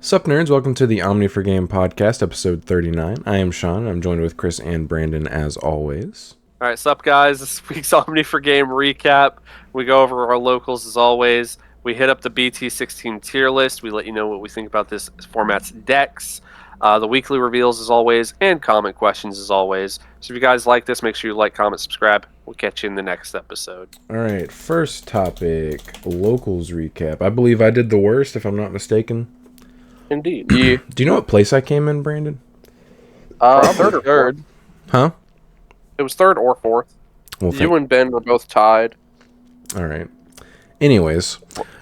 Sup, nerds? Welcome to the Omni4Game podcast, episode 39. I am Sean. I'm joined with Chris and Brandon, as always. All right, sup, guys? This week's Omni4Game recap. We go over our locals, as always. We hit up the BT16 tier list. We let you know what we think about this format's decks. The weekly reveals, as always, and comment questions, as always. So if you guys like this, make sure you like, comment, subscribe. We'll catch you in the next episode. All right, first topic, locals recap. I believe I did the worst, if I'm not mistaken. Indeed. Yeah. Do you know what place I came in, Brandon? Third or fourth. Huh? It was third or fourth. Well, You and Ben were both tied. All right. Anyways.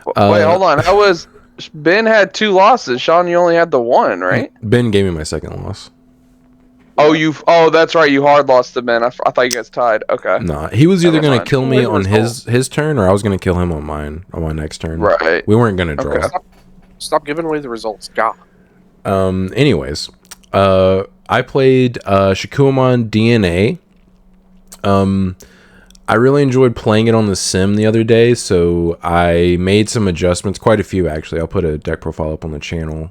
Wait, hold on. How was... Ben had 2 losses. Sean, you only had the 1, right? Ben gave me my second loss. Oh, that's right. You hard lost to Ben. I thought you guys tied. Okay. Nah, he was either going to kill me on result. his turn, or I was going to kill him on my next turn. Right. We weren't going to draw. Okay. Stop giving away the results, God. Anyways, I played Shikuamon DNA. I really enjoyed playing it on the sim the other day, so I made some adjustments, quite a few actually. I'll put a deck profile up on the channel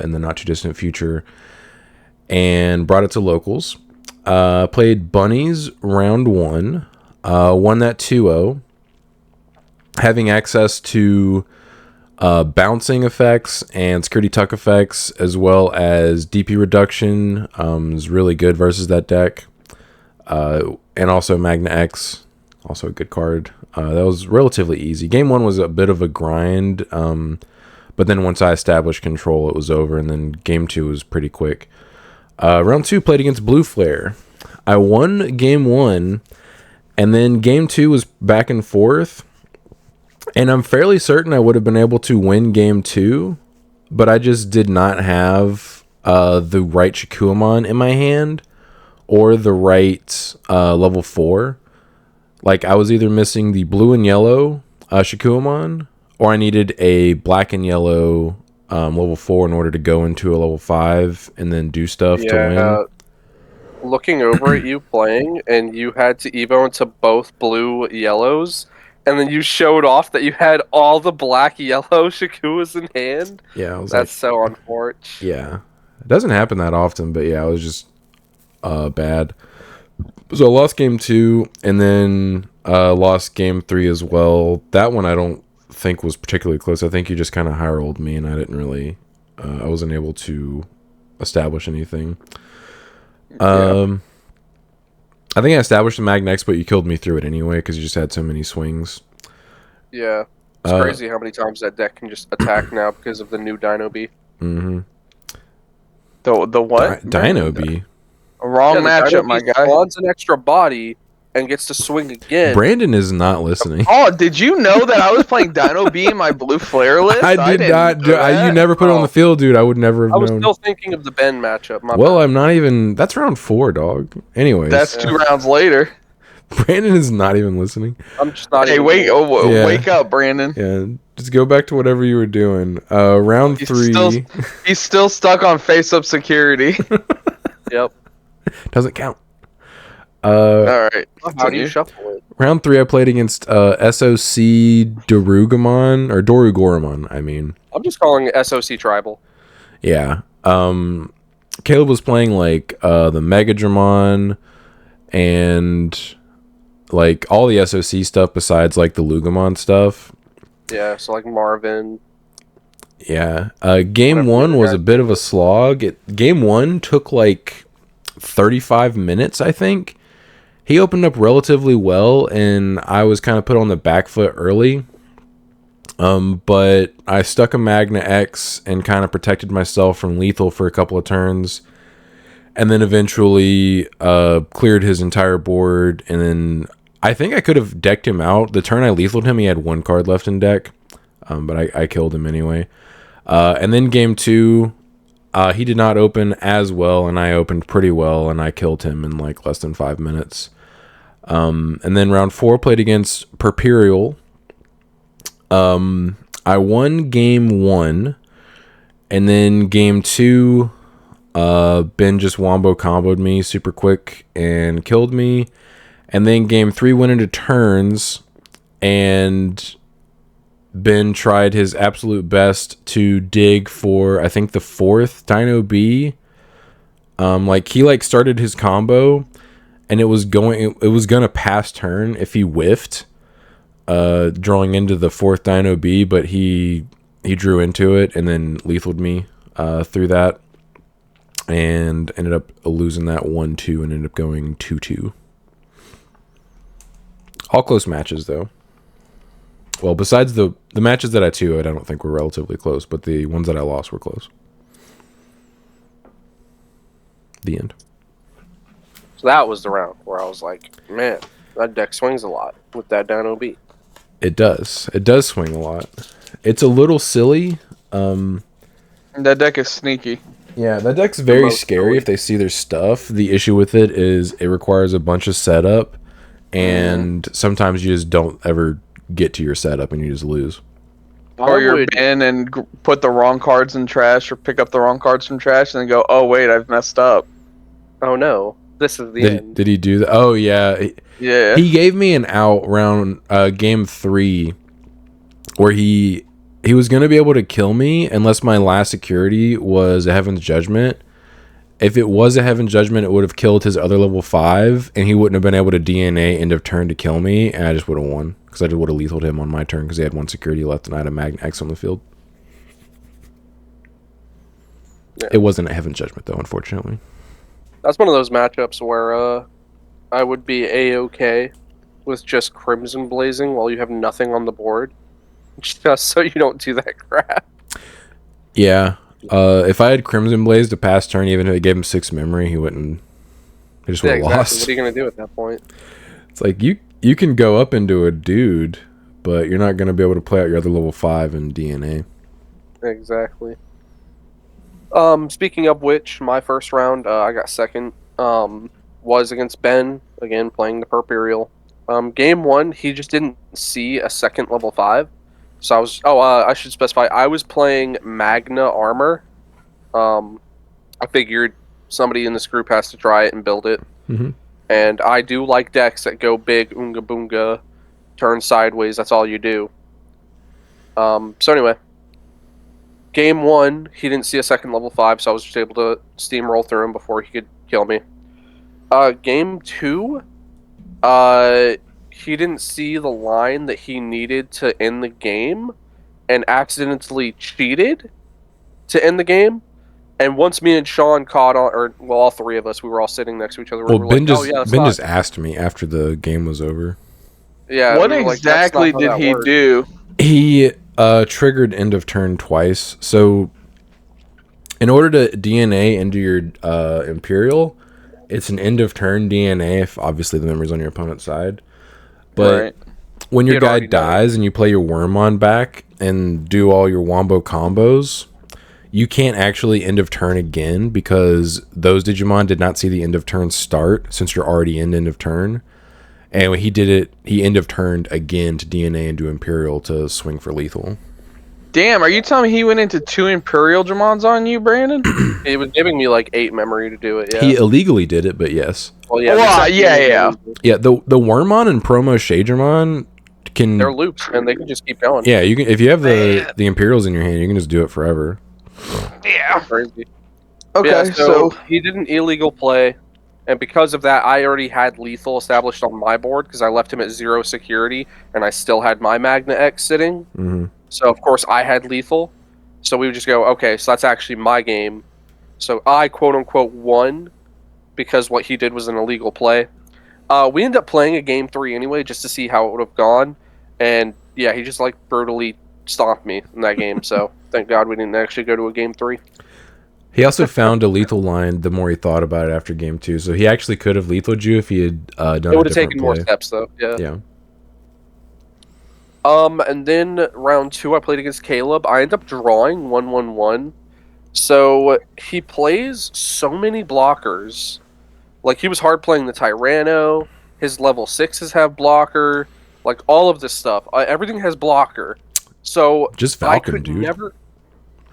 in the not too distant future, and brought it to locals. Played Bunnies round 1, won that 2-0, having access to bouncing effects and security tuck effects, as well as DP reduction, is really good versus that deck. And also Magna X, also a good card. That was relatively easy. Game 1 was a bit of a grind, but then once I established control, it was over, and then Game 2 was pretty quick. Round 2 played against Blue Flare. I won Game 1, and then Game 2 was back and forth. And I'm fairly certain I would have been able to win Game 2, but I just did not have the right Shikuamon in my hand or the right level 4. Like, I was either missing the blue and yellow Shikuamon, or I needed a black and yellow level 4 in order to go into a level 5 and then do stuff to win. Looking over at you playing, and you had to evo into both blue yellows, and then you showed off that you had all the black yellow Shikuas in hand. Yeah, that's so unfortunate. Yeah, it doesn't happen that often, but yeah, it was just bad. So I lost Game 2, and then lost Game 3 as well. That one I don't think was particularly close. I think you just kind of high rolled me, and I didn't really, I wasn't able to establish anything. I think I established a Magna X, but you killed me through it anyway because you just had so many swings. Yeah, it's crazy how many times that deck can just attack now because of the new Dino B. Mm-hmm. The what? Dino B. Wrong matchup, my guy. Spawns an extra body and gets to swing again. Brandon is not listening. Oh, did you know that I was playing Dino B in my Blue Flare list? I did not. You never put it on the field, dude. I would never have known. I was still thinking of the Ben matchup. Well, I'm not even. That's round 4, dog. Anyways. That's 2 rounds later. Brandon is not even listening. I'm just not. Hey, wake up, Brandon. Yeah, just go back to whatever you were doing. Round 3. He's still stuck on face-up security. Yep. Doesn't count. All right. How do you shuffle it? Round 3, I played against SOC Dorugoramon. I mean, I'm just calling it SOC Tribal. Yeah. Caleb was playing like the Mega Dramon and like all the SOC stuff besides like the Lugamon stuff. Yeah, so like Marvin. Yeah. Game 1 was a bit of a slog. Game 1 took like 35 minutes, I think. He opened up relatively well, and I was kind of put on the back foot early. But I stuck a Magna X and kind of protected myself from lethal for a couple of turns. And then eventually cleared his entire board. And then I think I could have decked him out. The turn I lethaled him, he had 1 card left in deck. But I killed him anyway. And then Game 2, he did not open as well, and I opened pretty well, and I killed him in like less than 5 minutes. And then round 4 played against Perperial. I won Game 1, and then Game 2, Ben just wombo comboed me super quick and killed me. And then Game 3 went into turns, and Ben tried his absolute best to dig for, I think, the 4th Dino B. Like he like started his combo, and it was gonna pass turn if he whiffed, drawing into the 4th Dino B, but he drew into it and then lethaled me through that, and ended up losing that 1-2 and ended up going 2-2. All close matches though. Well, besides the matches that I 2'd, I don't think were relatively close, but the ones that I lost were close. The end. So that was the round where I was like, man, that deck swings a lot with that Dino B. It does. It does swing a lot. It's a little silly. That deck is sneaky. Yeah, that deck's very scary if they see their stuff. The issue with it is it requires a bunch of setup, and sometimes you just don't ever get to your setup and you just lose. Or you're in and put the wrong cards in trash, or pick up the wrong cards from trash, and then go, oh wait, I've messed up. Oh no, this is the end. Did he do that? Oh yeah. Yeah. He gave me an out round game 3 where he was going to be able to kill me unless my last security was a Heaven's Judgment. If it was a Heaven's Judgment, it would have killed his other level 5, and he wouldn't have been able to DNA end of turn to kill me, and I just would have won. Because I just would have lethaled him on my turn because he had 1 security left and I had a Magna X on the field. Yeah. It wasn't a Heaven's Judgment, though, unfortunately. That's one of those matchups where I would be A-okay with just Crimson Blazing while you have nothing on the board. Just so you don't do that crap. Yeah. If I had Crimson Blaze to pass turn, even if it gave him 6 memory, he wouldn't. He just would have lost. What are you gonna do at that point? It's like you can go up into a dude, but you're not gonna be able to play out your other level 5 in DNA. Exactly. Speaking of which, my first round, I got second. Was against Ben again, playing the Purpurial. Game 1, he just didn't see a second level 5. So I was... I should specify. I was playing Magna Armor. I figured somebody in this group has to try it and build it. Mm-hmm. And I do like decks that go big, Oonga Boonga, turn sideways. That's all you do. So anyway. Game 1, he didn't see a second level 5, so I was just able to steamroll through him before he could kill me. Game 2... he didn't see the line that he needed to end the game and accidentally cheated to end the game. And once me and Sean caught on, or well, all 3 of us, we were all sitting next to each other. Well, we Ben like, just asked me after the game was over. Yeah. What exactly did he do? He triggered end of turn twice. So in order to DNA into your Imperial, it's an end of turn DNA if obviously the memory's on your opponent's side. But when your guy dies and you play your Wormmon back and do all your Wombo combos, you can't actually end of turn again because those Digimon did not see the end of turn start since you're already in end of turn. And when he did it, he end of turned again to DNA into Imperial to swing for lethal. Damn, are you telling me he went into 2 Imperial Dramons on you, Brandon? He was giving me like 8 memory to do it, yeah. He illegally did it, but yes. Well, yeah. Yeah, the Wormmon and Promo Shadramon can... They're loops, and they can just keep going. Yeah, you can if you have the Imperials in your hand, you can just do it forever. Yeah. Crazy. Okay, yeah, so he did an illegal play, and because of that, I already had lethal established on my board because I left him at 0 security, and I still had my Magna X sitting. Mm-hmm. So, of course, I had lethal. So we would just go, okay, so that's actually my game. So I, quote-unquote, won because what he did was an illegal play. We ended up playing a Game 3 anyway just to see how it would have gone. And, yeah, he just, like, brutally stomped me in that game. So thank God we didn't actually go to a Game 3. He also found a lethal line the more he thought about it after Game 2. So he actually could have lethaled you if he had done a different play. It would have taken more steps, though. Yeah. And then round 2, I played against Caleb. I ended up drawing 1-1-1. So he plays so many blockers. Like, he was hard playing the Tyranno. His level 6s have blocker. Like, all of this stuff. Everything has blocker. So just Falcon, I could dude. never...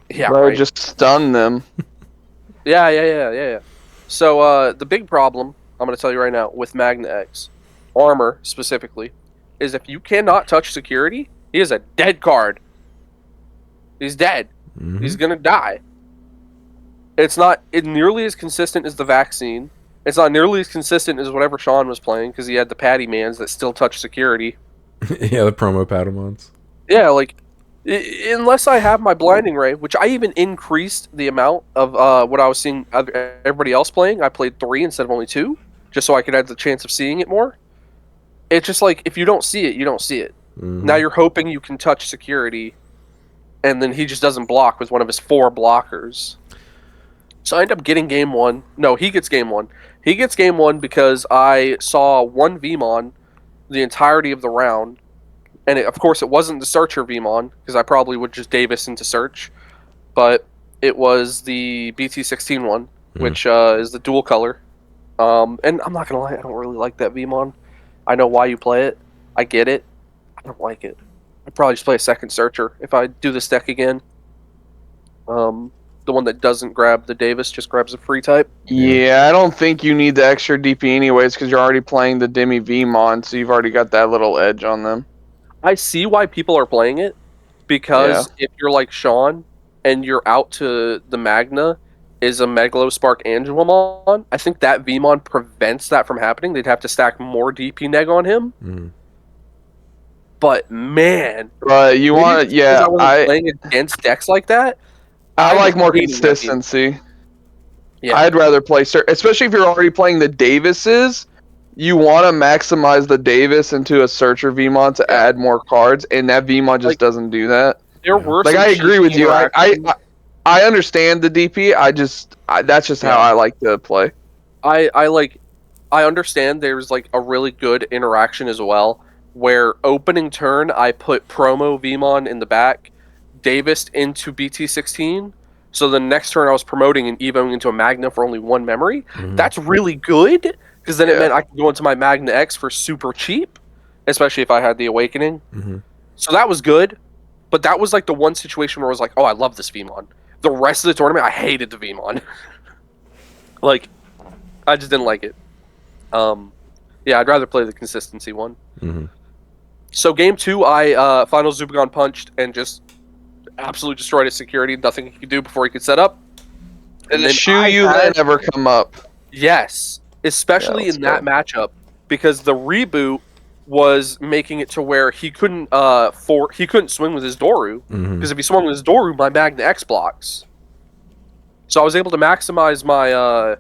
Yeah, bro, right. just stun them. Yeah. So the big problem, I'm going to tell you right now, with Magna X, armor specifically, is if you cannot touch security, he is a dead card. He's dead. Mhm. He's gonna die. It's not nearly as consistent as the vaccine. It's not nearly as consistent as whatever Sean was playing because he had the patty mans that still touch security. Yeah, the promo Patamons. Yeah, like unless I have my blinding ray, which I even increased the amount of what I was seeing everybody else playing. I played 3 instead of only 2, just so I could have the chance of seeing it more. It's just like if you don't see it, you don't see it. Mm-hmm. Now you're hoping you can touch security, and then he just doesn't block with one of his 4 blockers. So I end up getting game 1. No, he gets game 1. He gets game 1 because I saw one VMon the entirety of the round. And of course, it wasn't the Searcher VMon, because I probably would just Davis into Search. But it was the BT16 one, which is the dual color. And I'm not going to lie, I don't really like that VMon. I know why you play it. I get it. I don't like it. I'd probably just play a second Searcher if I do this deck again. The one that doesn't grab the Davis, just grabs a free type. Yeah, I don't think you need the extra DP anyways, because you're already playing the Demi VMon, so you've already got that little edge on them. I see why people are playing it, because if you're like Sean and you're out to the Magna is a Megalospark Angelmon, I think that VMon prevents that from happening. They'd have to stack more DP neg on him. Mm. But man, you want I wasn't playing against decks like that. I like more consistency. Yeah. I'd rather play, especially if you're already playing the Davises. You want to maximize the Davis into a Searcher VMon to add more cards, and that VMon just doesn't do that. There were like I agree with you. I understand the DP. That's just how I like to play. I understand there's like a really good interaction as well, where opening turn I put promo VMon in the back, Davis into BT16. So the next turn I was promoting and evoing into a Magna for only 1 memory. Mm-hmm. That's really good, because then it meant I could go into my Magna X for super cheap, especially if I had the Awakening. Mm-hmm. So that was good, but that was like the one situation where I was like, oh, I love this VMon. The rest of the tournament, I hated the VMon. Like, I just didn't like it. Yeah, I'd rather play the consistency one. Mm-hmm. So game 2, I final Zubagon punched and just absolutely destroyed his security. Nothing he could do before he could set up. And the Shuyu then never come up. Yes, especially in that matchup, because the reboot was making it to where he couldn't swing with his Doru, because if he swung with his Doru, my Magna X blocks. So I was able to maximize my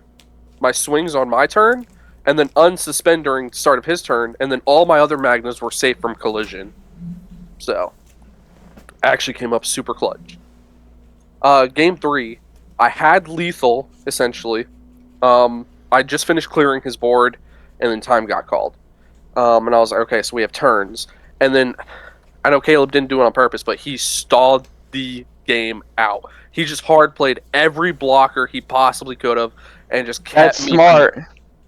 my swings on my turn, and then unsuspend during the start of his turn, and then all my other Magnas were safe from collision. So, actually came up super clutch. Game 3, I had lethal, essentially. I just finished clearing his board, and then time got called. And I was like, okay, so we have turns. And then, I know Caleb didn't do it on purpose, but he stalled the game out. He just hard played every blocker he possibly could have, and just kept me. That's smart.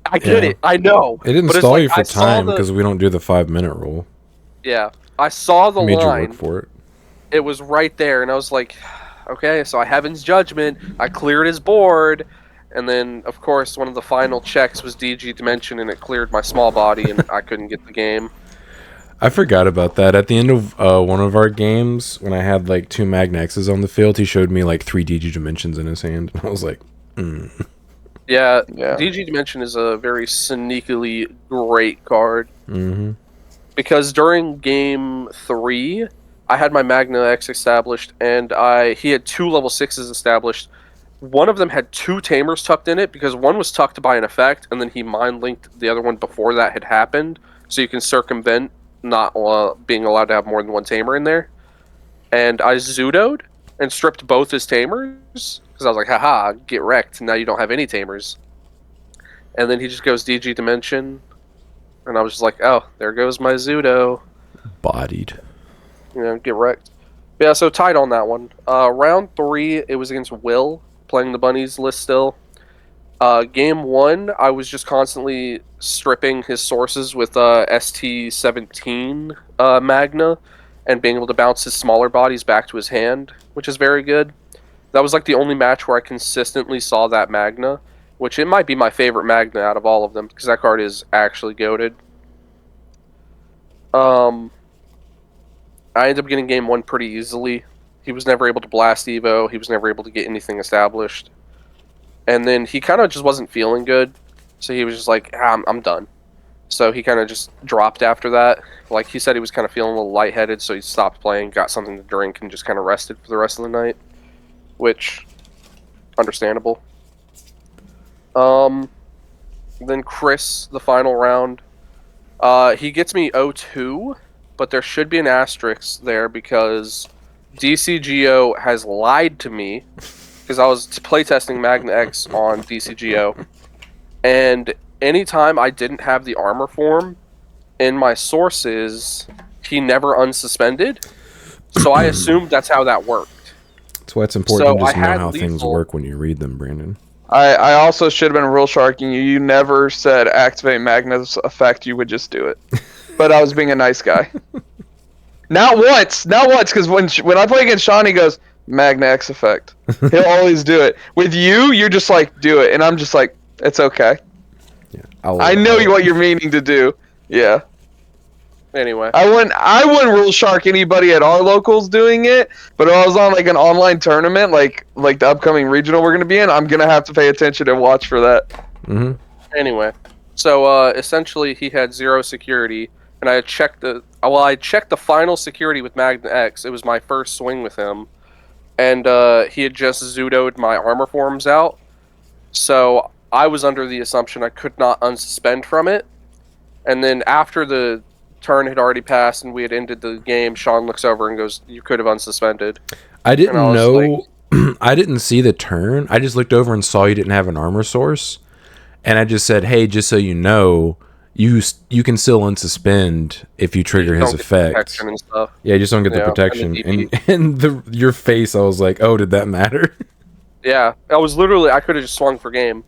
I get it. I know. It didn't stall you for time because we don't do the 5-minute rule. Yeah, I saw the Made line. you work for it. It was right there, and I was like, okay, so I Heaven's Judgment. I cleared his board, and then, of course, one of the final checks was DG Dimension, and it cleared my small body, and I couldn't get the game. I forgot about that. At the end of one of our games, when I had like 2 Magna X's on the field, he showed me like 3 DG Dimensions in his hand, and I was like, Yeah, DG Dimension is a very sneakily great card. Mm-hmm. Because during game 3, I had my Magna X established, and he had 2 level 6s established. One of them had 2 Tamers tucked in it, because one was tucked by an effect, and then he mind-linked the other one before that had happened, so you can circumvent not being allowed to have more than 1 Tamer in there. And I Zudoed and stripped both his Tamers, because I was like, haha, get wrecked, now you don't have any Tamers. And then he just goes DG Dimension, and I was just like, oh, there goes my Zudo. Bodied. You know, get wrecked. Yeah, so tied on that one. Round 3, it was against Will, playing the Bunnies list still. Game 1, I was just constantly stripping his sources with ST17 Magna, and being able to bounce his smaller bodies back to his hand, which is very good. That was like the only match where I consistently saw that Magna, which it might be my favorite Magna out of all of them, because that card is actually goated. I ended up getting game 1 pretty easily. He was never able to blast Evo. He was never able to get anything established. And then he kind of just wasn't feeling good. So he was just like, I'm done. So he kind of just dropped after that. Like he said, he was kind of feeling a little lightheaded, so he stopped playing, got something to drink, and just kind of rested for the rest of the night. Which, understandable. Then Chris, the final round. He gets me 0-2, but there should be an asterisk there because DCGO has lied to me because I was playtesting Magna X on DCGO, and anytime I didn't have the armor form in my sources, he never unsuspended. So I assumed that's how that worked. That's why it's important to just I know had how things lethal- work when you read them, Brandon. I also should have been real sharking you. You never said activate Magna's effect. You would just do it. But I was being a nice guy. Not once, because when I play against Sean, he goes, Magna X effect. He'll always do it. With you, you're just like, do it. And I'm just like, it's okay. Yeah, I know what you're meaning to do. Yeah. Anyway. I wouldn't rule shark anybody at our locals doing it, but if I was on like an online tournament, like the upcoming regional we're gonna be in, I'm gonna have to pay attention and watch for that. Mm-hmm. Anyway, so essentially he had 0 security, and I checked the final security with Magna X. It was my first swing with him, and he had just zudoed my armor forms out, so I was under the assumption I could not unsuspend from it. And then after the turn had already passed and we had ended the game, Sean looks over and goes, "You could have unsuspended." I didn't know. Like, I didn't see the turn. I just looked over and saw you didn't have an armor source, and I just said, "Hey, just so you know, you can still unsuspend if you trigger his effect." And stuff. Yeah, you just don't get the protection. And your face, I was like, "Oh, did that matter?" Yeah, I could have just swung for game.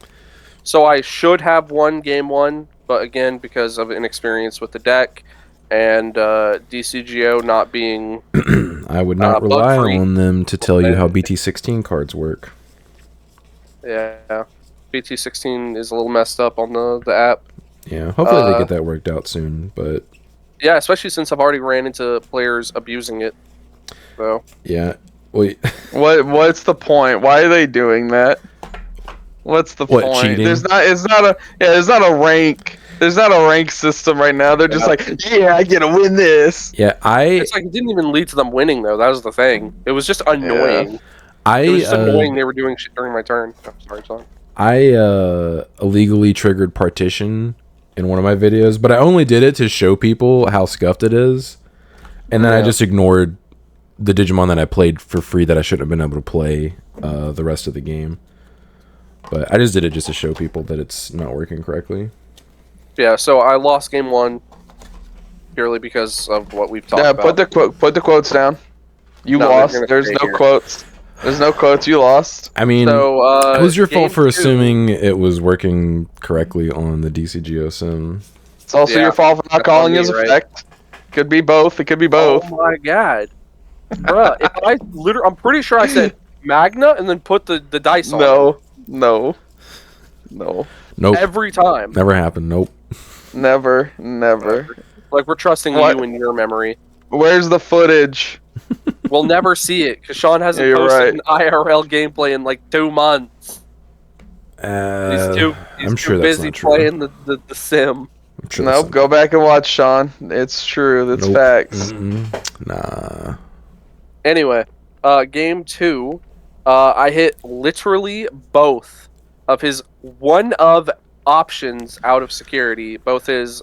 So I should have won game 1, but again, because of inexperience with the deck and DCGO not being I would not rely bug-free. on them to tell you how BT16 cards work. Yeah, BT16 is a little messed up on the app. Yeah, hopefully they get that worked out soon, but... Yeah, especially since I've already ran into players abusing it. So... Yeah, wait. What's the point? Why are they doing that? What's the point? Cheating? There's not a rank. There's not a rank system right now. They're just like, yeah, I get to win this. Yeah, It's like it didn't even lead to them winning though. That was the thing. It was just annoying. Yeah. It was just annoying they were doing shit during my turn. Oh, sorry, Sean. I illegally triggered partition in one of my videos, but I only did it to show people how scuffed it is, and then I just ignored the Digimon that I played for free that I shouldn't have been able to play the rest of the game. But I just did it just to show people that it's not working correctly. Yeah, so I lost game 1 purely because of what we've talked about. Put the quotes down. You lost. There's no quotes. There's no quotes. You lost. I mean, so, it was your fault for 2. assuming it was working correctly on the DCGO sim. It's also your fault for not calling his effect. Could be both. It could be both. Oh my god, bruh! I'm pretty sure I said Magna and then put the dice on. No. Nope. Every time. Never happened. Nope. Never. Like we're trusting you and your memory. Where's the footage? We'll never see it because Sean hasn't posted an IRL gameplay in like 2 months. He's too busy playing the sim. Nope, go back and watch, Sean. It's true. That's facts. Nah. Anyway, game 2, I hit literally both of his one of options out of security. Both his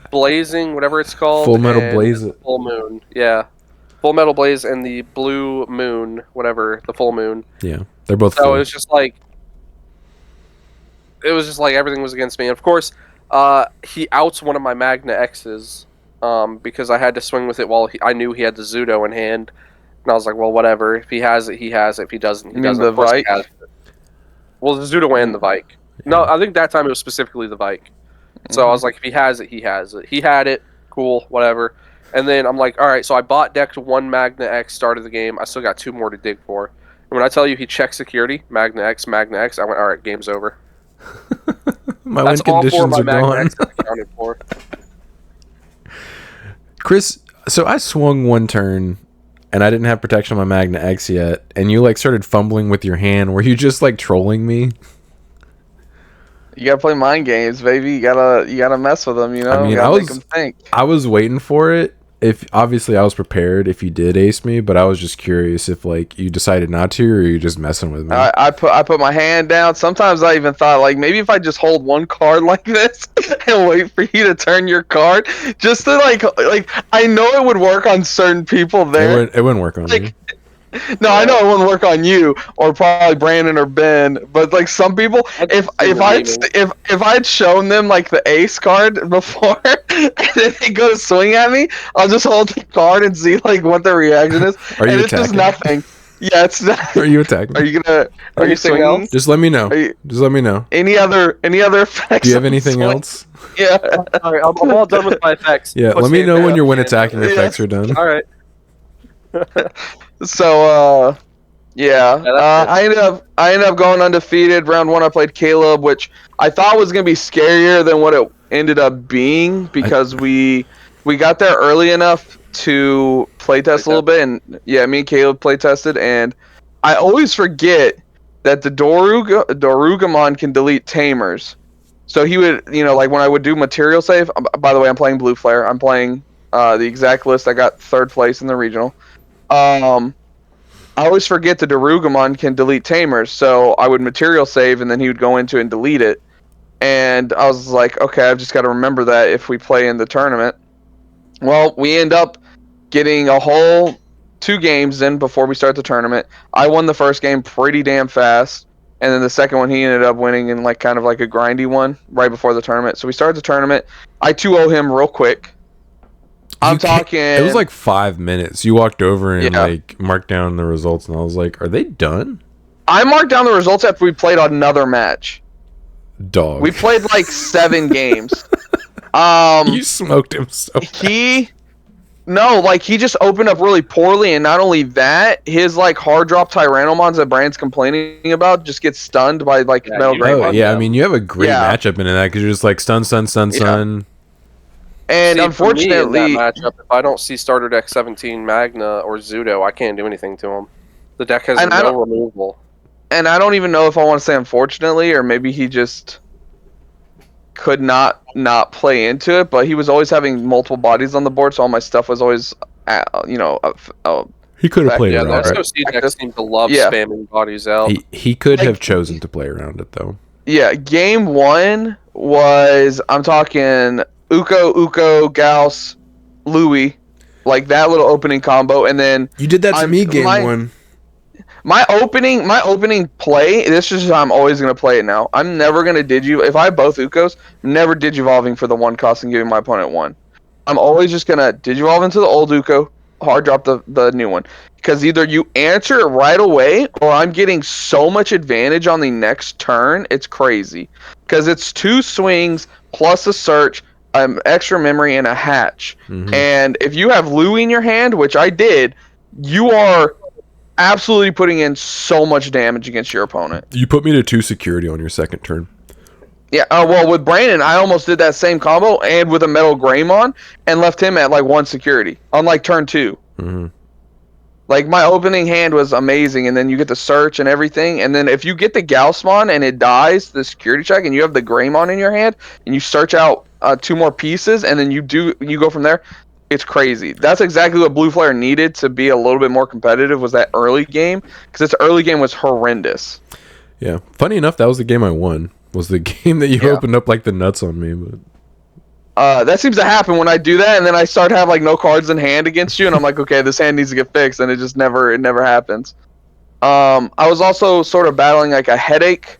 blazing, whatever it's called, Full Metal Blaze. Full Moon, yeah. Full Metal Blaze and the Blue Moon, whatever, the Full Moon. Yeah, they're both. So full. it was just like everything was against me. And of course, he outs one of my Magna X's because I had to swing with it while I knew he had the Zudo in hand. And I was like, well, whatever. If he has it, he has it. If he doesn't, he doesn't. The Vike? Well, the Zudo and the Vike. No, I think that time it was specifically the Vike. So I was like, if he has it, he has it. He had it. Cool, whatever. And then I'm like, all right, so I bot decked 1 Magna X, started the game. I still got 2 more to dig for. And when I tell you he checked security, Magna X, I went, all right, game's over. My win conditions are gone. Accounted for. Chris, so I swung 1 turn. and I didn't have protection on my Magna X yet, and you like started fumbling with your hand. Were you just like trolling me? You gotta play mind games, baby. You gotta mess with them. You know, I mean, you gotta make them think. I was waiting for it. If obviously I was prepared if you did ace me, but I was just curious if like you decided not to, or you just messing with me. I put my hand down. Sometimes I even thought like maybe if I just hold one card like this and wait for you to turn your card, just to like I know it would work on certain people there. It wouldn't work on me. No, I know it wouldn't work on you or probably Brandon or Ben, but like some people, if I'd shown them like the ace card before, and then they go to swing at me, I'll just hold the card and see like what their reaction is, Are you and it's just nothing. Yeah, it's not. Are you attacking? Are you swinging? Just let me know. Just let me know. Any other effects? Do you have anything else? Yeah. All right, I'm all done with my effects. Yeah, let me know when your win attacking effects are done. All right. So I ended up going undefeated. Round 1 I played Caleb, which I thought was gonna be scarier than what it ended up being because we got there early enough to playtest a little bit, and yeah, me and Caleb playtested, and I always forget that the Dorugamon can delete tamers. So he would, like when I would do material save. By the way, I'm playing Blue Flare. I'm playing the exact list. I got 3rd place in the regional. I always forget the Dorugamon can delete tamers, so I would material save and then he would go into it and delete it. And I was like, okay, I've just got to remember that if we play in the tournament. Well, we end up getting a whole 2 games in before we start the tournament. I won the first game pretty damn fast, and then the second one he ended up winning in like kind of like a grindy one right before the tournament. So we started the tournament. I 2-0 him real quick. It was like 5 minutes. You walked over and like marked down the results, and I was like, "Are they done?" I marked down the results after we played another match. Dog. We played like 7 games. You smoked him so bad. He just opened up really poorly, and not only that, his like hard drop Tyrannomons that Brand's complaining about just gets stunned by like Metal Greymon. Oh yeah, I mean you have a great matchup in that because you're just like stun. And unfortunately, in that matchup, if I don't see starter deck 17 Magna or Zudo, I can't do anything to him. The deck has no removal. And I don't even know if I want to say unfortunately, or maybe he just could not play into it. But he was always having multiple bodies on the board, so all my stuff was always, he could have played around. Yeah, the SOC deck seemed to love spamming bodies out. He could have chosen to play around it though. Yeah, game 1 was I'm talking Uko, Gauss, Louis, like that little opening combo, and then you did that to me game 1. My opening play. This is how I'm always gonna play it now. I'm never gonna if I have both Ukos, I'm never digivolving for the 1 cost and giving my opponent 1. I'm always just gonna digivolve into the old Uko, hard drop the new one, because either you answer it right away or I'm getting so much advantage on the next turn. It's crazy because it's 2 swings plus a search. Extra memory and a hatch. Mm-hmm. And if you have Louis in your hand, which I did, you are absolutely putting in so much damage against your opponent. You put me to 2 security on your second turn. Yeah, well, with Brandon, I almost did that same combo and with a Metal Greymon and left him at like 1 security on like turn 2. Mm-hmm. Like my opening hand was amazing, and then you get the search and everything, and then if you get the Gaussmon and it dies, the security check, and you have the Greymon in your hand, and you search out 2 more pieces, and then you go from there. It's crazy. That's exactly what Blue Flare needed to be a little bit more competitive. Was that early game, because its early game was horrendous. Yeah, funny enough, that was the game I won. Was the game that you opened up like the nuts on me, but. That seems to happen when I do that, and then I start to have like no cards in hand against you, and I'm like, okay, this hand needs to get fixed, and it never happens. I was also sort of battling like a headache.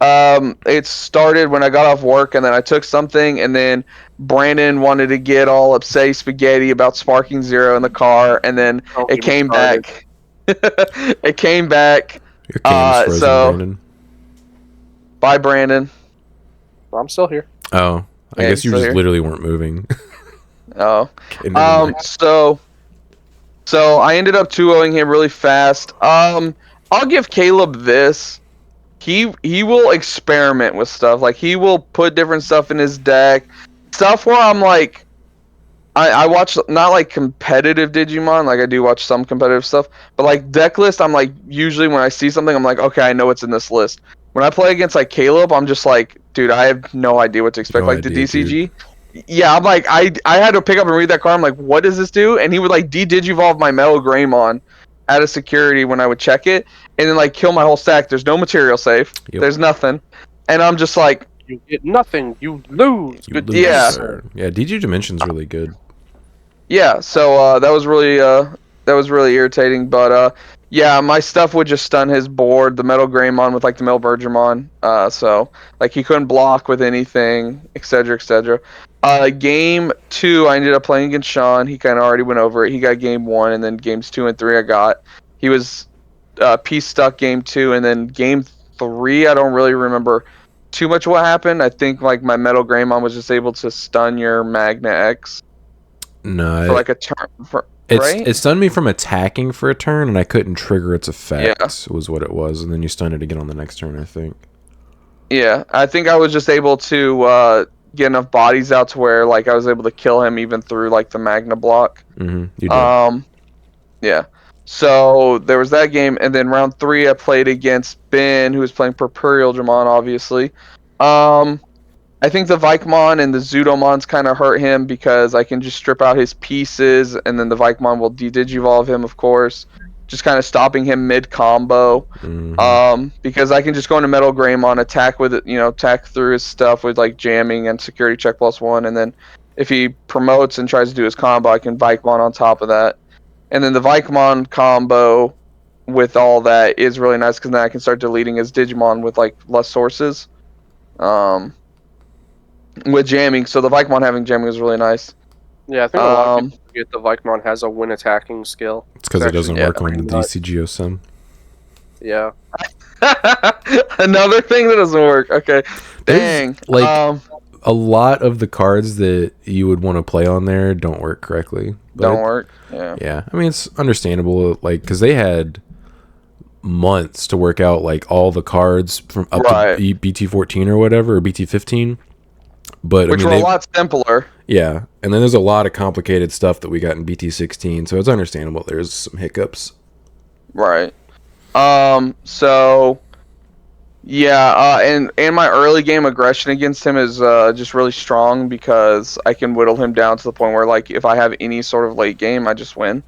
It started when I got off work, and then I took something, and then Brandon wanted to get all upset spaghetti about Sparking Zero in the car, and then it came back. It came back. Your game's frozen, Brandon. Bye, Brandon. I'm still here. Oh. I guess you just literally weren't moving. Oh. So I ended up 2-0ing him really fast. I'll give Caleb this. He will experiment with stuff. Like, he will put different stuff in his deck. Stuff where I'm like, I watch not like competitive Digimon, like I do watch some competitive stuff, but like deck list, I'm like usually when I see something, I'm like, okay, I know what's in this list. When I play against like Caleb, I'm just like, dude, I have no idea what to expect. No Like idea, the DCG, yeah, I'm like, I had to pick up and read that card. I'm like, what does this do? And he would like de-digivolve my Metal Greymon out of security when I would check it, and then like kill my whole stack. There's no material safe. Yep. There's nothing, and I'm just like, You get nothing. You lose. You Good lose, yeah. sir. Yeah, DG Dimension's really good. yeah. So that was really irritating. But yeah, my stuff would just stun his board. The Metal Greymon with like the Metal Vergemon. So like he couldn't block with anything, etc., etc. Game 2, I ended up playing against Sean. He kind of already went over it. He got game 1, and then games 2 and 3 I got. He was piece stuck game 2, and then game 3 I don't really remember too much what happened. I think like my Metal Greymon was just able to stun your Magna X No, for like a turn. Right? it stunned me from attacking for a turn, and I couldn't trigger its effect. Yeah. Was what it was, and then you stun it again on the next turn, I think. Yeah, I think I was just able to get enough bodies out to where like I was able to kill him even through like the Magna block. Mm-hmm. You did. Yeah. So there was that game, and then round 3 I played against Ben, who was playing Purpurial Dramon, obviously. I think the Vikemon and the Zudomons kind of hurt him because I can just strip out his pieces, and then the Vikemon will de-digivolve him, of course, just kind of stopping him mid-combo. Mm-hmm. Because I can just go into Metal Greymon, attack with it, attack through his stuff with like jamming and security check +1, and then if he promotes and tries to do his combo, I can Vikemon on top of that. And then the Vikemon combo with all that is really nice because then I can start deleting his Digimon with like less sources. With jamming, so the Vikemon having jamming is really nice. Yeah, I think a lot of people forget the Vikemon has a win attacking skill. It's because it doesn't work on the nuts. DCGO sim. Yeah. Another thing that doesn't work. Okay. Dang. Like a lot of the cards that you would want to play on there don't work correctly. Don't work. Yeah. Yeah. I mean, it's understandable, like, because they had months to work out like all the cards from up to BT14 or whatever, or BT15. But which I mean, were a lot simpler. Yeah, and then there's a lot of complicated stuff that we got in BT16, so it's understandable there's some hiccups. Right. So yeah, and my early game aggression against him is just really strong because I can whittle him down to the point where like if I have any sort of late game, I just win.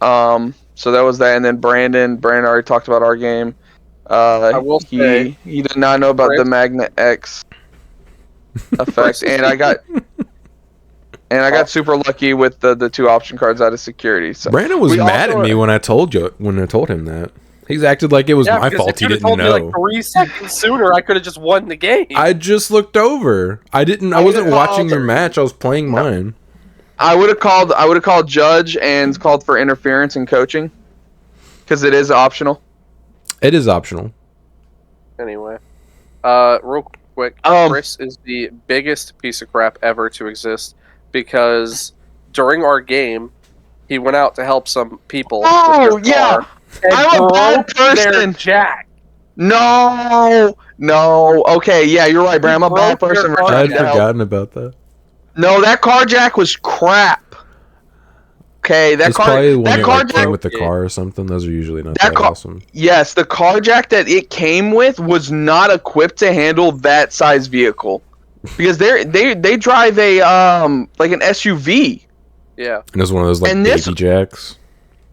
So that was that, and then Brandon already talked about our game. I will say he did not know about the Magna X effect, and I got super lucky with the 2 option cards out of security. So Brandon was mad at me when I told him that. He's acted like it was my fault he didn't know. Me like 3 seconds sooner, I could have just won the game. I just looked over. I wasn't watching your match. I was playing mine. I would have called Judge and called for interference and coaching because it is optional. It is optional. Anyway, real quick, Chris is the biggest piece of crap ever to exist because during our game, he went out to help some people. Oh yeah, I'm a bad person. Jack. No. Okay, yeah, you're right, Bram. I'm a bad person. I'd forgotten about that. No, that car jack was crap. Okay, that car. Probably when that you're car like jack playing with the car or something. Those are usually not that awesome. Yes, the car jack that it came with was not equipped to handle that size vehicle, because they drive a like an SUV. Yeah, and it was one of those like baby jacks.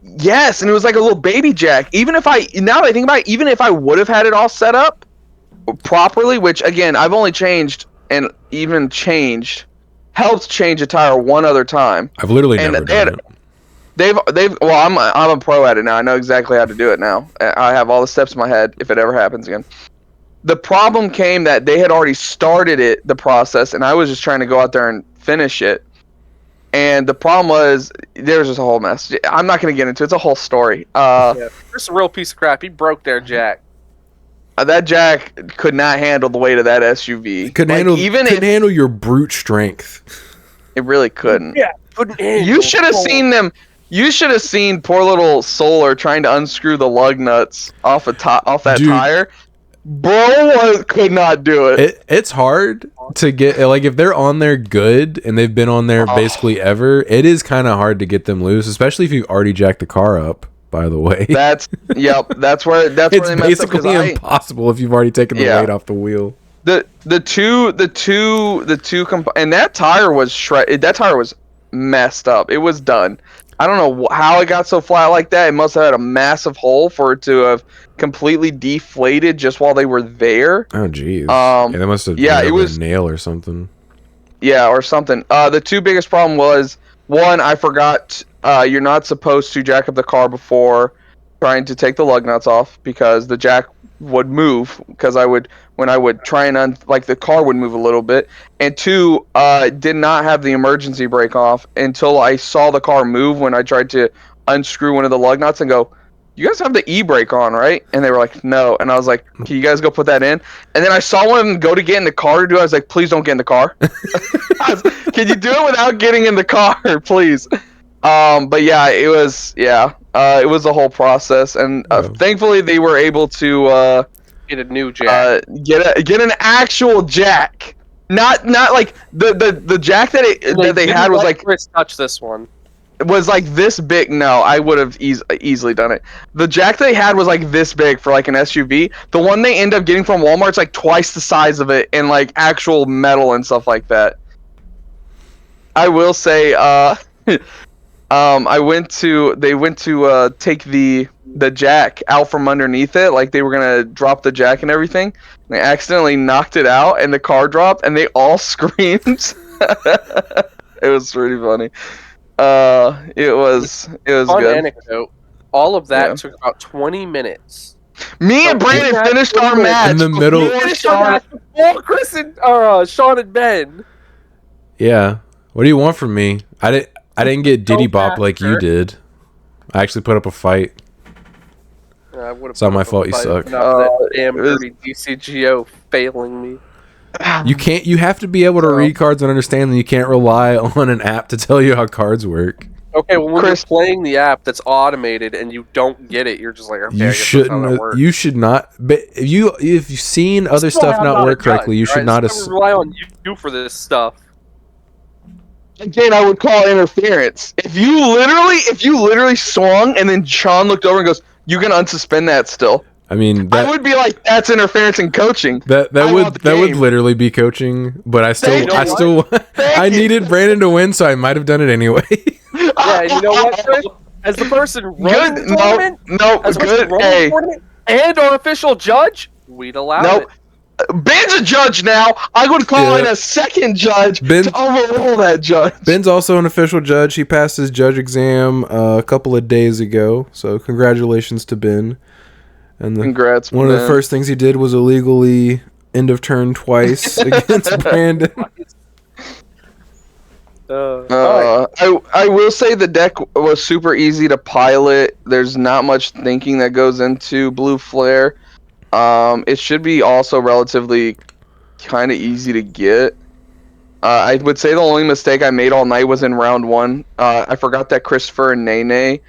Yes, and it was like a little baby jack. Even if now that I think about it, even if I would have had it all set up properly, which again I've only changed and even helped change a tire one other time. I've literally never done it. Well, I'm a pro at it now. I know exactly how to do it now. I have all the steps in my head if it ever happens again. The problem came that they had already started the process, and I was just trying to go out there and finish it. And the problem was there was just a whole mess. I'm not going to get into it. It's a whole story. Chris is a real piece of crap. He broke their jack. That jack could not handle the weight of that SUV. Couldn't handle your brute strength. It really couldn't. Yeah, couldn't handle. You should have seen them. You should have seen poor little Solar trying to unscrew the lug nuts off that tire. Bro could not do it. It's hard. to get, like, if they're on there good and they've been on there basically ever, it is kind of hard to get them loose, especially if you've already jacked the car up. By the way, That's where it's they messed up, basically impossible if you've already taken the weight off the wheel. And that tire was shredded. That tire was messed up. It was done. I don't know how it got so flat like that. It must have had a massive hole for it to have completely deflated just while they were there. Oh geez. Yeah, that must have been it was a nail or something. Yeah, or something. The two biggest problem was, one, I forgot you're not supposed to jack up the car before trying to take the lug nuts off, because the jack would move, because when I would try and the car would move a little bit. And two, did not have the emergency brake off until I saw the car move when I tried to unscrew one of the lug nuts and go, "You guys have the e-brake on, right?" And they were like, "No." And I was like, "Can you guys go put that in?" And then I saw one of them go to get in the car to do it. I was like, "Please don't get in the car." Can you do it without getting in the car, please? But yeah, it was a whole process, and thankfully they were able to get a new jack. Get an actual jack, not like the jack that they had was like. Chris touch this one. It was like this big. No, I would have easily done it. The jack they had was like this big for like an SUV. The one they end up getting from Walmart's like twice the size of it, and like actual metal and stuff like that. I will say, they went to take the jack out from underneath it, like they were gonna drop the jack and everything. And they accidentally knocked it out, and the car dropped, and they all screamed. It was pretty funny. It was Fun good. Anecdote. All of that took about 20 minutes. Me and Brandon finished our match in the middle. Before Chris and Sean and Ben. Yeah. What do you want from me? I didn't get Diddy Bop like you did. I actually put up a fight. It's not my fault you suck. That damn dirty DCGO failing me. You have to be able to read cards and understand that you can't rely on an app to tell you how cards work. Okay, well, when you're playing the app that's automated and you don't get it, you're just like, okay, you shouldn't. You should not. But if you've seen other stuff not work correctly, you should not rely on you for this stuff. Again, I would call interference. If you literally swung and then Sean looked over and goes, "You can unsuspend that still." I mean, I would be like, "That's interference in coaching." That would literally be coaching. But I needed Brandon to win, so I might have done it anyway. Yeah, you know what, Chris? As the person running the tournament, and our official judge, we'd allow it. Ben's a judge now. I would call in a second judge to overrule that judge. Ben's also an official judge. He passed his judge exam a couple of days ago. So congratulations to Ben. And congrats. One of the first things he did was illegally end of turn twice against Brandon. I will say the deck was super easy to pilot. There's not much thinking that goes into Blue Flare. It should be also relatively kind of easy to get. I would say the only mistake I made all night was in round 1. I forgot that Christopher and Nene.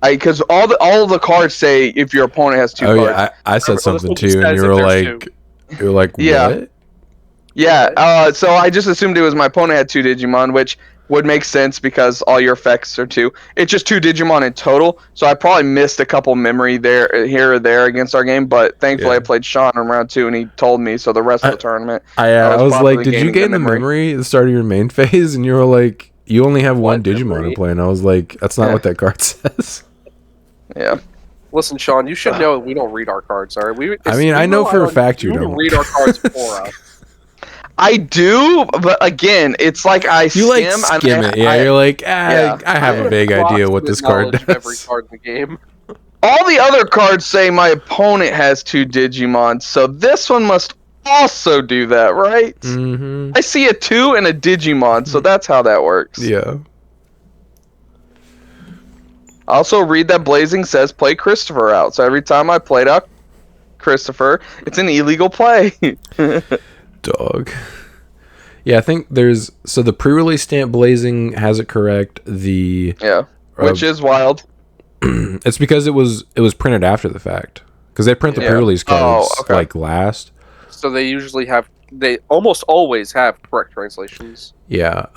Because all the cards say if your opponent has 2 cards. Yeah, I said something too, and you were like, what? Yeah. So I just assumed it was my opponent had 2 Digimon, which would make sense because all your effects are 2. It's just 2 Digimon in total, so I probably missed a couple memory here or there against our game, but thankfully I played Sean in round 2 and he told me, so the rest of the tournament. I was like, did you gain the memory at the start of your main phase? And you were like, you only have one Digimon to play, and I was like, that's not what that card says. Yeah. Listen, Sean, you should know we don't read our cards, all right? I know for a fact you don't. Read our cards for us. I do, but again, it's like skim it. Yeah, you're like, I have a vague idea what this card does. Every card in the game. All the other cards say my opponent has 2 Digimon, so this one must also do that, right? Mm-hmm. I see a 2 and a Digimon, so that's how that works. Yeah. I also read that Blazing says play Christopher out, so every time I played out Christopher, it's an illegal play. Dog. Yeah, I think so the pre-release stamp Blazing has it correct. Which is wild. It's because it was printed after the fact, because they print the pre-release cards like last. So they almost always have correct translations. Yeah.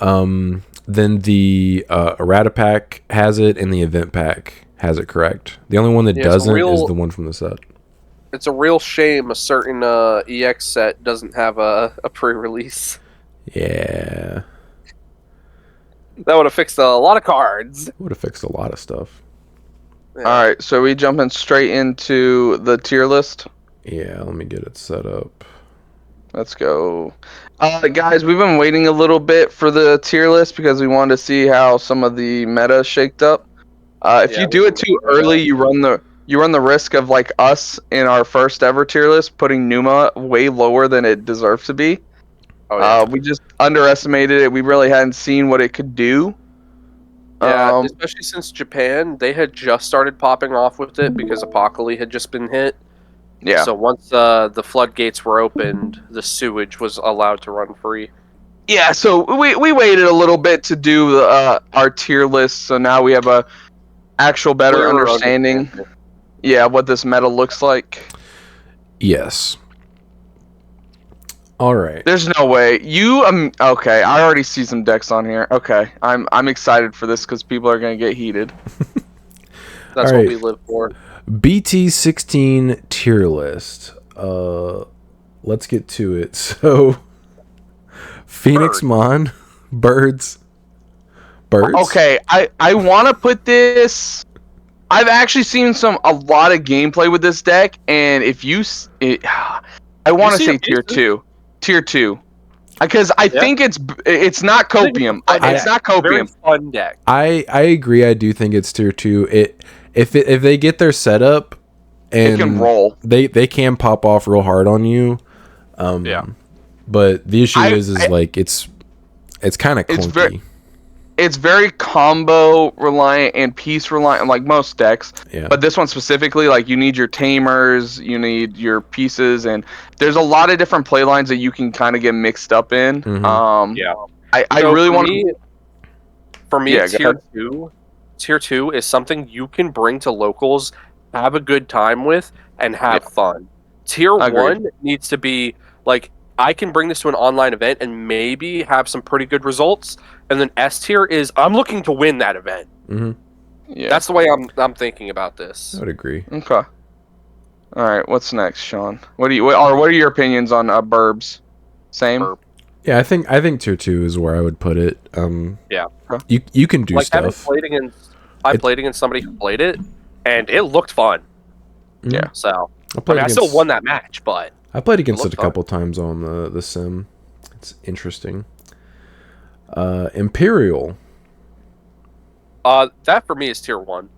Then the errata pack has it, and the event pack has it correct. The only one that doesn't is the one from the set. It's a real shame a certain EX set doesn't have a pre-release. Yeah. That would have fixed a lot of cards. Would have fixed a lot of stuff. Yeah. All right, so we jumping straight into the tier list. Yeah, let me get it set up. Let's go. Guys, we've been waiting a little bit for the tier list because we wanted to see how some of the meta shaked up. If you do it too early, you run the risk of like us in our first ever tier list putting Numa way lower than it deserves to be. Oh, yeah. We just underestimated it. We really hadn't seen what it could do. Yeah, especially since Japan, they had just started popping off with it because Apocalypse had just been hit. Yeah. So once the floodgates were opened, the sewage was allowed to run free. Yeah, so we waited a little bit to do our tier list, so now we have a actual better understanding. Yeah, what this meta looks like. Yes. All right. There's no way okay. I already see some decks on here. Okay, I'm excited for this because people are gonna get heated. That's what we live for. BT16 tier list. Let's get to it. So, Phoenixmon, birds. Okay, I want to put this. I've actually seen a lot of gameplay with this deck, and I want to say tier two, because I think it's not copium. It's not copium. Very fun deck. I agree. I do think it's tier 2. If they get their setup and it can roll, they can pop off real hard on you. But the issue is like it's kind of clunky. It's very combo reliant and piece reliant, like most decks. Yeah. But this one specifically, like you need your tamers, you need your pieces, and there's a lot of different play lines that you can kind of get mixed up in. Mm-hmm. I really want to. For me, tier two is something you can bring to locals, have a good time with, and have fun. Tier 1 needs to be like, I can bring this to an online event and maybe have some pretty good results. And then S tier is I'm looking to win that event. Mm-hmm. Yeah, that's the way I'm thinking about this. I would agree. Okay. All right, what's next, Sean? What are your opinions on burbs? Same. Burb. Yeah, I think tier 2 is where I would put it. Yeah. You can do stuff. I played against somebody who played it, and it looked fun. Yeah. So I still won that match, but I played against it a couple times on the sim. It's interesting. Imperial. That for me is tier 1.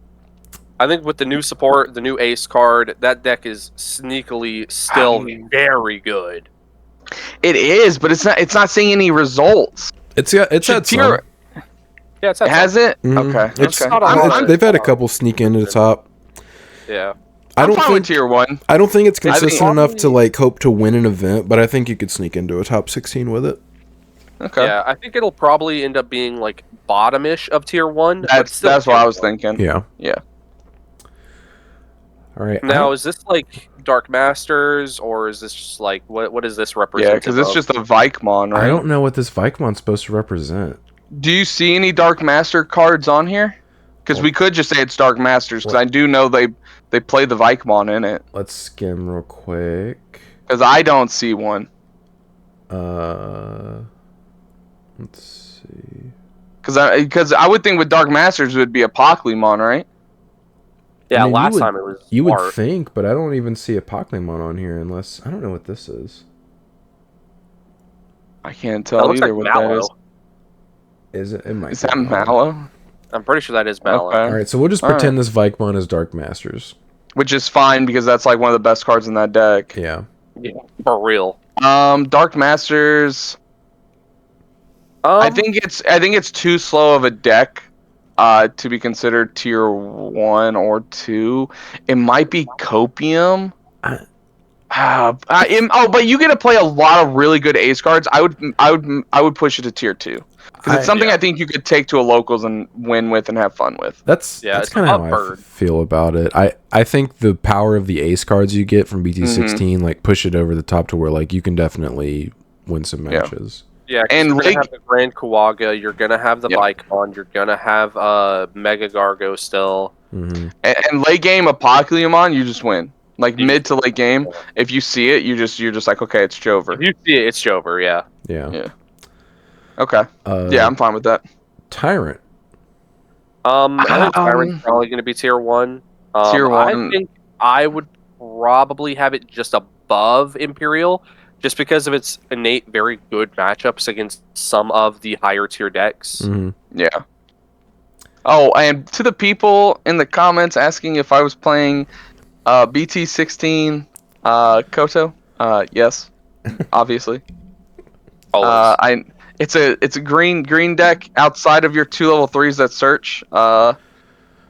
I think with the new support, the new ace card, that deck is sneakily still very good. It is, but it's not seeing any results. It's had some. Yeah, it's had has some. it? Mm-hmm. Okay. They've had a couple sneak into the top. Yeah. I don't think tier 1. I don't think it's consistent enough to like hope to win an event, but I think you could sneak into a top 16 with it. Okay. Yeah, I think it'll probably end up being like bottom-ish of tier 1. That's what I was thinking. Yeah. Yeah. All right. Now, is this like Dark Masters, or is this just like what is this representative? Yeah, because it's just a Vikemon, right? I don't know what this Vikemon's supposed to represent. Do you see any Dark Master cards on here? Because we could just say it's Dark Masters, because I do know they play the Vikemon in it. Let's skim real quick. Because I don't see one. Let's see. Because I would think with Dark Masters it would be a Pokemon, right? Yeah, I mean, last time it was. You would think, but I don't even see a Pokemon on here unless I don't know what this is. I can't tell either what that is. Is it? It might. Is that Mallow? I'm pretty sure that is Mallow. Okay. All right, so we'll just pretend this Vikemon is Dark Masters, which is fine because that's like one of the best cards in that deck. Yeah. Yeah, for real. Dark Masters. I think it's too slow of a deck to be considered tier 1 or 2. It might be Copium. But you get to play a lot of really good ace cards. I would push it to tier 2 because it's something I think you could take to a locals and win with and have fun with. That's it's kind of how bird. I feel about it. I think the power of the ace cards you get from BT16 like push it over the top to where like you can definitely win some matches. Yeah, and you're gonna have the Grand Kuwaga, you're gonna have the Vicon, you're gonna have Mega Gargo still. And late game Apocalypse, you just win. Like mid to late game, if you see it, you're just like, okay, it's Jover. If you see it, it's Jover. Yeah. Okay. I'm fine with that. Tyrant. I think Tyrant's probably going to be tier 1. Tier 1. I think I would probably have it just above Imperial, just because of its innate very good matchups against some of the higher tier decks. Yeah. Oh, and to the people in the comments asking if I was playing BT16 Koto, yes, obviously. It's a green deck outside of your 2 level 3s that search.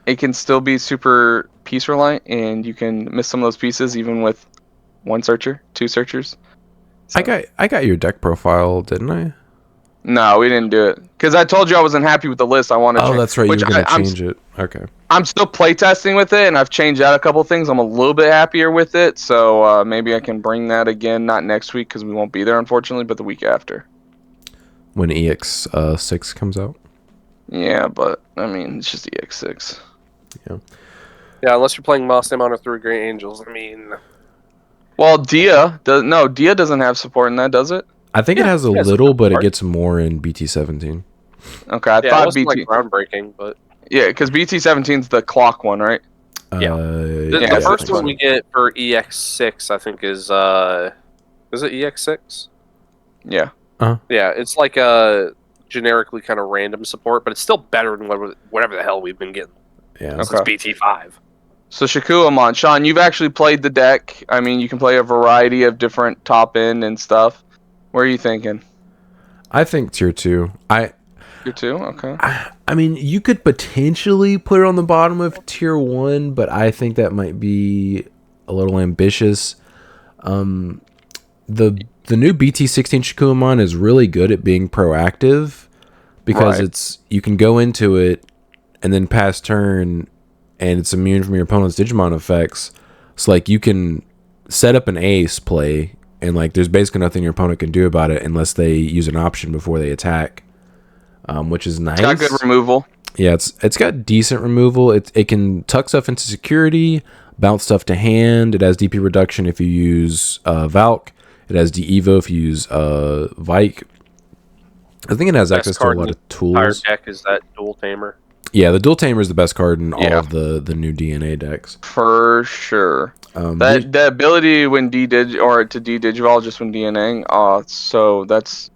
It can still be super piece reliant, and you can miss some of those pieces even with 1 searcher, 2 searchers. So. I got your deck profile, didn't I? No, we didn't do it because I told you I wasn't happy with the list. I wanted. Oh, that's right. You were gonna change it. Okay. I'm still playtesting with it, and I've changed out a couple things. I'm a little bit happier with it, so maybe I can bring that again. Not next week because we won't be there, unfortunately, but the week after. When EX6 comes out. Yeah, but I mean, it's just EX6. Yeah. Yeah, unless you're playing Moss Amon or 3 Grey Angels. I mean. Well, Dia doesn't have support in that, does it? I think it has a little, but it gets more in BT17. Okay, I thought BT like groundbreaking, but yeah, because BT17's the clock one, right? The first one we get for EX6, I think, is it EX6? Yeah. Yeah, it's like a generically kind of random support, but it's still better than whatever the hell we've been getting. Yeah. Since BT5. So Shakuamon, Sean, you've actually played the deck. I mean, you can play a variety of different top end and stuff. Where are you thinking? I think tier 2. Tier 2? Okay. I mean, you could potentially put it on the bottom of tier 1, but I think that might be a little ambitious. The new BT16 Shakuamon is really good at being proactive because you can go into it and then pass turn and it's immune from your opponent's Digimon effects. So like you can set up an ace play and like there's basically nothing your opponent can do about it unless they use an option before they attack, which is nice. It's got good removal. Yeah, it's got decent removal. It can tuck stuff into security, bounce stuff to hand. It has DP reduction if you use Valk. It has de-evo if you use Vike. I think it has access to a lot of tools. Entire deck is that Dual Tamer. Yeah, the Dual Tamer is the best card in all of the new DNA decks. For sure. The ability when de-digivolve just when DNAing, so that's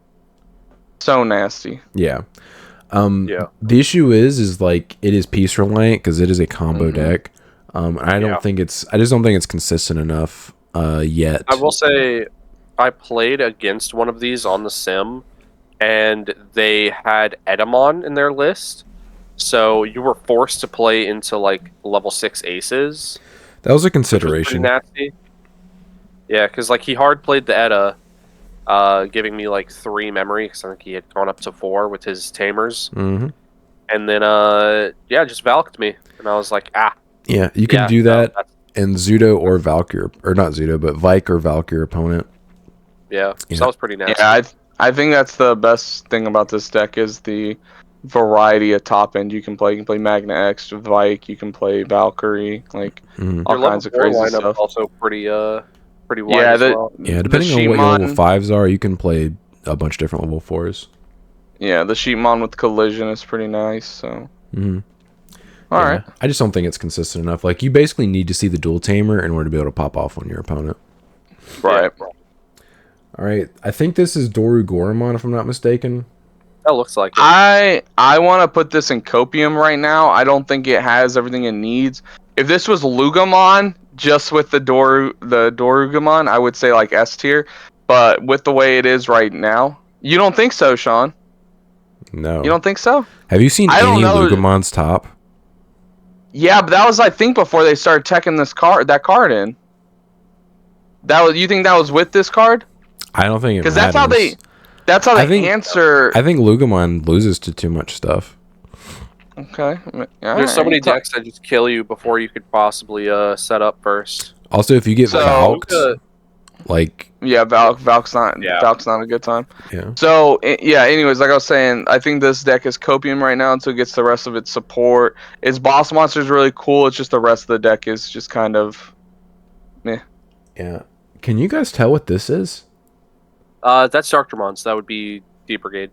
so nasty. Yeah. The issue is like it is piece reliant because it is a combo deck. I just don't think it's consistent enough yet. I will say I played against one of these on the sim and they had Edamon in their list. So you were forced to play into like level 6 aces. That was a consideration. Nasty. Yeah, because like he hard played the Edda, giving me like 3 memory because I think he had gone up to 4 with his tamers. Mm-hmm. And then just Valked me, and I was like, Yeah, you can do that in Zudo or Valkyr, or not Zudo, but Vike or Valkyr opponent. Yeah, so that was pretty nasty. Yeah, I think that's the best thing about this deck is the variety of top end you can play. You can play Magna X, Vike, you can play Valkyrie, like all kinds of crazy stuff. Also pretty wide as well. Yeah, depending on what your level 5s are, you can play a bunch of different level 4s. Yeah, the Sheepmon with Collision is pretty nice. So. All right. I just don't think it's consistent enough. Like you basically need to see the Dual Tamer in order to be able to pop off on your opponent. Right. Yeah. All right. I think this is Doru Goramon, if I'm not mistaken. That looks like it. I want to put this in Copium right now. I don't think it has everything it needs. If this was Lugamon, just with the Dorugamon, I would say like S tier. But with the way it is right now, you don't think so, Sean? No. You don't think so? Have you seen any Lugamon's top? Yeah, but that was I think before they started teching that card in. You think that was with this card? I don't think it Because matters. that's how I they think- answer. I think Lugamon loses to too much stuff. Okay. There's so many decks that just kill you before you could possibly set up first. Also, if you get So- Valked, like, Yeah, Valk's not a good time. yeah. So yeah, anyways, like I was saying, I think this deck is copium right now until it gets the rest of its support. Its boss monster is really cool. It's just the rest of the deck is just kind of meh. Yeah. Can you guys tell what this is? That's Darkdramon, so that would be Deep Brigade.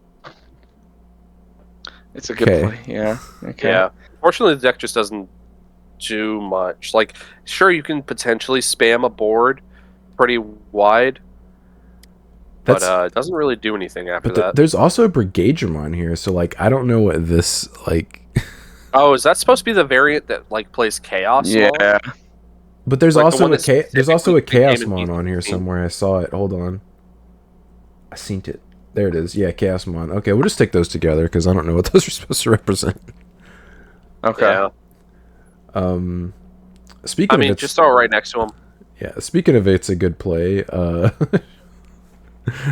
It's a good Okay. play. Yeah. Okay. Yeah. Fortunately, the deck just doesn't do much. Like, sure, you can potentially spam a board pretty wide, but it doesn't really do anything after that. There's also a Brigadramon here, so like I don't know what this like. Oh, is that supposed to be the variant that like plays Chaos? Yeah. But there's Like the also one a that's there's also a specifically Chaos game Mon and on here BT16. somewhere. I saw it. Hold on. I seen it. There it is. Yeah, Chaos Mon. Okay, we'll just stick those together because I don't know what those are supposed to represent. Okay. Yeah. Speaking I of mean, it's, just throw it right next to him. yeah, speaking of it's a good play.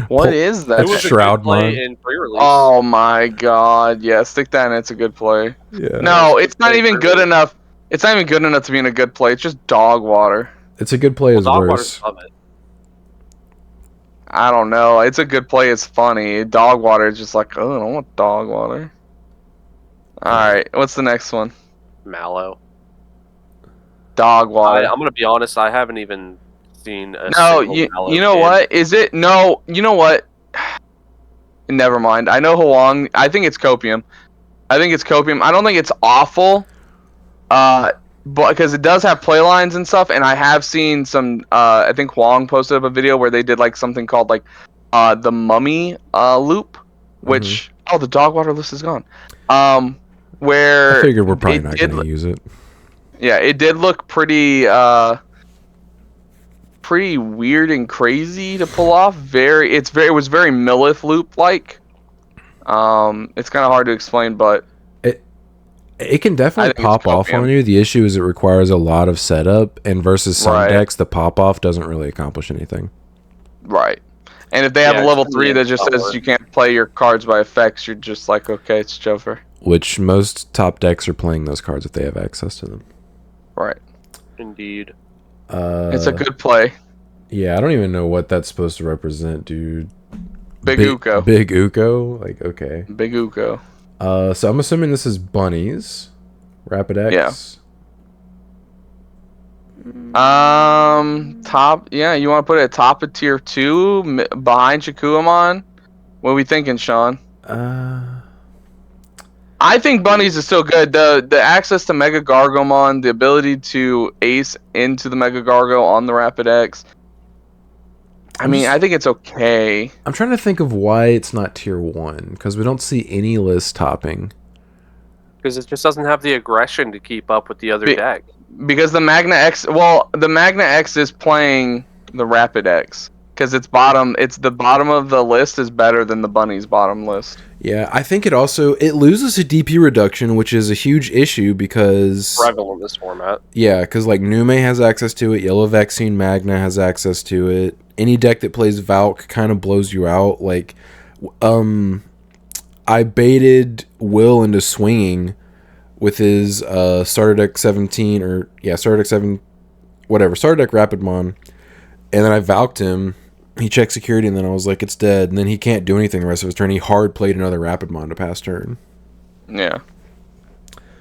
What is that? That's It was a Shroud good play Mon. in pre-release. Oh my god. Yeah, stick that in. It's a good play. Yeah. No, it's not even good enough. It's not even good enough to be in a good play. It's just dog water. It's a good play as Dog worse. Water's above it. I don't know. It's a good play. It's funny. Dog water is just like, oh, I don't want dog water. Alright, what's the next one? Mallow. Dog water. I'm gonna be honest. I haven't even seen a No, single Mallow you know kid. what? Is it? No, you know what? Never mind. I know Huang. I think it's copium. I don't think it's awful. But because it does have play lines and stuff, and I have seen some. I think Huang posted up a video where they did like something called like the mummy loop, which the dog water list is gone. Where I figured we're probably it not did going to use it. Yeah, it did look pretty pretty weird and crazy to pull off. It was very Millith loop like. It's kind of hard to explain, but it can I definitely think it's pop off copium. on you. The issue is it requires a lot of setup, and versus some Right. decks, the pop off doesn't really accomplish anything. right. And if they have Yeah, a level it's 3 that just power. says you can't play your cards by effects, you're just like, okay, it's Jover. Which most top decks are playing those cards if they have access to them. Right. Indeed. It's a good play. Yeah, I don't even know what that's supposed to represent, dude. Big Uko. Big Uko? Like, okay. Big Uko. So I'm assuming this is Bunnies. Rapid X. Top. Yeah, you want to put it at top of tier 2 behind Shikuamon? What are we thinking, Sean? I think Bunnies is still good. The access to Mega Gargomon, the ability to ace into the Mega Gargo on the Rapid X. I think it's okay. I'm trying to think of why it's not tier 1, because we don't see any list topping. Because it just doesn't have the aggression to keep up with the other deck. Because the Magna X, the Magna X is playing the Rapid X. Because it's the bottom of the list is better than the Bunny's bottom list. Yeah, I think it loses to DP reduction, which is a huge issue because... Prevalent in this format. Yeah, because like Nume has access to it, Yellow Vaccine Magna has access to it. Any deck that plays Valk kind of blows you out. Like, I baited Will into swinging with his starter deck 17 starter deck 7, whatever, starter deck Rapidmon, and then I Valked him. He checked security, and then I was like, it's dead. And then he can't do anything the rest of his turn. He hard played another Rapidmon to pass turn. Yeah.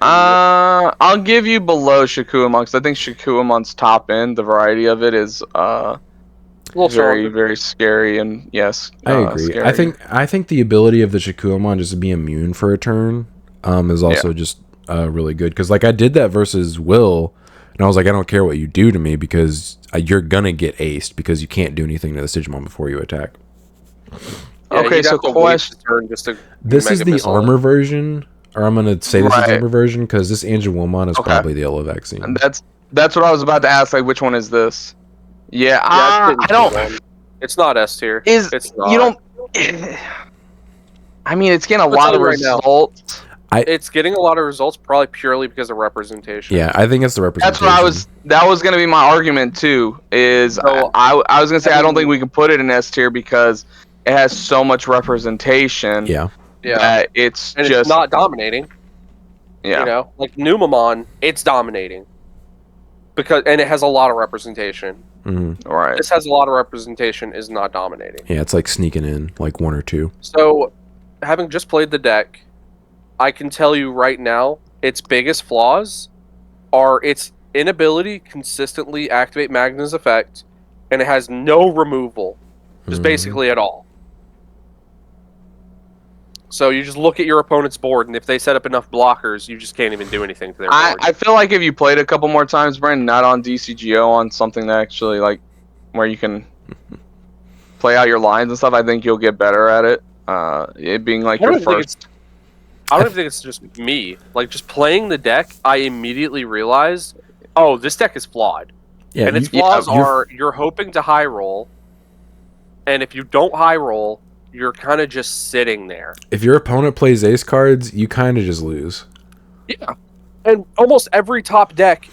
I'll give you below Shikuamon because I think Shikuamon's top end, the variety of it is A little very, stronger. very scary and yes. I agree. Scary. I think the ability of the Shikuamon just to be immune for a turn is also just really good. Because like I did that versus Will, and I was like, I don't care what you do to me because you're gonna get aced because you can't do anything to the Digimon before you attack. Yeah, Okay, you'd so have to wait question. the turn just to This Mega is the Missile it. armor version, or I'm gonna say this is Right. the armor version because this Angelwomon is Okay. probably the Yellow Vaccine. And that's what I was about to ask. Like, which one is this? Yeah, Yeah, I it's don't. It's not S tier. Is It's not. you don't? I mean, it's getting a I'll lot tell of you right now. results. It's getting a lot of results probably purely because of representation. Yeah, I think it's the That's representation. what that was going to be my argument too, is So, I was going to say I don't think we can put it in S tier because it has so much representation Yeah. that it's and just... it's not dominating. Yeah. You know, like Numamon, it's dominating. And it has a lot of representation. Mm-hmm. Right. This has a lot of representation, is not dominating. Yeah, it's like sneaking in like 1 or 2. So, having just played the deck, I can tell you right now, its biggest flaws are its inability to consistently activate Magna's effect, and it has no removal, just basically at all. So you just look at your opponent's board, and if they set up enough blockers, you just can't even do anything to their board. I feel like if you played a couple more times, Brandon, not on DCGO, on something that actually, like, where you can play out your lines and stuff, I think you'll get better at it. It being like your first... I don't even think it's just me. Like, just playing the deck, I immediately realized, oh, this deck is flawed. Yeah, and its flaws are, you're hoping to high roll, and if you don't high roll, you're kind of just sitting there. If your opponent plays ace cards, you kind of just lose. Yeah. And almost every top deck,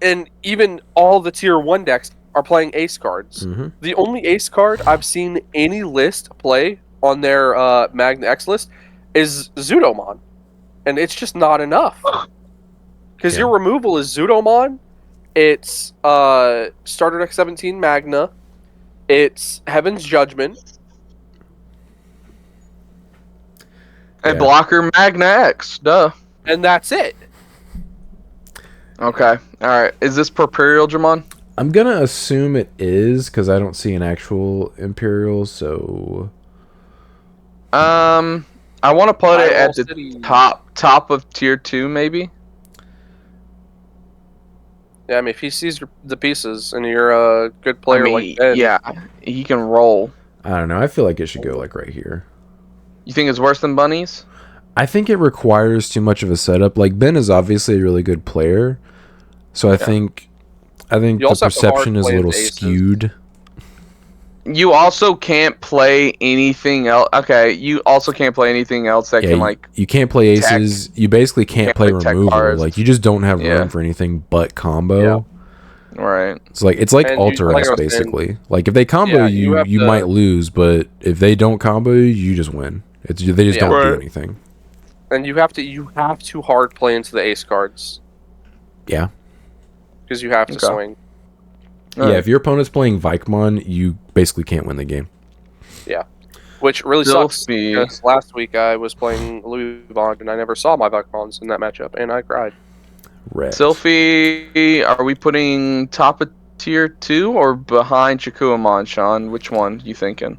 and even all the tier 1 decks, are playing ace cards. Mm-hmm. The only ace card I've seen any list play on their Magna X list is Zudomon. And it's just not enough. Because your removal is Zudomon, it's Starter Deck 17 Magna, it's Heaven's Judgment, and blocker Magna X, duh. And that's it. Okay, alright. Is this Imperial, Jamon? I'm going to assume it is, because I don't see an actual Imperial, so... I want to put it at the top of tier 2, maybe. Yeah, I mean, if he sees the pieces and you're a good player like Ben, yeah, he can roll. I don't know. I feel like it should go like right here. You think it's worse than Bunnies? I think it requires too much of a setup. Like, Ben is obviously a really good player, so I think the perception is a little skewed. You also can't play anything else. Okay, you also can't play anything else that can, like... You can't play aces. You basically can't play removal. Like, you just don't have room for anything but combo. Yeah. Right. It's like Alter X, basically. Like, if they combo you might lose, but if they don't combo you just win. They just don't do anything. And you have to hard play into the ace cards. Yeah. Because you have to swing. Yeah, if your opponent's playing Vikemon, you basically can't win the game. Yeah. Which really sucks, because last week I was playing Louis Bond, and I never saw my Vikemons in that matchup, and I cried. Sylphie, are we putting top of tier 2 or behind Shakuamon, Sean? Which one you thinking?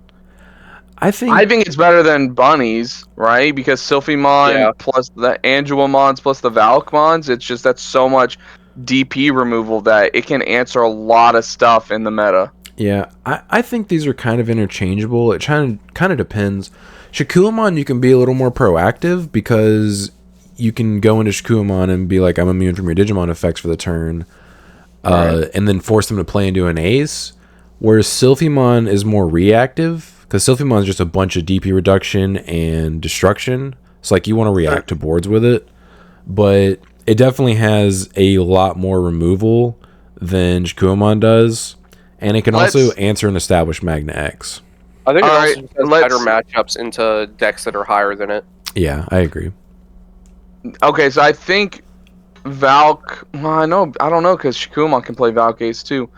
I think it's better than Bunnies, right? Because Sylphimon plus the Angelmons plus the Valkmons, it's just that's so much DP removal that it can answer a lot of stuff in the meta. Yeah, I think these are kind of interchangeable. It kind of depends. Shakuamon, you can be a little more proactive because you can go into Shakuamon and be like, I'm immune from your Digimon effects for the turn, and then force them to play into an ace. Whereas Sylphimon is more reactive, because Sylphimon is just a bunch of DP reduction and destruction. So like you want to react to boards with it, but it definitely has a lot more removal than Shakuamon does, and it can also answer an established Magna X. I think it also has better matchups into decks that are higher than it. Yeah, I agree. Okay, so I think Valk... Well, I don't know, because Shakuamon can play Valk Ace too.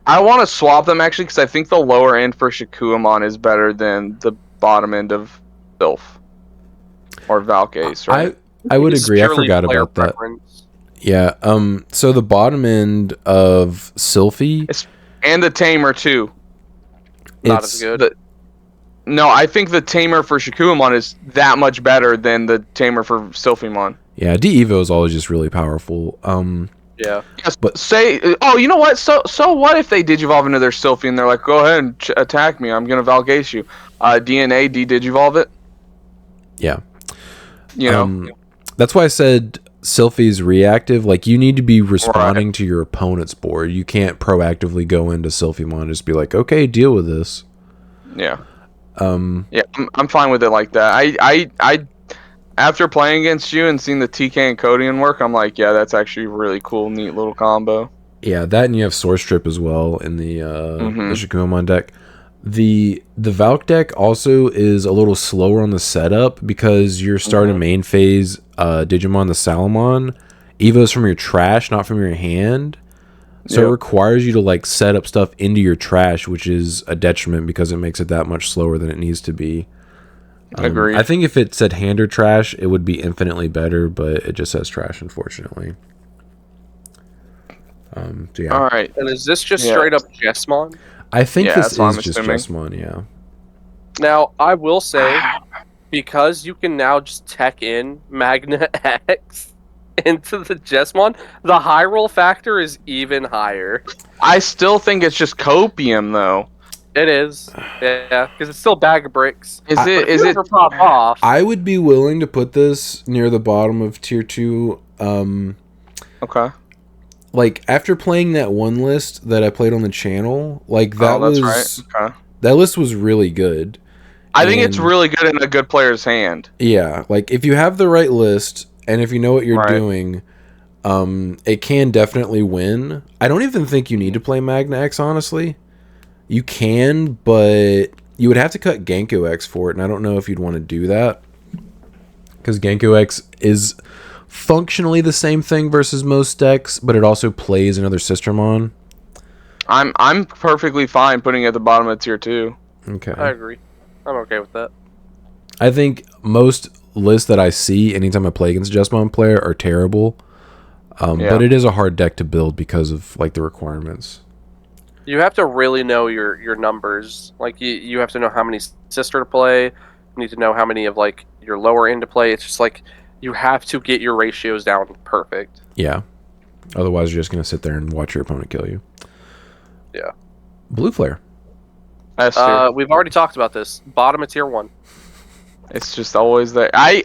I want to swap them, actually, because I think the lower end for Shakuamon is better than the bottom end of Sylph. Or Valk Ace, right? I would agree. I forgot about that. Yeah. So the bottom end of Sylphie... And the Tamer, too. Not as good. No, I think the Tamer for Shakuamon is that much better than the Tamer for Sylphimon. Yeah, D-Evo is always just really powerful. Yeah. Yes, but you know what? So what if they Digivolve into their Sylphie and they're like, go ahead and attack me. I'm going to Valgace you. DNA, D-Digivolve it? Yeah. You know? That's why I said Sylphie's reactive. Like, you need to be responding to your opponent's board. You can't proactively go into Sylphimon and just be like, okay, deal with this. Yeah. Yeah, I'm fine with it like that. After playing against you and seeing the TK and Codian work, I'm like, yeah, that's actually really cool, neat little combo. Yeah, that and you have Source Strip as well in the Shakumamon deck. The Valk deck also is a little slower on the setup because you're starting main phase Digimon the Salamon. Evo's from your trash, not from your hand. So it requires you to like set up stuff into your trash, which is a detriment because it makes it that much slower than it needs to be. Agreed. I think if it said hand or trash, it would be infinitely better, but it just says trash, unfortunately. So yeah. All right. And is this just straight up Jessmon? I think Yeah, this that's what is I'm just assuming. Jessmon, yeah. Now, I will say, because you can now just tech in Magna X into the Jessmon, the high roll factor is even higher. I still think it's just copium though. It is. Yeah, because it's still bag of bricks. Is But it? if you ever pop off? I would be willing to put this near the bottom of tier 2. Okay. Like after playing that one list that I played on the channel, like that that's was right. Okay. that list was really good. I think it's And- really good in a good player's hand. Yeah, like if you have the right list and if you know what you're Right. doing, it can definitely win. I don't even think you need to play Magna X, honestly. You can, but you would have to cut Genko X for it, and I don't know if you'd want to do that. Because Genko X is functionally the same thing versus most decks, but it also plays another Sistermon. I'm perfectly fine putting it at the bottom of tier 2. Okay. I agree. I'm okay with that. I think most lists that I see anytime I play against a Justmon player are terrible. But it is a hard deck to build because of like the requirements. You have to really know your numbers. Like you have to know how many sister to play. You need to know how many of like your lower end to play. It's just like you have to get your ratios down perfect. Yeah. Otherwise, you're just gonna sit there and watch your opponent kill you. Yeah. Blue Flare. S tier. We've already talked about this. Bottom of tier 1. It's just always there. I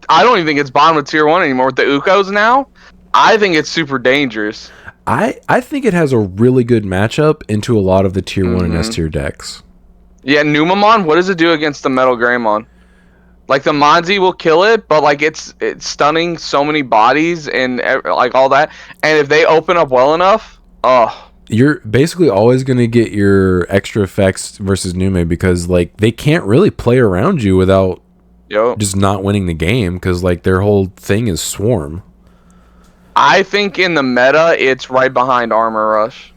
don't even think it's bottom of tier 1 anymore with the Ukos now. I think it's super dangerous. I think it has a really good matchup into a lot of the tier 1 and S tier decks. Yeah, Numamon, what does it do against the Metal Greymon? Like the Monzi will kill it, but like it's stunning so many bodies and like all that. And if they open up well enough, You're basically always going to get your extra effects versus Nume because like they can't really play around you without just not winning the game because like their whole thing is Swarm. I think in the meta, it's right behind Armor Rush.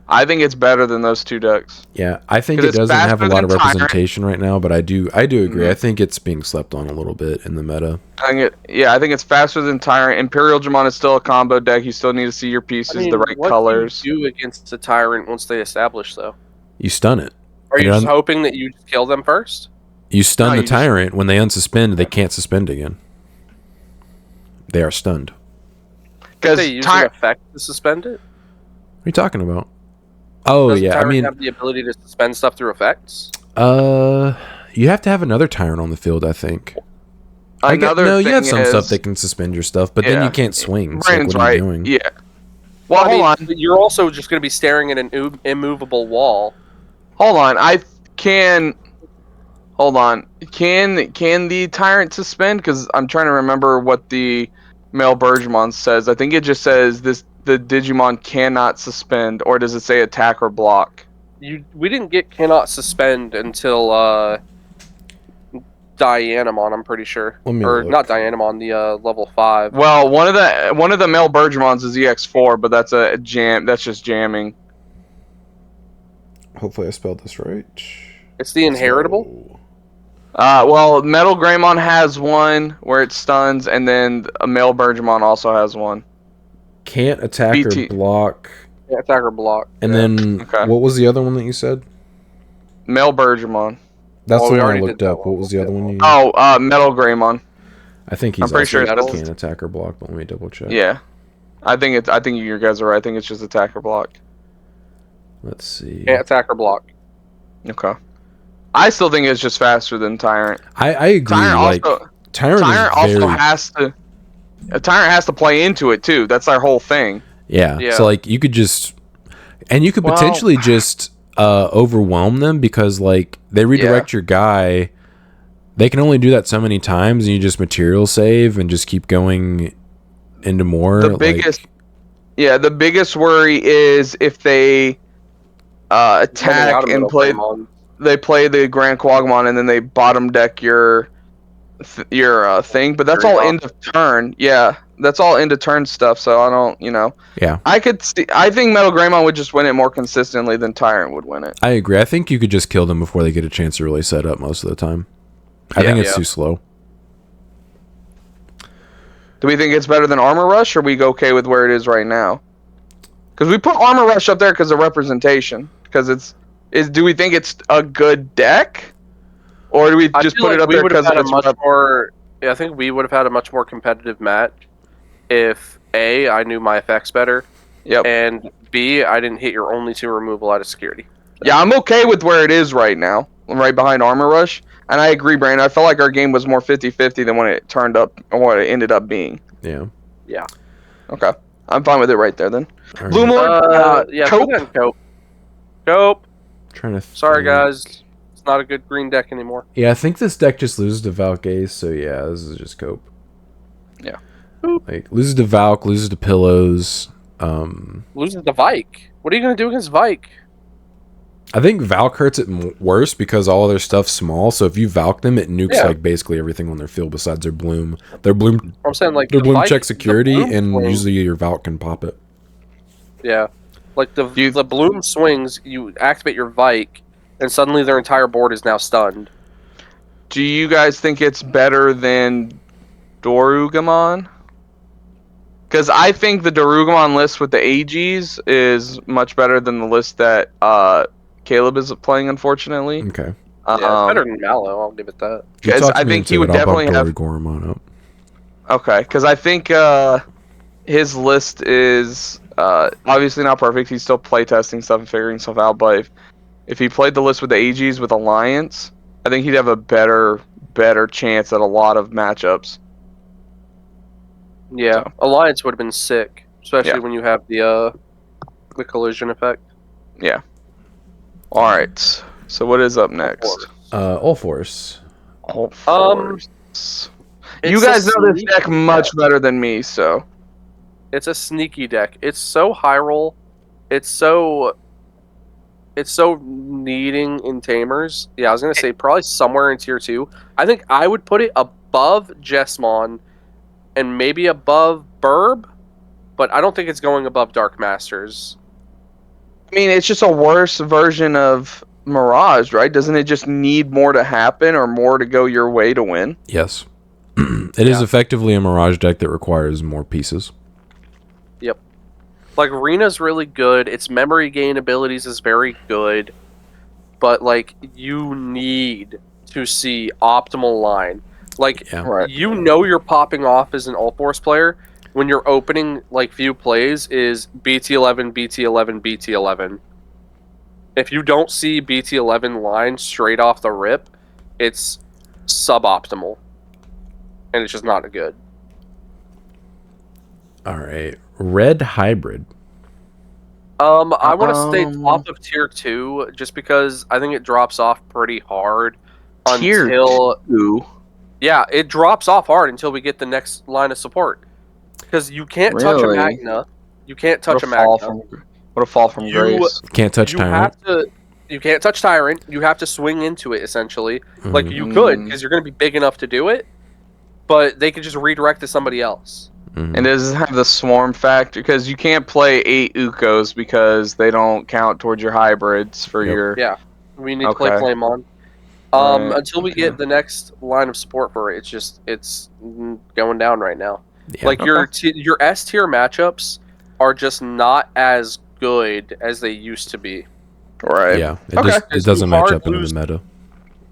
I think it's better than those two decks. Yeah, I think 'Cause it it's doesn't have a faster lot of than Tyrant. representation right now, but I do agree. I think it's being slept on a little bit in the meta. I think it's faster than Tyrant. Imperial Jamon is still a combo deck. You still need to see your pieces, the right colors. What do you do against a Tyrant once they establish, though? You stun it. Are you It just un- hoping that you just kill them first? You stun No, the you just- tyrant. When they unsuspend, they can't suspend again. They are stunned. Because They use an effect to suspend it? What are you talking about? Oh, Does yeah. I Tyrant mean, have the ability to suspend stuff through effects? you have to have another tyrant on the field, I think. another you have thing some is, stuff that can suspend your stuff, but then Yeah. you can't swing. So like, Brandon's what are you right. doing? Yeah. Well, hold on. But you're also just going to be staring at an immovable wall. Hold on. Hold on. Can the Tyrant suspend? Because I'm trying to remember what the male Bergemon says. I think it just says the Digimon cannot suspend, or does it say attack or block? We didn't get cannot suspend until Dianamon, I'm pretty sure. Let me Or look. not Dianamon, the level 5. Well, one of the male Bergemons is EX4, but that's a jam. That's just jamming. Hopefully I spelled this right. It's the inheritable? Well, Metal Greymon has one where it stuns, and then a male Bergemon also has one. Can't attack BT. or block. Yeah, attack or block. And then, Okay. what was the other one that you said? Male Bergemon. That's Oh, the we one I already looked did that up. one. What was the other one you Oh, Metal Greymon. I think he's I'm pretty also sure it's- can't attack or block, but let me double check. Yeah. I think you guys are right. I think it's just attack or block. Let's see. Can't attack or block. Okay. I still think it's just faster than Tyrant. I agree. Tyrant Tyrant Tyrant is very also has to. A Tyrant has to play into it too. That's our whole thing. yeah. Yeah. So like you could just and you could Well- potentially just overwhelm them because like they redirect your guy. they can only do that so many times, and you just material save and just keep going into more. The biggest worry is if they Running out attack of and Metal Greymon. they play the Grand Quagmon and then they bottom deck your thing, but that's all end of turn. Yeah, that's all end of turn stuff. So I don't, Yeah, I think Metal Greymon would just win it more consistently than Tyrant would win it. I agree. I think you could just kill them before they get a chance to really set up most of the time. I think it's too slow. Do we think it's better than Armor Rush, or we go okay with where it is right now? Because we put Armor Rush up there because of representation. Because do we think it's a good deck, or do we just put it up there because of its I think we would have had a much more competitive match if A, I knew my effects better, and B, I didn't hit your only 2 removal out of security. Yeah, I'm okay with where it is right now, right behind Armor Rush. And I agree, Brandon. I felt like our game was more 50-50 than when it turned up, or what it ended up being. Yeah. Yeah. Okay. I'm fine with it right there, then. All right. Blue Moon, yeah, Cope. Cope. Trying to Sorry, guys. It's not a good green deck anymore. Yeah, I think this deck just loses to Valk Ace, so yeah, this is just Cope. Yeah. Like, loses to Valk, loses to Pillows. Loses to Vike. What are you going to do against Vike? I think Valk hurts it worse because all of their stuff's small, so if you Valk them, it nukes like basically everything on their field besides their Bloom. Their Bloom, I'm saying, like, their Bloom Vike, check security, and swing. usually your Valk can pop it. Yeah. Like, the Bloom swings, you activate your Vike, and suddenly their entire board is now stunned. Do you guys think it's better than Dorugamon? Because I think the Dorugamon list with the AGs is much better than the list that Caleb is playing, unfortunately. Okay. Yeah, it's better than Mallow, I'll give it that. Because I think he would definitely have... Goremon up. Okay, because I think his list is obviously not perfect. He's still playtesting stuff and figuring stuff out, but if he played the list with the AGs with Alliance, I think he'd have a better chance at a lot of matchups. Yeah, so. Alliance would have been sick, especially when you have the collision effect. Yeah. All right. So what is up next? All Force. All Force. You guys know this deck much better than me, so. It's a sneaky deck. It's so high roll. It's so needing in Tamers. Yeah, I was gonna say probably somewhere in tier 2. I think I would put it above Jessamon and maybe above Burb, but I don't think it's going above Dark Masters. I mean, it's just a worse version of Mirage, right? Doesn't it just need more to happen or more to go your way to win? Yes. It is effectively a Mirage deck that requires more pieces. Yep. Like, Rena's really good. Its memory gain abilities is very good. But, like, you need to see optimal line. Like, you know you're popping off as an All-Force player when your opening, like, few plays is BT11, BT11, BT11. If you don't see BT11 line straight off the rip, it's suboptimal. And it's just not good. All right. Red Hybrid. I want to stay top of tier 2 just because I think it drops off pretty hard until... Tier 2? Yeah, it drops off hard until we get the next line of support. Because you can't touch a Magna. You can't touch a Magna. What a fall from grace. Can't touch Tyrant. You can't touch Tyrant. You have to swing into it, essentially. Mm-hmm. Like, you could, because you're going to be big enough to do it. But they could just redirect to somebody else. Mm-hmm. And does it have the swarm factor? Because you can't play 8 Ukos because they don't count towards your hybrids for your... Yeah, we need to play Flamon. Until we get the next line of support for it, it's going down right now. Yeah. Like, your S tier matchups are just not as good as they used to be. Right. Yeah, it doesn't match up in the meta.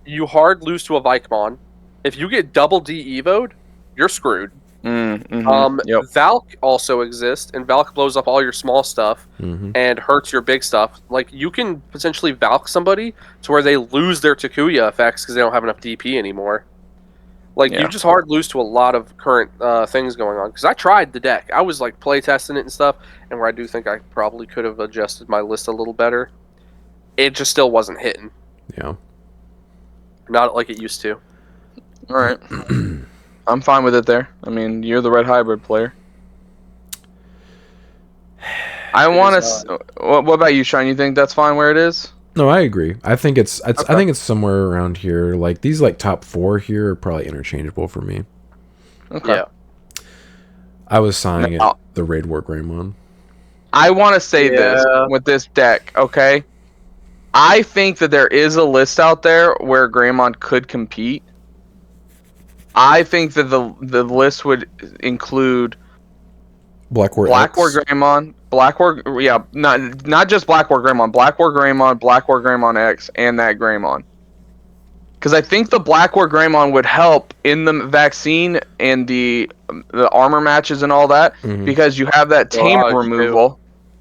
You hard lose to a Vikemon. If you get double D Evo'd, you're screwed. Valk also exists, and Valk blows up all your small stuff and hurts your big stuff. Like, you can potentially Valk somebody to where they lose their Takuya effects because they don't have enough DP anymore. Like, you just hard lose to a lot of current things going on. Because I tried the deck. I was, like, play testing it and stuff, and where I do think I probably could have adjusted my list a little better. It just still wasn't hitting. Yeah. Not like it used to. All right. I'm fine with it there. I mean, you're the red hybrid player. I want to. What about you, Sean? You think that's fine where it is? No, I agree. I think it's Okay. I think it's somewhere around here. Like these like top 4 here are probably interchangeable for me. Okay. Yeah. I was signing Now, it the Raid War Greymon. I want to say this Yeah. with this deck, okay? I think that there is a list out there where Greymon could compete. I think that the list would include Black War Greymon, not just Black War Greymon, Black War Greymon X, and that Greymon. Because I think the Black War Greymon would help in the vaccine and the armor matches and all that, because you have that tamer Mirage removal.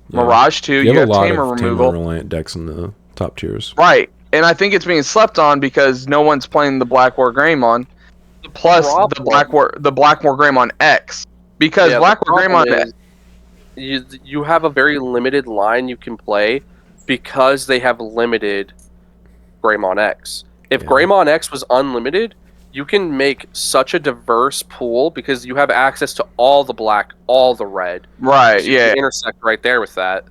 Yeah. Mirage 2, You have a lot tamer of removal. tamer reliant decks in the top tiers. Right. And I think it's being slept on because no one's playing the Black War Greymon. Plus the Black War Greymon X. Because Yeah, Black the War problem Greymon is you have a very limited line you can play because they have limited Greymon X. If Yeah. Greymon X was unlimited, you can make such a diverse pool because you have access to all the black, all the red. Right, So you yeah. can intersect right there with that.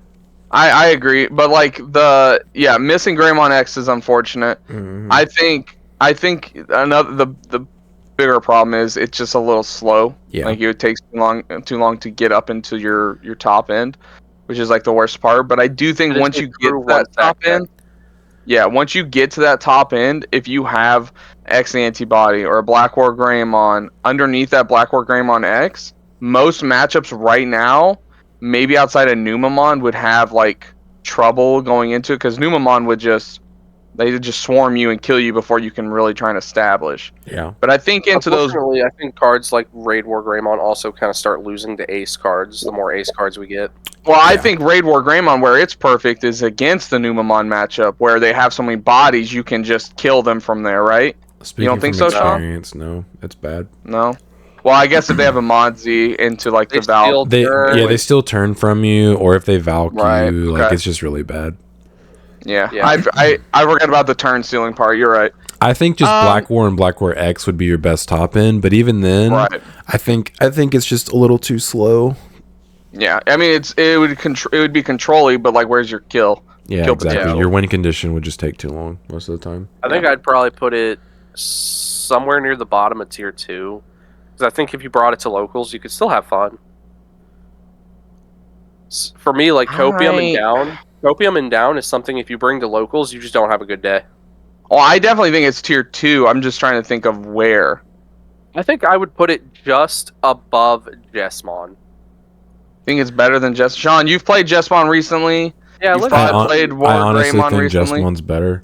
I agree, but like missing Greymon X is unfortunate. I think another the bigger problem is it's just a little slow. Yeah. Like it takes too long to get up into your top end, which is like the worst part. But I do think But it's once a you get true to that top one-stack end, once you get to that top end, if you have X antibody or a Black War Greymon underneath that Black War Greymon X, most matchups right now, maybe outside of Numamon, would have like trouble going into it because Numamon would just swarm you and kill you before you can really try and establish. Yeah. But I think into those, Unfortunately, I think cards like Raid War Greymon also kind of start losing to ace cards the more ace cards we get. well, I think Raid War Greymon, where it's perfect, is against the Numamon matchup, where they have so many bodies you can just kill them from there, right? Speaking you don't think from so, Sean? experience, no, it's bad. No. Well, I guess if they have a Modzi into like the Valk, they still turn from you, or if they Valk Right, you, okay. like it's just really bad. yeah. Yeah. I forgot about the turn stealing part. You're right. I think just Black War and Black War X would be your best top end, but even then, Right. I think it's just a little too slow. Yeah, I mean it would be controlling, but like where's your kill? Yeah, Kill exactly. potential. Your win condition would just take too long most of the time. I think I'd probably put it somewhere near the bottom of tier 2. Because I think if you brought it to locals, you could still have fun. For me, like Copium and down is something if you bring to locals, you just don't have a good day. Well, I definitely think it's tier 2. I'm just trying to think of where. I think I would put it just above Jesmon. Think it's better than Jess. Sean, you've played Jesmon recently. Yeah, You've look probably at played War I honestly Greymon think recently. Jesmon's better.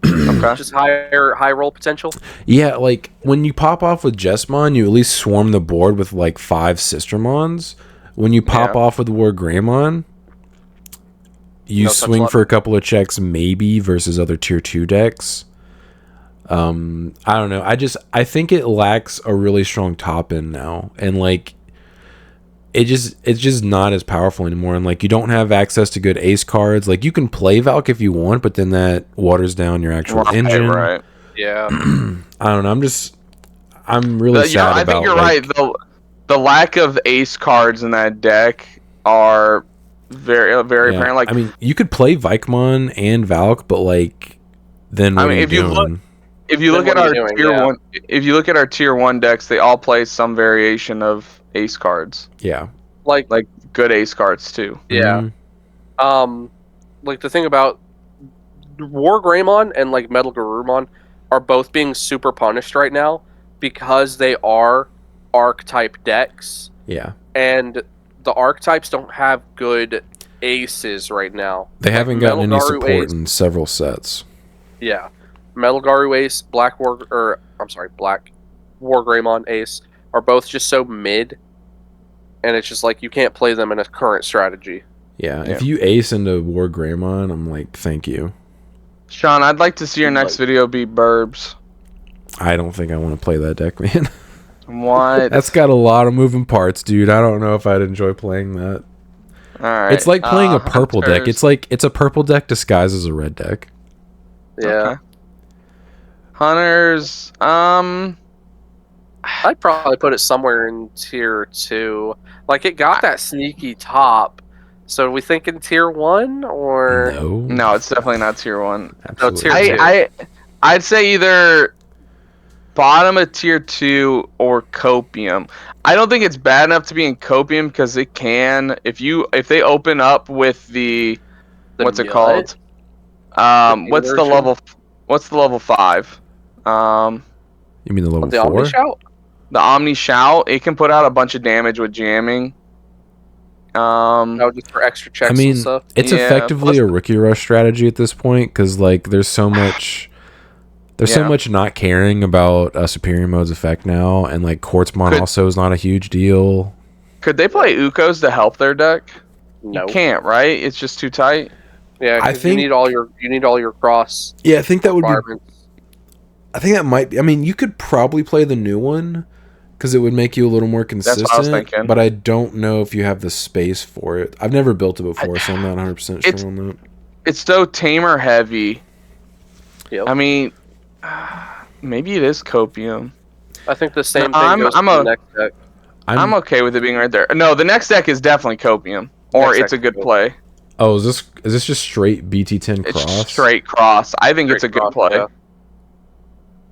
Okay. just high roll potential. Yeah, like when you pop off with Jesmon, you at least swarm the board with like 5 Sistermons. When you pop off with War Greymon, you swing for a couple of checks maybe versus other tier 2 decks. I don't know. I think it lacks a really strong top end now, and like it's just not as powerful anymore, and like you don't have access to good ace cards. Like you can play Valk if you want, but then that waters down your actual engine. Right. Yeah. I don't know. I'm really sad I about. think you're right. The lack of ace cards in that deck are very, very apparent. Like, I mean, you could play Vikemon and Valk, but like, then what are you doing? If you look at our tier 1 decks, they all play some variation of ace cards. Yeah. Like good ace cards too. Yeah. Like the thing about War Greymon and like Metal Garurumon are both being super punished right now because they are archetype decks. Yeah. And the archetypes don't have good aces right now. They haven't gotten any Metal Garu support Ace, in several sets. Yeah. Metal Garu Ace, Black War Greymon Ace are both just so mid, and it's just like you can't play them in a current strategy. Yeah. If you ace into War Greymon, I'm like, thank you. Sean, I'd like to see your next video be Burbs. I don't think I want to play that deck, man. What? That's got a lot of moving parts, dude. I don't know if I'd enjoy playing that. All right. It's like playing a purple deck. Hunters. It's a purple deck disguised as a red deck. Yeah. Okay. Hunters, I'd probably put it somewhere in tier 2. Like, it got that sneaky top. So are we thinking tier 1 or No, it's definitely not tier 1. Absolutely. tier two. I'd say either bottom of tier 2 or copium. I don't think it's bad enough to be in copium because it can if they open up with the what's it nut? called? What's the level 5? You mean the level The 4? Omni Shout? The Omni Shout, it can put out a bunch of damage with jamming. No, just for extra checks I mean, and stuff. it's Yeah, effectively plus- a rookie rush strategy at this point because like there's so much not caring about Superior Mode's effect now, and like Quartzmon also is not a huge deal. Could they play Ukos to help their deck? No. You can't, right? It's just too tight. Yeah, I 'cause think- you need all your cross Yeah, I think that would be. requirements. I think that might be. I mean, you could probably play the new one because it would make you a little more consistent. what I was thinking. But I don't know if you have the space for it. I've never built it before, so I'm not 100% sure on that. It's so tamer heavy. Yep. I mean, maybe it is copium. I think the same No, thing goes for the next deck. I'm okay with it being right there. No, the next deck is definitely copium, or Next it's a deck good is play. Oh, is this just straight BT10 cross? It's straight cross. I think it's a good Straight play. cross,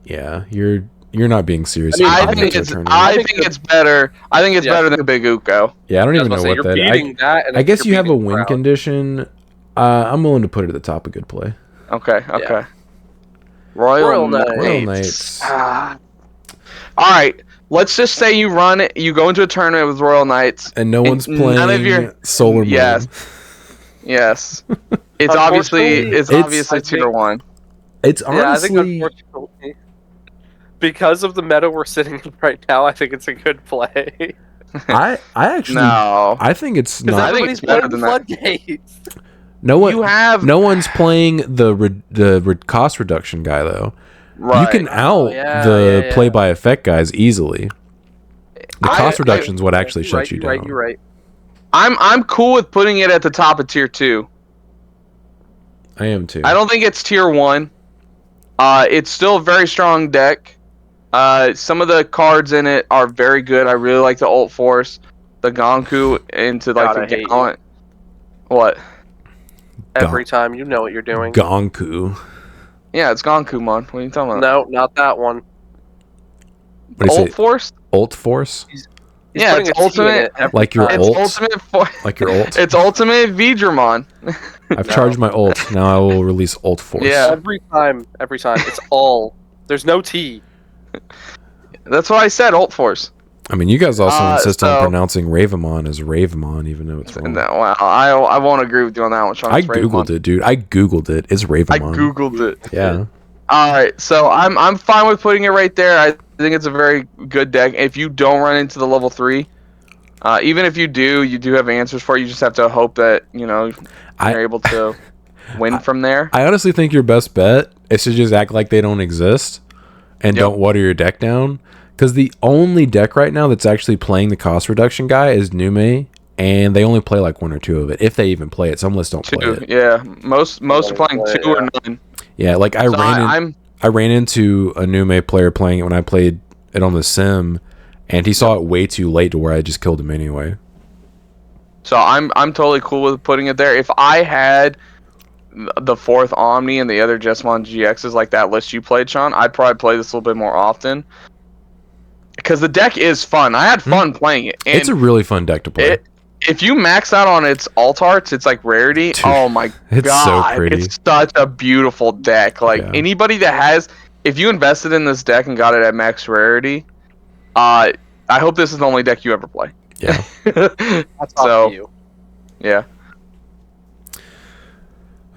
Yeah, you're not being serious. I mean, about I think the it's tournament. I think it's better. I think it's Yeah. better than a big Uko. Yeah, I don't I even was know gonna say, what you're that. beating that. And I guess you're you have a beating win Crown. condition. I'm willing to put it at the top of good play. Okay. Yeah. Royal Knights. Royal Knights. All right. Let's just say you run it. You go into a tournament with Royal Knights. And no one's none playing of your- Solar Moon. Yes. Yes. It's obviously Unfortunately, tier think- 1. It's Yeah, I think honestly. unfortunately, because of the meta we're sitting in right now, I think it's a good play. I actually. No. I think it's Because not. think everybody's it's better playing than that. floodgates. No one. You have No one's playing the cost reduction guy though. right. You can out the play by effect guys easily. The cost reduction is what actually shuts you down. You're right. I'm cool with putting it at the top of tier 2. I am too. I don't think it's tier 1. It's still a very strong deck. Some of the cards in it are very good. I really like the Ult Force, the Gonku into like God, I the hate Gallant. What? Every time, you know what you're doing. Gonku. Yeah, it's Gonkumon. What are you talking about? No, not that one. What do you Ult say? Force? Ult Force? He's Yeah, putting it's a T in ultimate- it every Like your time. It's ult? ultimate for. Like your ult? It's ultimate Vidramon. I've charged my ult. Now I will release Ult Force. Yeah. Every time. It's all. There's no T. That's what I said. Ult Force. I mean, you guys also insist on so- pronouncing Ravamon as Ravamon, even though it's wrong. No, well, I won't agree with you on that one, Sean. I It's googled Ravamon. it, dude. I googled it. It's I Ravamon. googled it. Yeah. All right, so I'm fine with putting it right there. I think it's a very good deck. If you don't run into the level 3, even if you do have answers for it. You just have to hope that you're able to win from there. I honestly think your best bet is to just act like they don't exist and don't water your deck down. Because the only deck right now that's actually playing the cost reduction guy is Nume, and they only play like one or two of it, if they even play it. Some lists don't play it. Yeah, most are playing play it, 2 or none. Yeah, like I ran into a Nume player playing it when I played it on the sim, and he saw it way too late to where I just killed him anyway. So I'm totally cool with putting it there. If I had the 4th Omni and the other Jessamon GXs like that list you played, Sean, I'd probably play this a little bit more often. Because the deck is fun. I had fun playing it. And It's a really fun deck to play. if you max out on its alt arts, it's like rarity. Dude, Oh my it's god, so pretty. it's such a beautiful deck. Like anybody that has, if you invested in this deck and got it at max rarity, I hope this is the only deck you ever play. Yeah. That's So- all you. Yeah.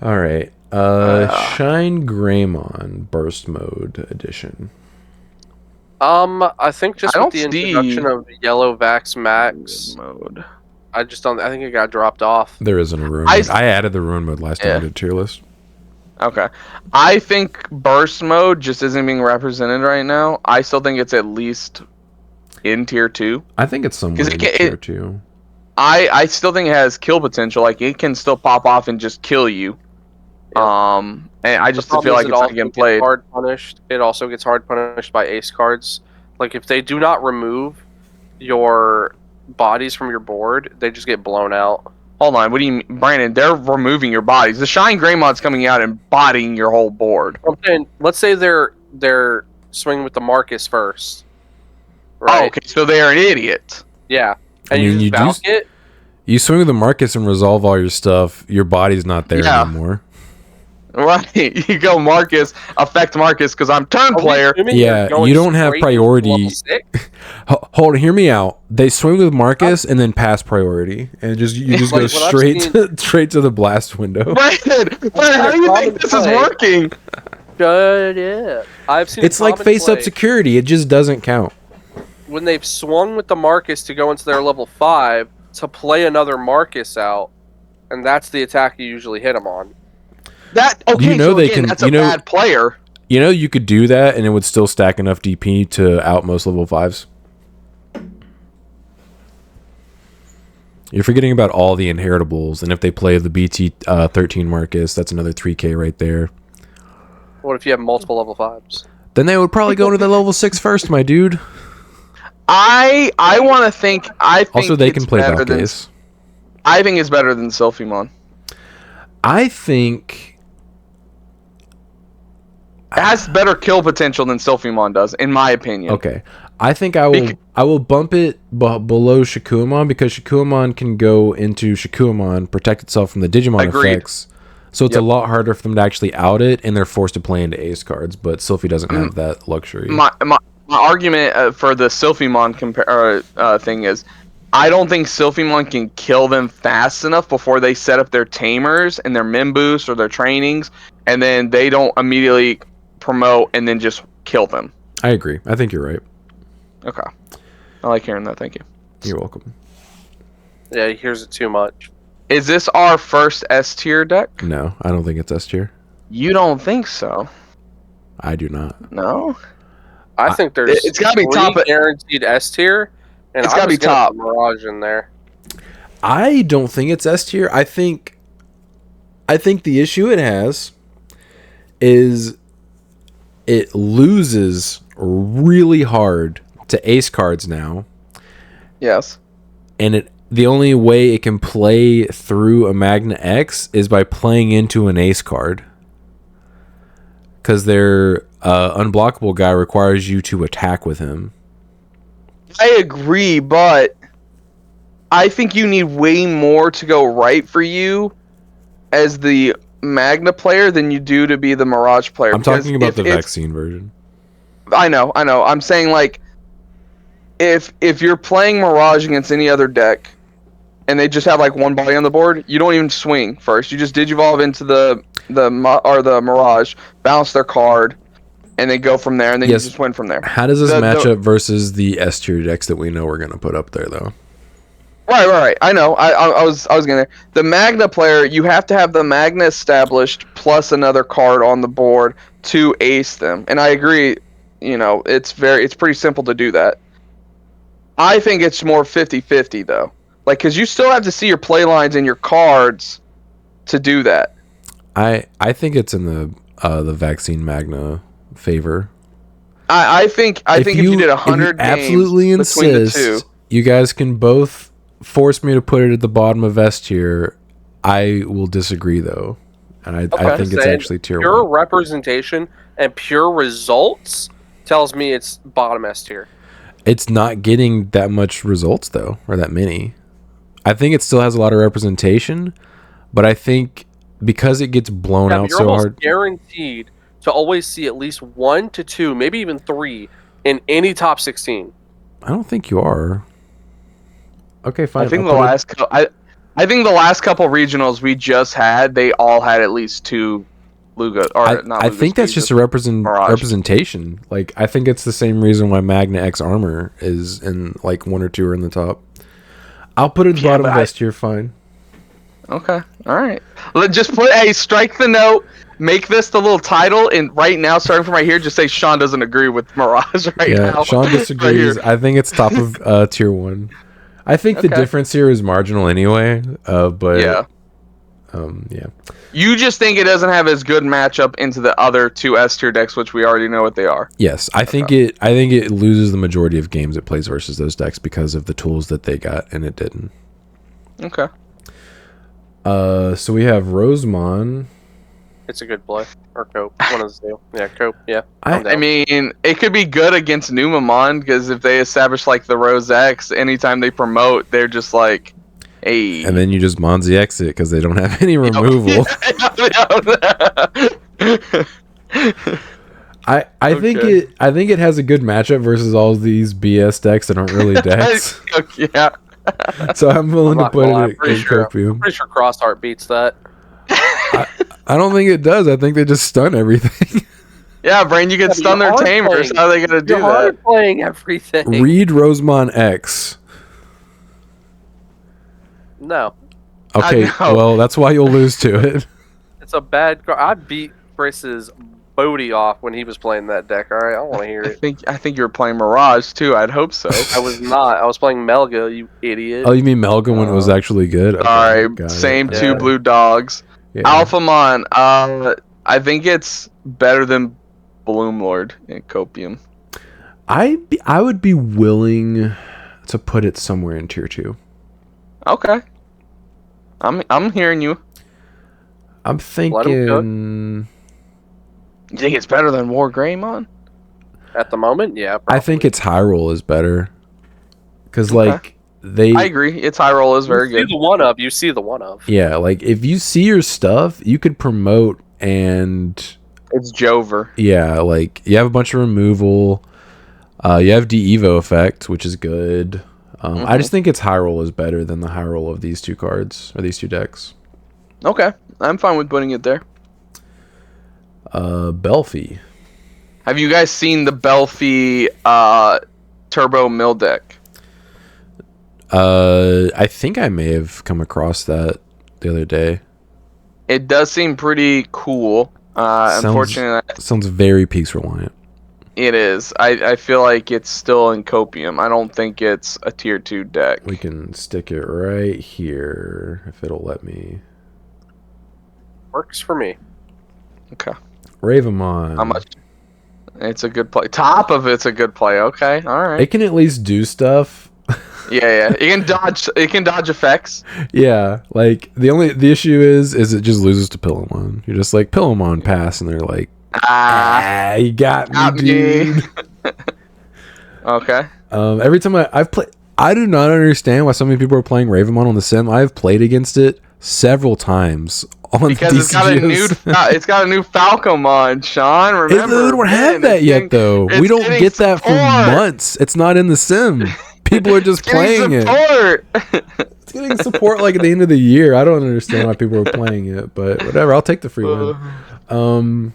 All right. Shine Greymon Burst Mode Edition. I think just I with the don't see- introduction of Yellow Vax Max, Mode. I just don't. I think it got dropped off. There isn't a ruin I- mode. I added the ruin mode last time I Yeah. did tier list. Okay. I think burst mode just isn't being represented right now. I still think it's at least in tier 2. I think it's somewhere 'Cause in it can- tier 2. I still think it has kill potential. Like it can still pop off and just kill you. And I just The problem feel is like it it's not also getting gets played. Hard punished. It also gets hard punished by ace cards. Like if they do not remove your bodies from your board, they just get blown out. Hold on, what do you mean, Brandon? They're removing your bodies. The Shine Greymod's coming out and bodying your whole board. Okay, let's say they're swinging with the Marcus first. Right? Oh, okay, so they're an idiot. Yeah. And you just Valk it. You swing with the Marcus and resolve all your stuff. Your body's not there anymore. Right, you go Marcus, affect Marcus because I'm turn player. Yeah, you don't have priority. Hold on, hear me out. They swing with Marcus and then pass priority, and you just go straight to the blast window. Brandon, how do you think this is working? Shut up. I've seen. It's like face-up security. It just doesn't count. When they've swung with the Marcus to go into their level 5 to play another Marcus out, and that's the attack you usually hit them on. That's a bad player. You know you could do that and it would still stack enough DP to out most level 5s. You're forgetting about all the inheritables, and if they play the BT16 Marcus, that's another 3k right there. What if you have multiple level 5s? Then they would probably go to the level 6 first, my dude. I want to think. I think also they can play Valkyries. I think it's better than Sylphimon. I think it has better kill potential than Sylphimon does, in my opinion. Okay, I think I will bump it below Shakuamon because Shakuamon can go into Shakuamon, protect itself from the Digimon effects. So it's a lot harder for them to actually out it, and they're forced to play into ace cards. But Sylphie doesn't have that luxury. My argument for the Sylphimon thing is, I don't think Sylphimon can kill them fast enough before they set up their tamers and their Mimboost or their trainings, and then they don't immediately promote and then just kill them. I agree. I think you're right. Okay. I like hearing that. Thank you. You're welcome. Yeah, he hears it too much. Is this our first S tier deck? No, I don't think it's S tier. You don't think so? I do not. No? I think there's it's got to be top guaranteed S tier. And it's got to be top. Mirage in there. I don't think it's S tier. I think the issue it has is it loses really hard to ace cards now. Yes. And the only way it can play through a Magna X is by playing into an ace card. Because their unblockable guy requires you to attack with him. I agree, but I think you need way more to go right for you as the Magna player than you do to be the Mirage player. I'm talking about the vaccine version. I know. I'm saying, like, if you're playing Mirage against any other deck and they just have like one body on the board, you don't even swing first. You just Digivolve into the Mirage, bounce their card, and then go from there, and then you just win from there. How does this match up versus the S tier decks that we know we're going to put up there, though? Right. I know. I was getting there. The Magna player, you have to have the Magna established plus another card on the board to ace them. And I agree, it's pretty simple to do that. I think it's more 50-50 though. Like, cuz you still have to see your play lines and your cards to do that. I think it's in the vaccine Magna favor. I think if you did 100 games absolutely between insist, the two, you guys can both force me to put it at the bottom of S tier. I will disagree though, and I think it's actually tier 1. Pure representation and pure results tells me it's bottom S tier. It's not getting that much results though, or that many. I think it still has a lot of representation, but I think because it gets blown out so hard, guaranteed to always see at least 1 to 2, maybe even 3 in any top 16. I don't think you are. Okay, fine. I think the last couple regionals we just had, they all had at least 2 Luga. I think that's just a representation. Like, I think it's the same reason why Magna X Armor is in like 1 or 2 are in the top. I'll put it at the bottom of S tier, fine. Okay, all right. Let's just strike the note. Make this the little title, and right now, starting from right here, just say Sean doesn't agree with Mirage now. Yeah, Sean disagrees. Right, I think it's top of tier 1. I think the difference here is marginal anyway, but Yeah. You just think it doesn't have as good matchup into the other two S tier decks, which we already know what they are. Yes, I think it loses the majority of games it plays versus those decks because of the tools that they got, and it didn't. Okay. So we have Rosemon. It's a good play. Or Cope. One of the two. Yeah, Cope. Yeah. I mean, it could be good against Numamon because if they establish like the Rose X, anytime they promote, they're just like, hey. And then you just Monzi exit because they don't have any removal. I think it has a good matchup versus all these BS decks that aren't really decks. Yeah. So I'm willing to put it in Copium. I'm pretty sure Crossheart beats that. I don't think it does. I think they just stun everything. Yeah, Brain, you can stun their tamers. How are they gonna do that? You're playing everything. Read Rosemon X. No. Okay, well, that's why you'll lose to it. It's a bad card. I beat Chris's Bodie off when he was playing that deck. All right, I want to hear it. I think you were playing Mirage too. I'd hope so. I was not. I was playing Melga, you idiot. Oh, you mean Melga when it was actually good? Okay, all right, same two blue dogs. Yeah. Alphamon. I think it's better than Bloomlord in Copium. I would be willing to put it somewhere in tier 2. Okay. I'm hearing you. I'm thinking. You think it's better than War Greymon? At the moment, yeah. Probably. I think its high roll is better. Because I agree. Its high roll is very good. You see the one of. Yeah, like if you see your stuff, you could promote and. It's Jover. Yeah, like you have a bunch of removal. You have de-evo effect, which is good. I just think its high roll is better than the high roll of these two cards or these two decks. Okay, I'm fine with putting it there. Belfie. Have you guys seen the Belfie Turbo Mill deck? I think I may have come across that the other day. It does seem pretty cool. Unfortunately, sounds very Peaks reliant. It is. I feel like it's still in Copium. I don't think it's a tier 2 deck. We can stick it right here if it'll let me. Works for me. Okay. Ravamon. How much? It's a good play. Top of it's a good play. Okay. All right. It can at least do stuff. Yeah. It can dodge. It can dodge effects. Yeah. Like the issue is it just loses to Pillowmon. You're just like Pillowmon pass, and they're like, you got me, dude. Okay. Every time I've played, I do not understand why so many people are playing Ravamon on the sim. I've played against it several times on because DCGs. it's got a new Falcomon, Sean. Remember, we don't have that yet, though. We don't get that for months. It's not in the sim. People are just playing it. It's getting support like at the end of the year. I don't understand why people are playing it, but whatever. I'll take the free win.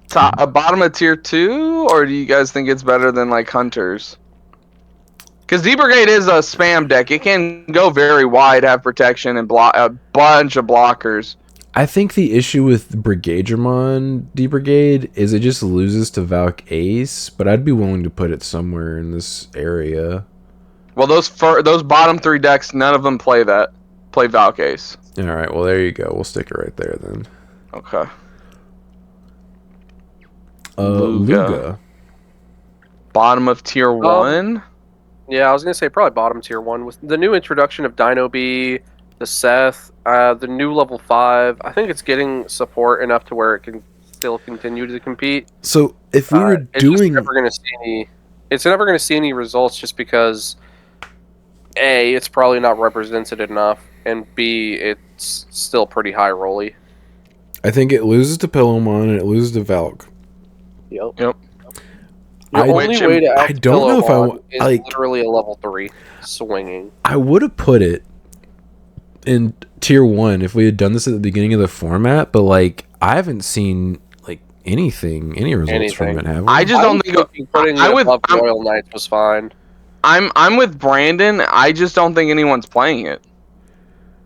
Bottom of tier 2, or do you guys think it's better than like Hunters? Because D-Brigade is a spam deck. It can go very wide, have protection, and block a bunch of blockers. I think the issue with Brigadramon D-Brigade is it just loses to Valk Ace, but I'd be willing to put it somewhere in this area. Well, those bottom 3 decks, none of them play that. Play Valk Ace. All right, well, there you go. We'll stick it right there then. Okay. Luga. Bottom of tier 1? Yeah, I was going to say probably bottom tier 1. With the new introduction of Dino B, the Seth, the new level 5, I think it's getting support enough to where it can still continue to compete. So if we were doing... It's never going to see any results just because, A, it's probably not represented enough, and B, it's still pretty high rolly. I think it loses to Pillowmon and it loses to Valk. Yep. I don't know if I like literally a level 3 swinging. I would have put it in tier 1 if we had done this at the beginning of the format, but like I haven't seen like any results from it. Have we? I just don't think putting it above Royal Knights was fine. I'm with Brandon. I just don't think anyone's playing it.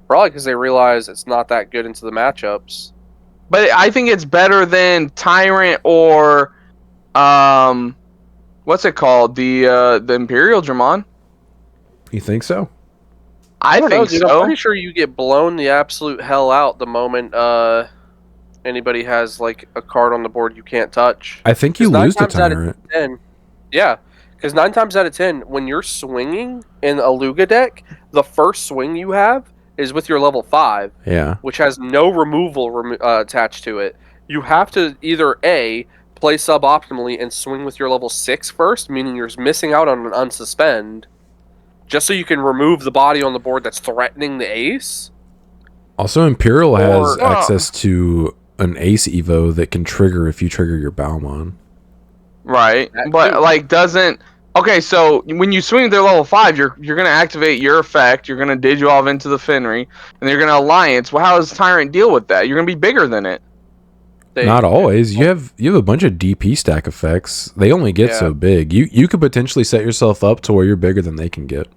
Probably because they realize it's not that good into the matchups. But I think it's better than Tyrant or what's it called? The Imperial Dramon. You think so? I don't know, think dude. so. I'm pretty sure you get blown the absolute hell out the moment anybody has like a card on the board you can't touch. I think you 'Cause nine lose to times out of Tyrant. 10, yeah, because 9 times out of 10, when you're swinging in a Luga deck, the first swing you have is with your level 5, Yeah. which has no removal attached to it. You have to either A, play suboptimally and swing with your level 6 first, meaning you're missing out on an unsuspend, just so you can remove the body on the board that's threatening the ace. Also, Imperial has Or- access to an Ace Evo that can trigger if you trigger your Balmon. Right, That but too. like doesn't. Okay, so when you swing their level 5, you're gonna activate your effect. You're gonna Digivolve into the Fenry, and you're gonna Alliance. Well, how does Tyrant deal with that? You're gonna be bigger than it. Not always. You have a bunch of DP stack effects. They only get so big. You could potentially set yourself up to where you're bigger than they can get.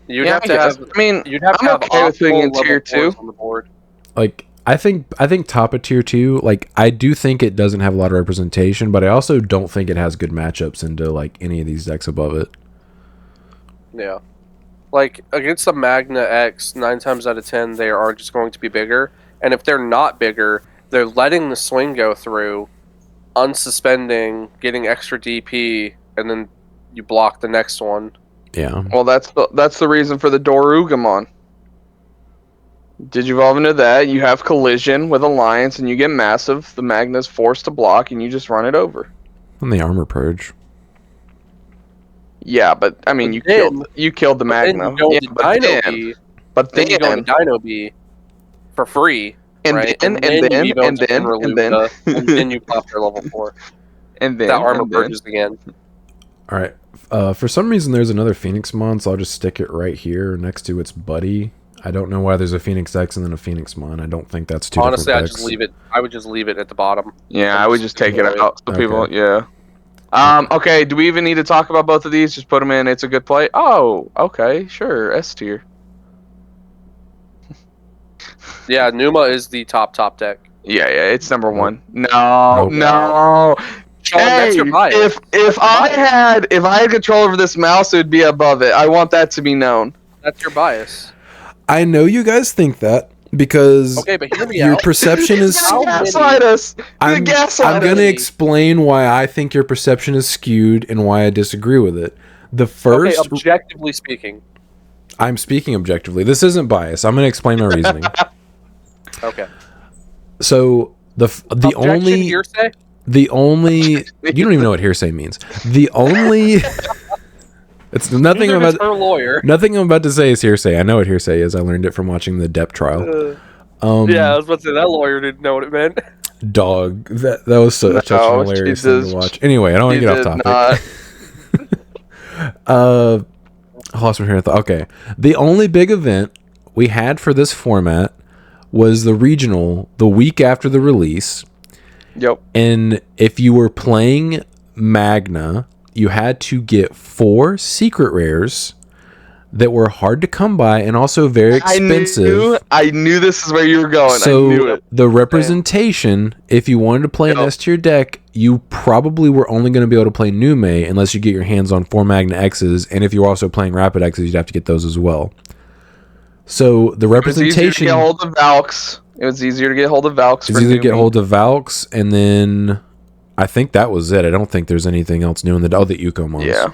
You'd Yeah, have I to guess. have. I mean, You'd have I'm to have okay with putting optimal in tier level 4s 2. on the board. Like I think top of tier 2. Like I do think it doesn't have a lot of representation, but I also don't think it has good matchups into like any of these decks above it. Yeah. Like, against the Magna X, 9 times out of 10, they are just going to be bigger. And if they're not bigger, they're letting the swing go through, unsuspending, getting extra DP, and then you block the next one. Yeah. Well, that's the reason for the Dorugamon. Digivolve into that, you have Collision with Alliance, and you get Massive. The Magna's forced to block, and you just run it over. And the Armor Purge. Yeah, but I mean, But you killed the Then Magna. you go Yeah, into Dino B. Then you go into Dino B for free, and right? then you Evo and into then Finraluga, and then you pop their level 4. and then That armor and then. purges again. All right. For some reason, there's another Phoenixmon, so I'll just stick it right here next to its buddy. I don't know why there's a Phoenix X and then a Phoenixmon. I don't think that's two Honestly, different I decks. just leave it. I would just leave it at the bottom. Yeah, I would just take it ignore out. So Okay. people, yeah. Okay, do we even need to talk about both of these? Just put them in. It's a good play. Oh, okay, sure. S tier. Yeah, Numa is the top deck. Yeah, it's number Nope. one. No, Nope. no. Sean, that's your bias. If I had control over this mouse, it would be above it. I want that to be known. That's your bias. I know you guys think that because Okay, but hear me your out. perception is. How many- Gaslight us. I'm Gaslight going to us. explain why I think your perception is skewed and why I disagree with it. The Okay, first, objectively speaking. I'm speaking objectively. This isn't bias. I'm going to explain my reasoning. Okay. So the Objection, only hearsay? you don't even know what hearsay means. The only it's nothing Neither I'm does her lawyer. nothing I'm about to say is hearsay. I know what hearsay is. I learned it from watching the Depp trial. Yeah, I was about to say that lawyer didn't know what it meant. Dog. That was such an No, hilarious thing Jesus. to watch. Anyway, I don't want to get off topic. I lost my train of thought. Okay. The only big event we had for this format was the regional the week after the release. Yep. And if you were playing Magna, you had to get 4 secret rares that were hard to come by and also very expensive. I knew this is where you were going. So I knew it. the representation, if you wanted to play an Yep. S tier deck, you probably were only going to be able to play Nume unless you get your hands on 4 Magna X's, and if you were also playing Rapid X's, you'd have to get those as well. So the representation, It was easier to get hold of Valks. It was easier to get hold of Valks. it's for easier to get Newbie. hold of Valks, and then I think that was it. I don't think there's anything else new in the Ukomons. Yeah.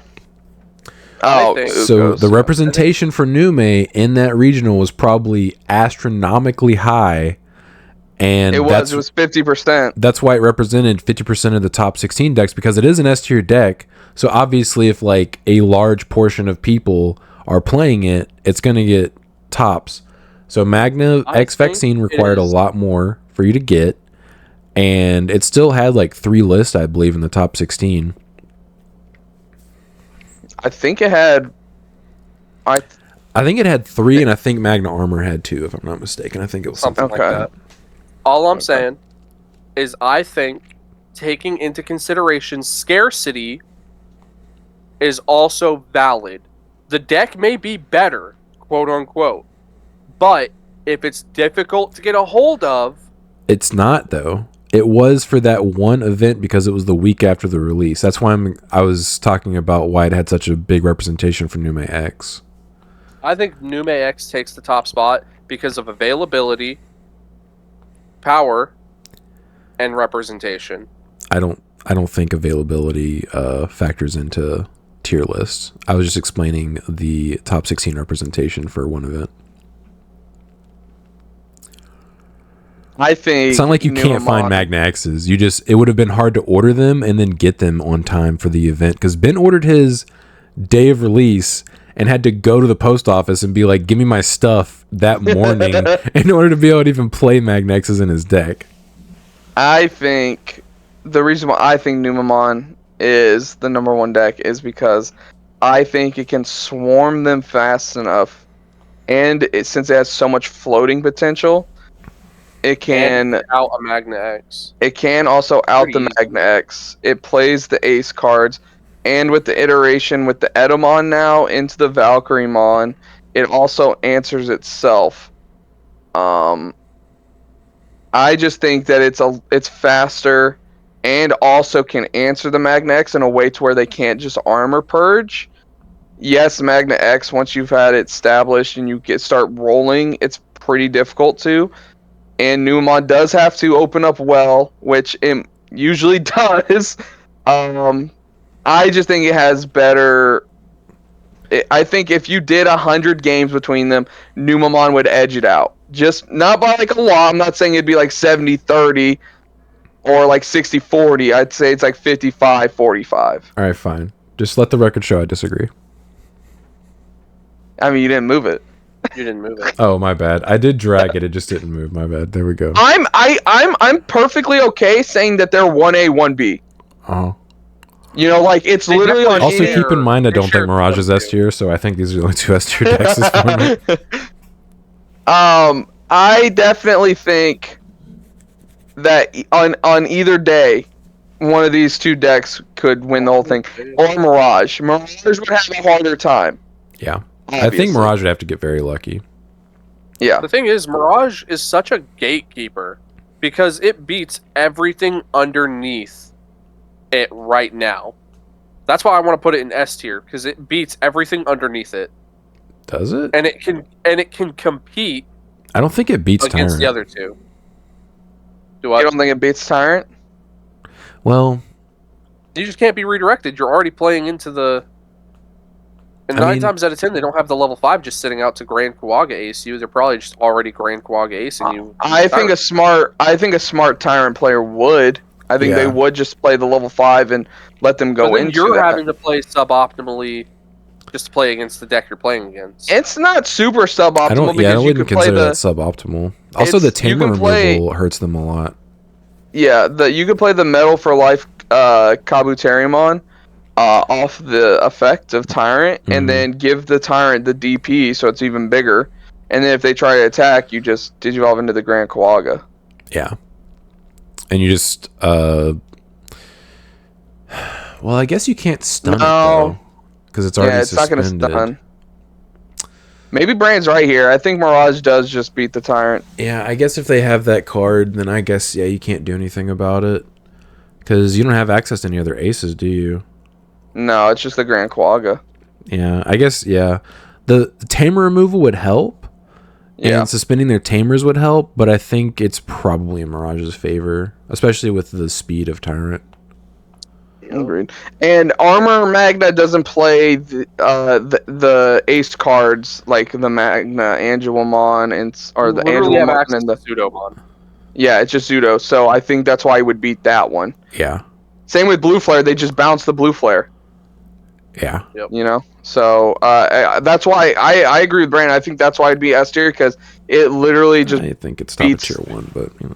Oh, think- So Ukos. the representation for Nume in that regional was probably astronomically high, and it was 50%. that's why it represented 50% of the top 16 decks, because it is an S tier deck. So obviously, if like a large portion of people are playing it, it's going to get tops. So Magna I X think Vaccine it required a is- lot more for you to get, and it still had like 3 lists, I believe, in the top 16. I think it had. I think it had 3, and I think Magna Armor had 2, if I'm not mistaken. I think it was something. Something Okay. like that. All I'm saying is I think taking into consideration scarcity is also valid. The deck may be better, quote unquote, but if it's difficult to get a hold of, It's not, though. It was for that one event because it was the week after the release. That's why I was talking about why it had such a big representation for Nume X. I think Nume X takes the top spot because of availability, power, and representation. I don't think availability factors into tier lists. I was just explaining the top 16 representation for one event. I think It's not like you can't find Magna X's. It would have been hard to order them and then get them on time for the event, because Ben ordered his day of release and had to go to the post office and be like, give me my stuff that morning in order to be able to even play Magna X's in his deck. I think the reason why I think Numamon is the number one deck is because I think it can swarm them fast enough, and since it has so much floating potential, it can out a Magna X. It can also out the Magna X. It plays the ace cards, and with the iteration with the Edomon now into the Valkyriemon, it also answers itself. I just think that it's faster, and also can answer the Magna X in a way to where they can't just armor purge. Yes, Magna X, once you've had it established and you start rolling, it's pretty difficult to. And Numamon does have to open up well, which it usually does. I just think it has better. I think if you did 100 games between them, Numamon would edge it out. Just not by like a lot. I'm not saying it'd be like 70-30 or like 60-40. I'd say it's like 55-45. All right, fine. Just let the record show I disagree. I mean, you didn't move it. You didn't move it. Oh, my bad. I did drag it. It just didn't move. My bad. There we go. I'm perfectly okay saying that they're 1A, 1B. Oh. You know, like it's literally on. Also, keep in mind I don't think Mirage is S tier, so I think these are the only two S tier decks for me. I definitely think that on either day, one of these two decks could win the whole thing, or Mirage. Mirage would have a harder time. Yeah. Obviously. I think Mirage would have to get very lucky. Yeah. The thing is, Mirage is such a gatekeeper because it beats everything underneath it right now. That's why I want to put it in S tier, because it beats everything underneath it. Does it? And it can compete. I don't think it beats against Tyrant. the other two. You don't think it beats Tyrant? Well, you just can't be redirected. You're already playing into the. And 9 times out of 10, they don't have the level 5 just sitting out to Grand Kuwaga ace you. They're probably just already Grand Kuwaga acing you. I think a smart Tyrant player would. I think they would just play the level 5 and let them go into you're having to play suboptimally just to play against the deck you're playing against. It's not super suboptimal I wouldn't consider that suboptimal. Also, the Tamer removal hurts them a lot. Yeah, you could play the Metal for Life Kabuterimon off the effect of Tyrant, and then give the Tyrant the DP so it's even bigger. And then if they try to attack, you just Digivolve into the Grand Kuwaga. Yeah. And you just, well, I guess you can't stun it, though. Because it's already suspended. Not going to stun. Maybe Brand's right here. I think Mirage does just beat the Tyrant. Yeah, I guess if they have that card, then I guess, you can't do anything about it. Because you don't have access to any other aces, do you? No, it's just the Grand Kuwaga. Yeah, I guess, The Tamer removal would help. Yeah. And suspending their Tamers would help, but I think it's probably in Mirage's favor, especially with the speed of Tyrant. Agreed. And Armor Magna doesn't play the ace cards like the Magna Angelomon or the Angelomon and the Pseudomon. Yeah, it's just Pseudo. So I think that's why he would beat that one. Yeah. Same with Blue Flare. They just bounce the Blue Flare. Yeah. Yep. You know, so that's why I agree with Brandon. I think that's why it'd be S tier, because it literally just. I think it's not a tier 1, but you know.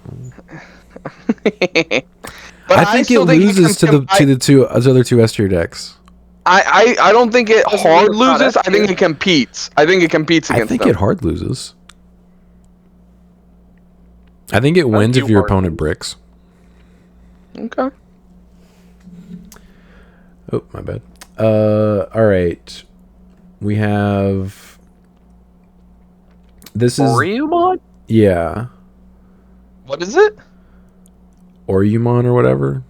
But I think it loses to the other two S tier decks. I don't think it hard loses. I think it competes. I think it competes against them. I think it hard loses. I think it wins if your opponent bricks. Okay. Oh, my bad. All right. We have. This is. Oriumon? Yeah. What is it? Oriumon or whatever.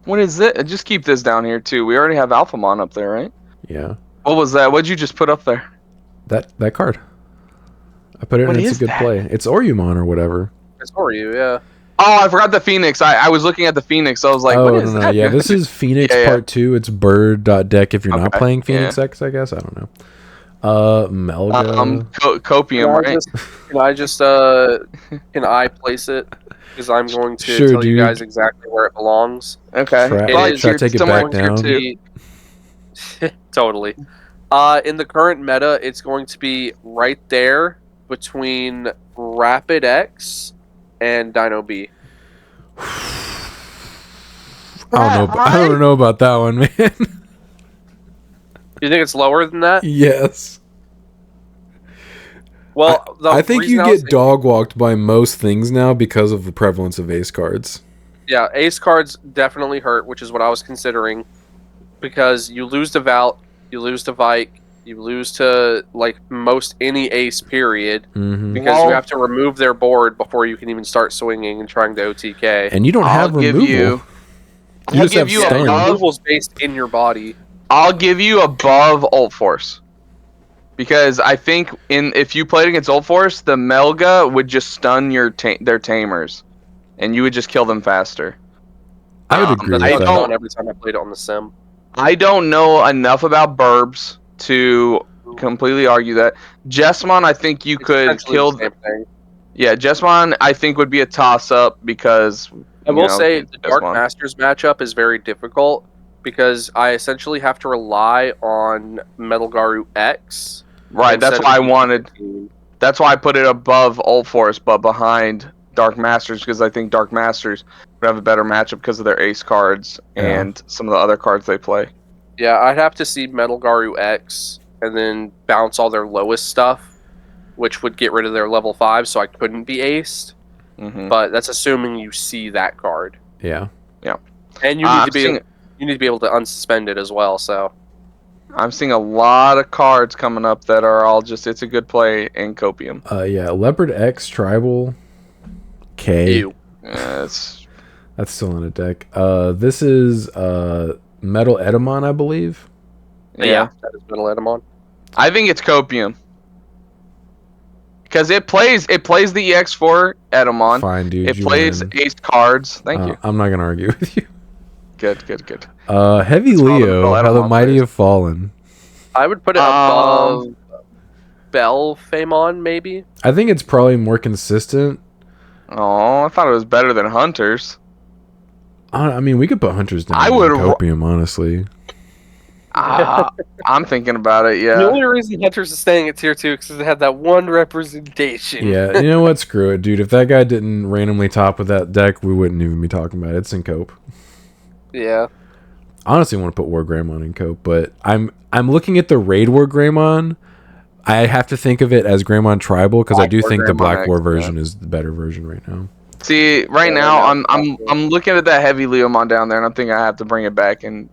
What is it? Just keep this down here too. We already have Alphamon up there, right? Yeah. What was that? What'd you just put up there? That card. I put it in. What It's a is good that? play. It's Orumon or whatever. It's for you, yeah. Oh, I forgot the Phoenix. I was looking at the Phoenix. So I was like, Oh, what no, is no. that? Yeah, this is Phoenix Yeah, yeah. Part 2. It's bird.deck if you're not Okay, playing Phoenix yeah. X, I guess. I don't know. Melga. Copium, right? Can I place it? Because I'm going to Sure, tell you dude. guys exactly where it belongs. Okay. Try- Well, try to take it somewhere back in tier down. two. Totally. In the current meta, it's going to be right there between Rapid X and Dino B. I don't know about that one, man. You think it's lower than that? Yes. Well, I think you get dog walked by most things now because of the prevalence of ace cards. Yeah, ace cards definitely hurt, which is what I was considering. Because you lose to Valt, you lose to Vike, you lose to like most any ace period. Mm-hmm. Because you have to remove their board before you can even start swinging and trying to OTK. And you don't have removal. You just have stun. Removal's based in your body. I'll give you above Ult Force. Because I think if you played against Ult Force, the Melga would just stun their tamers. And you would just kill them faster. I would agree with That's what that. I've done every time I played it on the sim. I don't know enough about Burbs to completely argue that. Jessamon, I think you could kill. The same thing. Yeah, Jessamon, I think would be a toss-up because... I will say the Dark Masters matchup is very difficult because I essentially have to rely on Metal Garu X. Right, that's why I wanted... That's why I put it above Ult Force, but behind Dark Masters, because I think Dark Masters would have a better matchup because of their ace cards and some of the other cards they play. Yeah, I'd have to see Metal Garu X and then bounce all their lowest stuff, which would get rid of their level 5, so I couldn't be aced. Mm-hmm. But that's assuming you see that card. Yeah. Yeah. And you need to be able to unsuspend it as well, so... I'm seeing a lot of cards coming up that are all just, it's a good play in Copium. Yeah, Leopard X, Tribal, K. That's still in a deck. This is Metal Edamon, I believe. Yeah, that is Metal Edamon. I think it's Copium. Because it plays the EX4 Edamon. Fine, dude. It plays ace cards. Thank you. I'm not going to argue with you. Good. Heavy Leo, How the Mighty Have Fallen. I would put it above Belphemon, maybe. I think it's probably more consistent. Oh, I thought it was better than Hunters. I mean, we could put Hunters down I in would Copium, honestly. I'm thinking about it, yeah. The only reason Hunters is staying at tier 2 is because they had that one representation. Yeah, you know what? Screw it, dude. If that guy didn't randomly top with that deck, we wouldn't even be talking about it. It's in Cope. Yeah. I honestly want to put War Greymon in Cope, but I'm looking at the Raid War Greymon. I have to think of it as Greymon Tribal because I do think the Black War version is the better version right now. See, right now I'm looking at that Heavy Leomon down there, and I'm thinking I have to bring it back and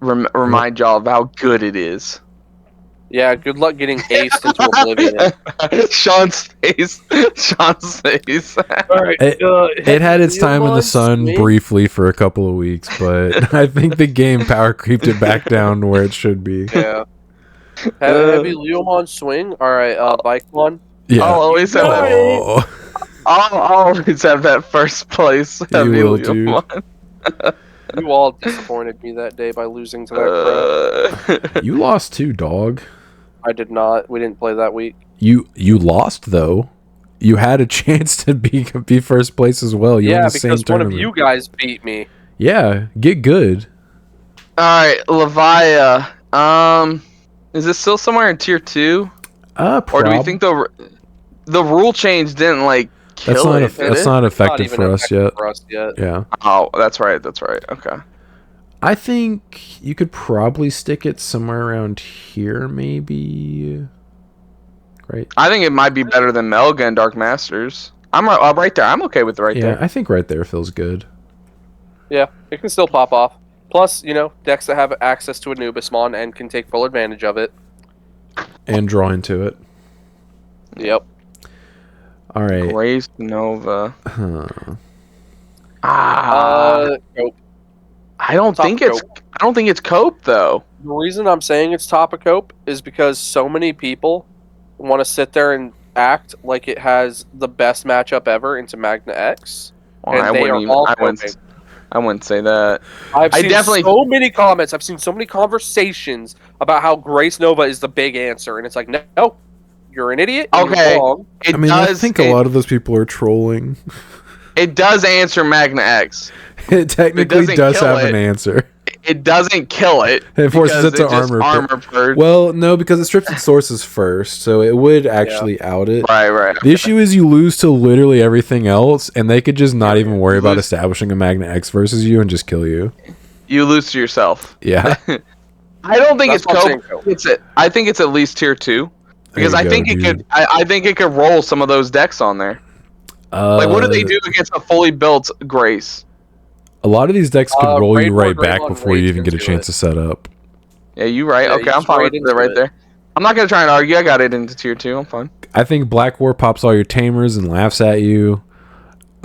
remind y'all of how good it is. Yeah, good luck getting aced into oblivion. Sean's face. All right, it had its time in the sun briefly for a couple of weeks, but I think the game power creeped it back down to where it should be. Yeah. Heavy Leomon swing. All right, Bikemon. Yeah. I'll always have that. I'll always have that first place. Heavy Leomon. You all disappointed me that day by losing to that crap. You lost too, dog. I did not. We didn't play that week. You lost though. You had a chance to be first place as well. You won the same because one of tournament. you guys beat me. Yeah, get good. All right, Levia. Is this still somewhere in tier 2? Or do we think the rule change didn't like kill it? That's not effective for us yet. Yeah. Oh, that's right. Okay. I think you could probably stick it somewhere around here, maybe. Right. I think it might be better than Melga and Dark Masters. I'm right there. I'm okay with there. Yeah, I think right there feels good. Yeah, it can still pop off. Plus, decks that have access to Anubismon and can take full advantage of it. And draw into it. Yep. All right. Grace Nova. Nope. I don't Top think it's cope. I don't think it's cope though. The reason I'm saying it's top of cope is because so many people want to sit there and act like it has the best matchup ever into Magna X, Well, and they are all coping. I wouldn't say that. I've I seen definitely- so many comments. I've seen so many conversations about how Grace Nova is the big answer, and it's like, no, you're an idiot. And Okay. You're wrong. It I mean, does, I think a lot of those people are trolling. It does answer Magna X. It technically doesn't does kill have an it. answer. It doesn't kill it. It forces because it to just armor purge. Well, no, because it strips its sources first, so it would actually out it. Right. The issue is you lose to literally everything else, and they could just not even worry about lose- establishing a Magna X versus you and just kill you. You lose to yourself. Yeah. I don't think That's it's what I'm cope. saying, I think it's at least tier 2. Because There I you think go, it dude. could. I think it could roll some of those decks on there. Like, what do they do against a fully built Grace? A lot of these decks could roll you Raid right War back Greymon before you Rage even get a into chance it. to set up. Yeah, you right. Yeah, Okay, you I'm just fine raid with into it right it. there. I'm not gonna try and argue. I got it into tier 2. I'm fine. I think Black War pops all your tamers and laughs at you.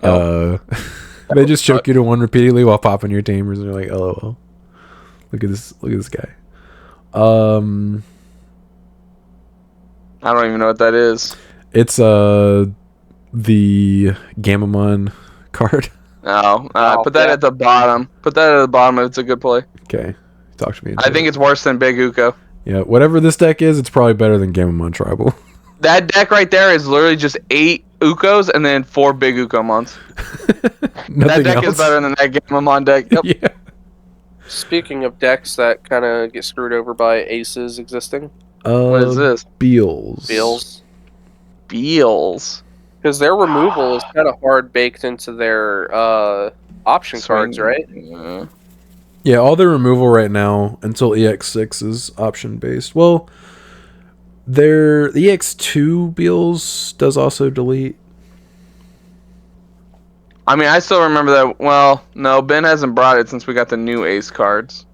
They just choke you to 1 repeatedly while popping your tamers, and you're like, "LOL." Look at this guy. I don't even know what that is. It's the Gamamon card. No, Oh, put that yeah. at the bottom. Put that at the bottom. It's a good play. Okay, talk to me. Into I think it. it's worse than Big Uko. Yeah, whatever this deck is, it's probably better than Gamamon Tribal. That deck right there is literally just 8 Ukos and then 4 Big Ukomons. That Nothing deck else. is better than that Gamamon deck. Yep. Yeah. Speaking of decks that kind of get screwed over by aces existing, What is this? Beals. Beals. because their removal is kind of hard baked into their option cards, right? Yeah. Yeah, all their removal right now until EX6 is option based. Well, their EX2 Beals does also delete. I mean, I still remember that. Well, no, Ben hasn't brought it since we got the new Ace cards.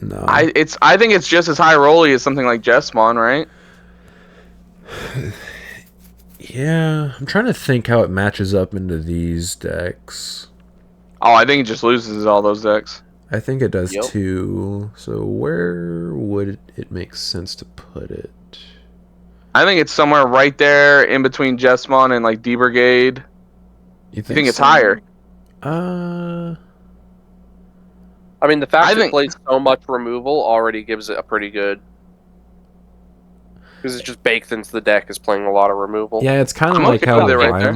No. I think it's just as high rolly as something like Jesmon, right? Yeah, I'm trying to think how it matches up into these decks. Oh, I think it just loses all those decks. I think it does Yep. too. So where would it make sense to put it? I think it's somewhere right there in between Jesmon and like D Brigade. You I think it's so? higher. Uh, I mean, the fact I it think- plays so much removal already gives it a pretty good. Because it's just baked into the deck is playing a lot of removal. yeah, it's kind of I'm like okay how with it right there.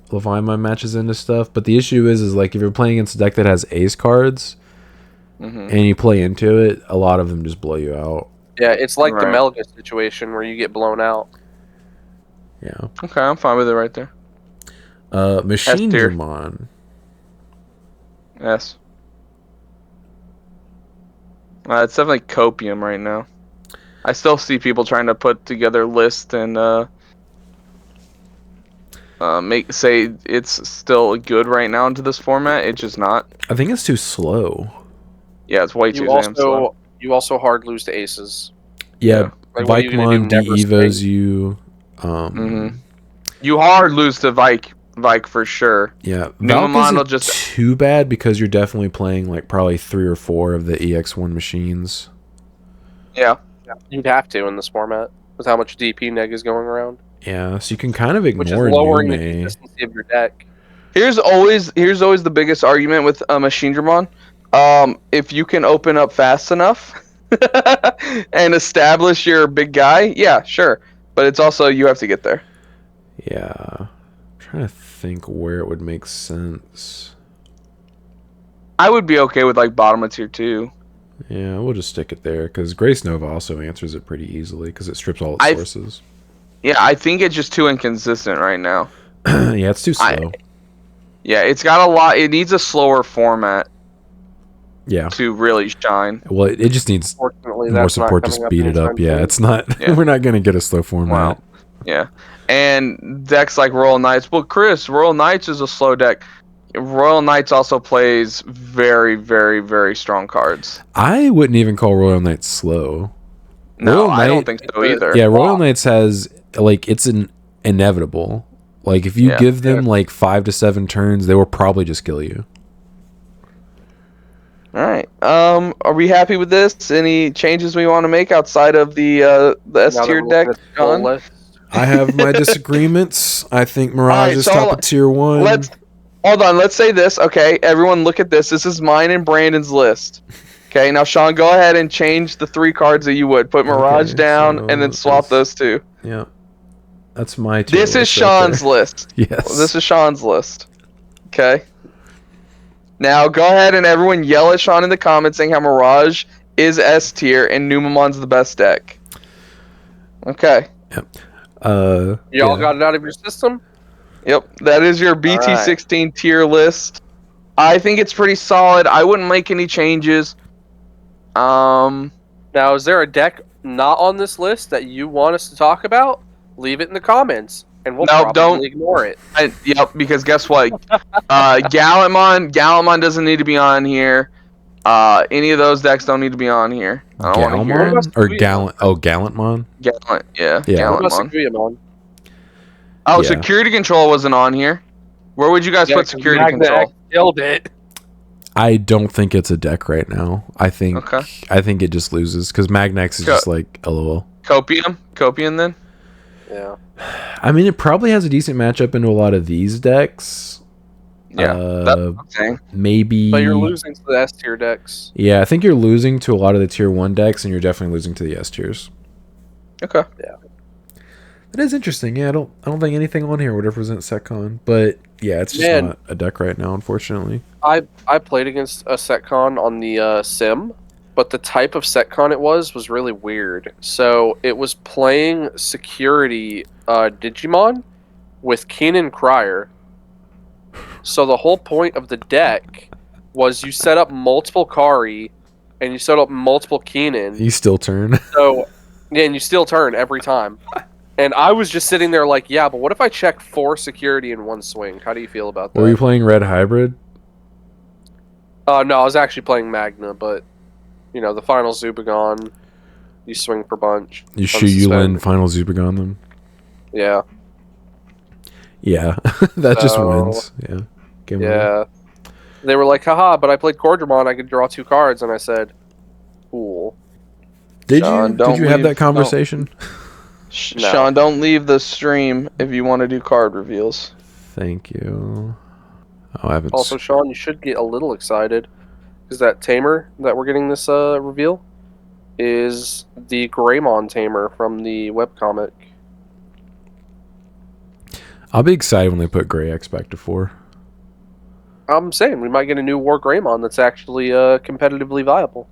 Leviamon matches into stuff. But the issue is like if you're playing against a deck that has ace cards Mhm. and you play into it, a lot of them just blow you out. Yeah, it's like the Right. Melga situation where you get blown out. Yeah. Okay, I'm fine with it right there. Machine tier. Dramon. Yes. It's definitely copium right now. I still see people trying to put together lists and say it's still good right now into this format. It's just not. I think it's too slow. Yeah, it's way too damn slow. You also hard lose to aces. Yeah, Like, what are you gonna Vikemon do, never de-evos swing? you. You hard lose to Vike for sure. Yeah, Numamon Valk will isn't just- too bad because you're definitely playing like probably 3 or 4 of the EX1 machines. Yeah. You'd have to in this format with how much DP neg is going around, Yeah, so you can kind of which is ignore lowering the Nume. consistency of your deck. Here's always the biggest argument with Machine Dramon. If you can open up fast enough and establish your big guy, yeah, sure. But it's also you have to get there. Yeah, I'm trying to think where it would make sense. I would be okay with like bottom of tier 2. Yeah, we'll just stick it there because Grace Nova also answers it pretty easily because it strips all its I- sources. Yeah, I think it's just too inconsistent right now. Yeah, it's too slow. Yeah, it's got a lot. It needs a slower format Yeah, to really shine. well, it just needs Fortunately, more that's not support to coming speed it up. anytime Yeah, soon. it's not. Yeah. We're not gonna get a slow format. Wow. Yeah, and decks like Royal Knights. Well, Chris, Royal Knights is a slow deck. Royal Knights also plays very, very, very strong cards. I wouldn't even call Royal Knights slow. No, Royal I don't Knight- think so either. Yeah, Royal Knights has like it's an inevitable. Like if you Yeah. give them like 5 to 7 turns, they will probably just kill you. All right. Are we happy with this? Any changes we want to make outside of the S Now that tier we're deck? looking at the full John? list. I have my disagreements. I think Mirage is so top of tier 1. let's hold on. Let's say this. Okay, everyone, look at this. This is mine and Brandon's list. Okay, now Sean, go ahead and change the 3 cards that you would. Put Mirage Okay, down so and then swap those 2. Yeah. That's my tier This is list right Sean's there. list. Yes. This is Sean's list. Okay. Now go ahead and everyone yell at Sean in the comments saying how Mirage is S tier and Numamon's the best deck. Okay. Yep. Y'all got it out of your system? Yep. That is your BT16 tier list. I think it's pretty solid. I wouldn't make any changes. Now, is there a deck not on this list that you want us to talk about? Leave it in the comments, and we'll No, probably don't. ignore it. Yep, because guess what? Gallantmon doesn't need to be on here. Any of those decks don't need to be on here. I don't want to hear it. Galmon or Suguyamon? Gallant? Oh, Gallantmon. Gallant, yeah. Yeah. What about Gallantmon. Suguyamon? Oh, Yeah. security control wasn't on here. Where would you guys put security control? Killed it. I don't think it's a deck right now. I think it just loses because Magnex is just like LOL. Copium then? Yeah. I mean, it probably has a decent matchup into a lot of these decks. Yeah, that's what I'm saying. Maybe. But you're losing to the S tier decks. Yeah, I think you're losing to a lot of the tier 1 decks, and you're definitely losing to the S tiers. Okay. Yeah. That is interesting. Yeah, I don't think anything on here would represent Setcon, but yeah, it's just not a deck right now, unfortunately. I played against a Setcon on the sim, but the type of Setcon it was really weird. So it was playing security Digimon with Keenan Crier. So the whole point of the deck was you set up multiple Kari and you set up multiple Keenan. You still turn. So yeah, and you still turn every time. And I was just sitting there like, yeah, but what if I check 4 security in one swing? How do you feel about that? Were you playing Red Hybrid? No, I was actually playing Magna, but you know, the final Zubagon, you swing per bunch. You Yulin final Zubagon them? Yeah. Yeah. That just wins. Yeah. Game over. Yeah. They were like, haha, but I played Cordramon, I could draw 2 cards, and I said, cool. Did Sean, you? Did you have that conversation? No. Sean, don't leave the stream if you want to do card reveals. Thank you. Oh, I haven't. Also, Sean, you should get a little excited because that tamer that we're getting this reveal is the Greymon tamer from the webcomic. I'll be excited when they put Grey X back to 4. I'm saying we might get a new War Greymon that's actually competitively viable.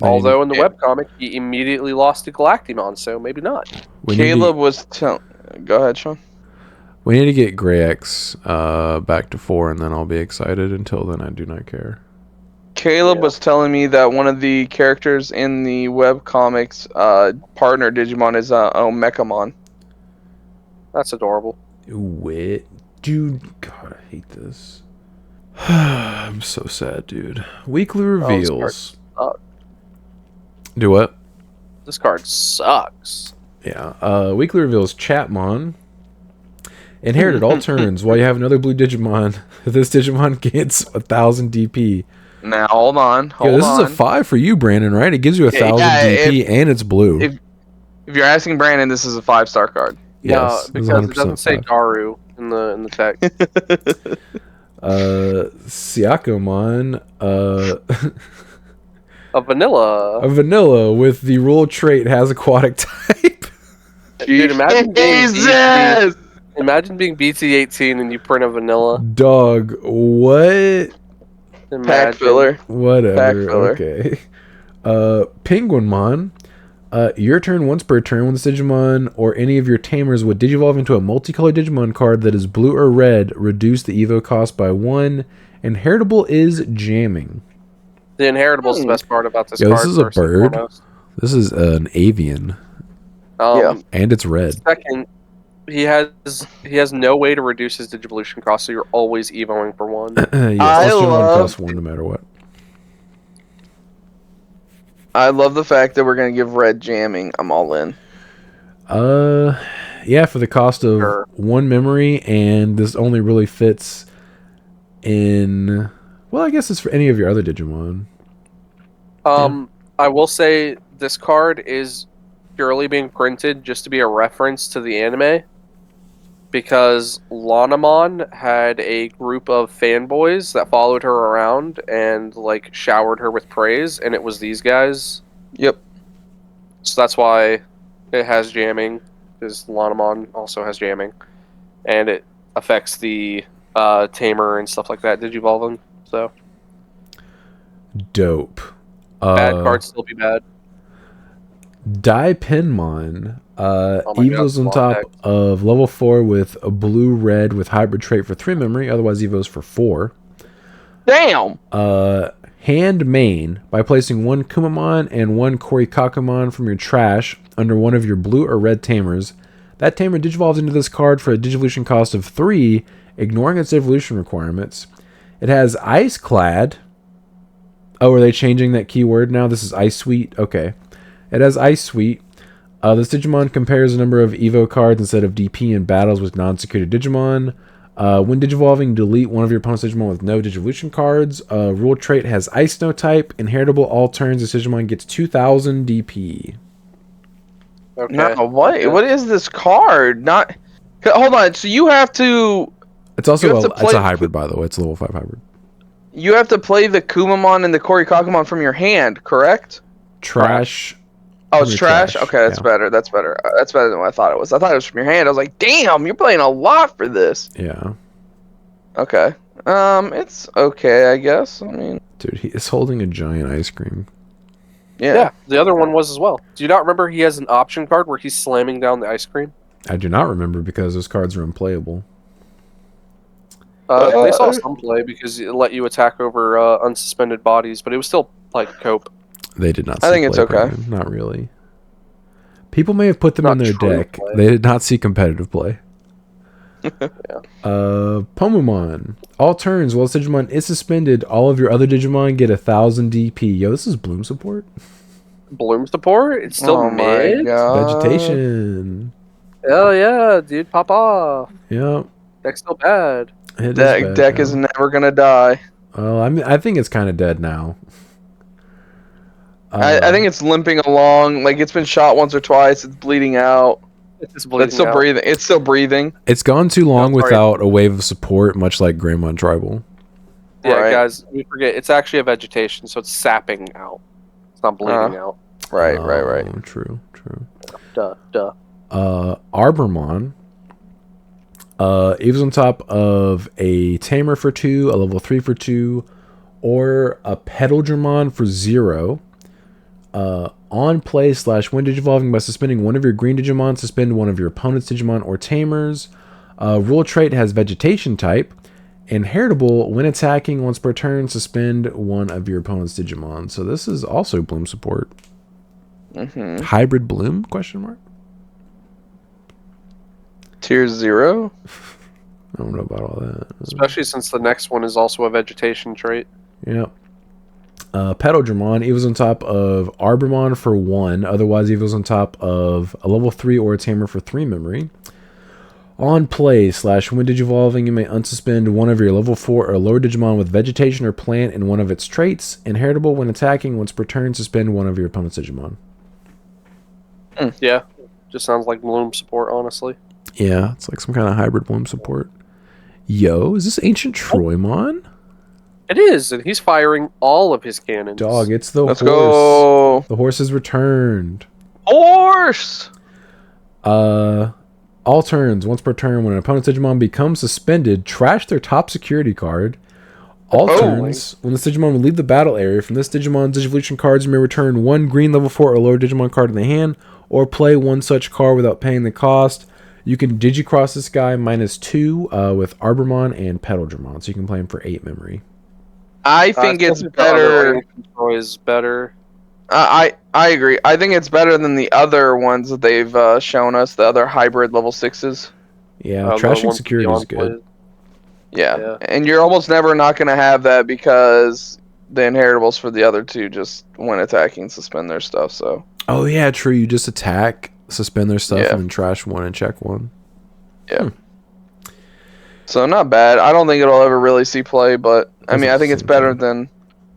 Although in the webcomic, he immediately lost to Galactimon, so maybe not. Caleb was telling... Go ahead, Sean. We need to get Grey X back to 4, and then I'll be excited. Until then, I do not care. Caleb was telling me that one of the characters in the webcomics partner Digimon is Omecamon. That's adorable. Wait. Dude, God, I hate this. I'm so sad, dude. Weekly reveals. Do what? This card sucks. Yeah. Weekly reveals Chatmon. Inherited all turns while you have another blue Digimon. This Digimon gets 1,000 DP. Now, hold on. This is a 5 for you, Brandon, right? It gives you 1,000 DP and it's blue. If you're asking Brandon, this is a 5-star card. Yes, because it doesn't say Garu in the text. Siakomon. A vanilla with the rule trait has aquatic type. Dude, imagine being BT16 and you print a vanilla. Dog, what? Pack filler. Whatever. Pack filler. Okay. Penguinmon. Your turn once per turn when the Digimon or any of your tamers would digivolve into a multicolored Digimon card that is blue or red, reduce the Evo cost by 1. Inheritable is jamming. The inheritable is the best part about this card. This is a bird. This is an avian. And it's red. Second, he has no way to reduce his Digivolution cost, so you're always evoing for 1. Yes, Digimon costs 1 no matter what. I love the fact that we're going to give red jamming. I'm all in. Yeah, for the cost of 1 memory, and this only really fits in... Well, I guess it's for any of your other Digimon. I will say this card is purely being printed just to be a reference to the anime, because Lanamon had a group of fanboys that followed her around and like showered her with praise, and it was these guys. Yep. So that's why it has jamming, because Lanamon also has jamming, and it affects the tamer and stuff like that. Digivolving. So Dope. bad cards still be bad. Daipinmon. Oh my Evo's God, on top Vortex. of level 4 with a blue-red with hybrid trait for 3 memory. Otherwise, Evo's for 4. Damn. Hand main by placing 1 Kumamon and 1 Korikakumon from your trash under one of your blue or red tamers. That tamer digivolves into this card for a digivolution cost of 3, ignoring its evolution requirements. It has Ice Clad. Oh, are they changing that keyword now? This is Ice Sweet? Okay. It has Ice Sweet. This Digimon compares a number of Evo cards instead of DP in battles with non-security Digimon. When digivolving, delete one of your opponent's Digimon with no Digivolution cards. Rule trait has Ice Snow type. Inheritable all turns. This Digimon gets 2,000 DP. Okay. No, what? Okay. What is this card? Not. Hold on. So you have to. It's also You have to it's play- a hybrid, by the way. It's a level 5 hybrid. You have to play the Kumamon and the Korikakumon from your hand, correct? Trash. Oh, it's Your trash? trash, Okay, that's yeah. better. That's better. That's better than what I thought it was. I thought it was from your hand. I was like, damn, you're playing a lot for this. Yeah. Okay. It's okay, I guess. I mean, Dude, he is holding a giant ice cream. Yeah, the other one was as well. Do you not remember he has an option card where he's slamming down the ice cream? I do not remember because those cards are unplayable. They saw some play because it let you attack over unsuspended bodies, but it was still like cope. They did not see I think it's play, okay. Brandon. Not really. People may have put them Not in their true deck. play. They did not see competitive play. Yeah. Pomumon. All turns while this Digimon is suspended, all of your other Digimon get 1,000 DP. Yo, this is Bloom support. Bloom support? It's still Oh my mid? god. Vegetation. Hell yeah, dude, pop off. Yep. Deck's still bad. It is bad, Deck yeah. is never gonna die. Well, I think it's kind of dead now. I think it's limping along. Like, it's been shot once or twice. It's bleeding out. It's But it's still out. breathing. It's still breathing. It's gone too long sorry. without a wave of support, much like Greymon Tribal. Yeah, Right. guys, we forget. It's actually a vegetation, so it's sapping out. It's not bleeding out. Right. True. Duh. Arbormon. It was on top of a Tamer for 2, a level 3 for 2, or a Petal-Dramon for 0. On play / when digivolving by suspending one of your green Digimon, suspend one of your opponent's Digimon or Tamers. Rule trait has Vegetation type. Inheritable, when attacking once per turn, suspend one of your opponent's Digimon. So this is also Bloom support. Mm-hmm. Hybrid Bloom? Question mark. Tier 0. I don't know about all that. Especially since the next one is also a vegetation trait. Yep. Petal-Dramon, it was on top of Arbormon for 1. Otherwise, it was on top of a level 3 or a Tamer for 3 memory. On play / when digivolving, you may unsuspend one of your level 4 or lower Digimon with vegetation or plant in one of its traits. Inheritable, when attacking, once per turn, suspend one of your opponent's Digimon. Yeah, just sounds like Bloom support, honestly. Yeah, it's like some kind of hybrid Bloom support. Yo, is this Ancient Troymon? It is, and he's firing all of his cannons. Dog, it's the Let's horse. go. The horse has returned. Horse. All turns, once per turn, when an opponent's Digimon becomes suspended, trash their top security card. All turns, when this Digimon will leave the battle area, from this Digimon's Digivolution cards, you may return one green level 4 or lower Digimon card in the hand, or play one such card without paying the cost. You can Digicross this guy -2 with Arbormon and Petal-Dramon, so you can play him for 8 memory. I think it's the better. other Troy is better. I agree. I think it's better than the other ones that they've shown us. The other hybrid level 6s. Yeah, The trashing ones security is beyond good. play. Yeah. Yeah. And you're almost never not going to have that because the inheritables for the other two just when attacking suspend their stuff. So Oh yeah, true. You just attack, suspend their stuff, Yeah. and then trash one and check one. yeah. So not bad. I don't think it'll ever really see play, but I mean, I think it's Doesn't better seem to. than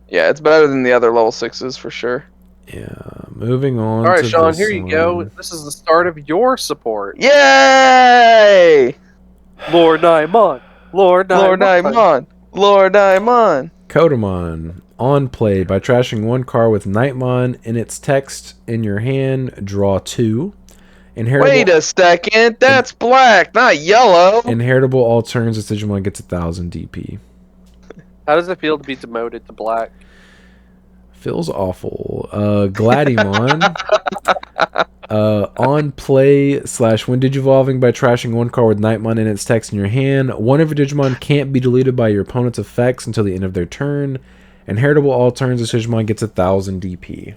Yeah, it's better than the other level 6s for sure. Yeah, moving on. All right, to Sean, this here you go. one. This is the start of your support. Yay! Lord Naimon. Lord Lord Naimon. Naimon! Lord Naimon! Kodamon. On play, by trashing one card with Nightmon in its text in your hand, draw 2. Wait a second, that's black, not yellow! Inheritable all turns, this Digimon gets 1000 DP. How does it feel to be demoted to black? Feels awful. Gladymon. On play / when digivolving by trashing one card with Nightmon in its text in your hand, one of your Digimon can't be deleted by your opponent's effects until the end of their turn. Inheritable all turns, this Digimon gets 1000 DP.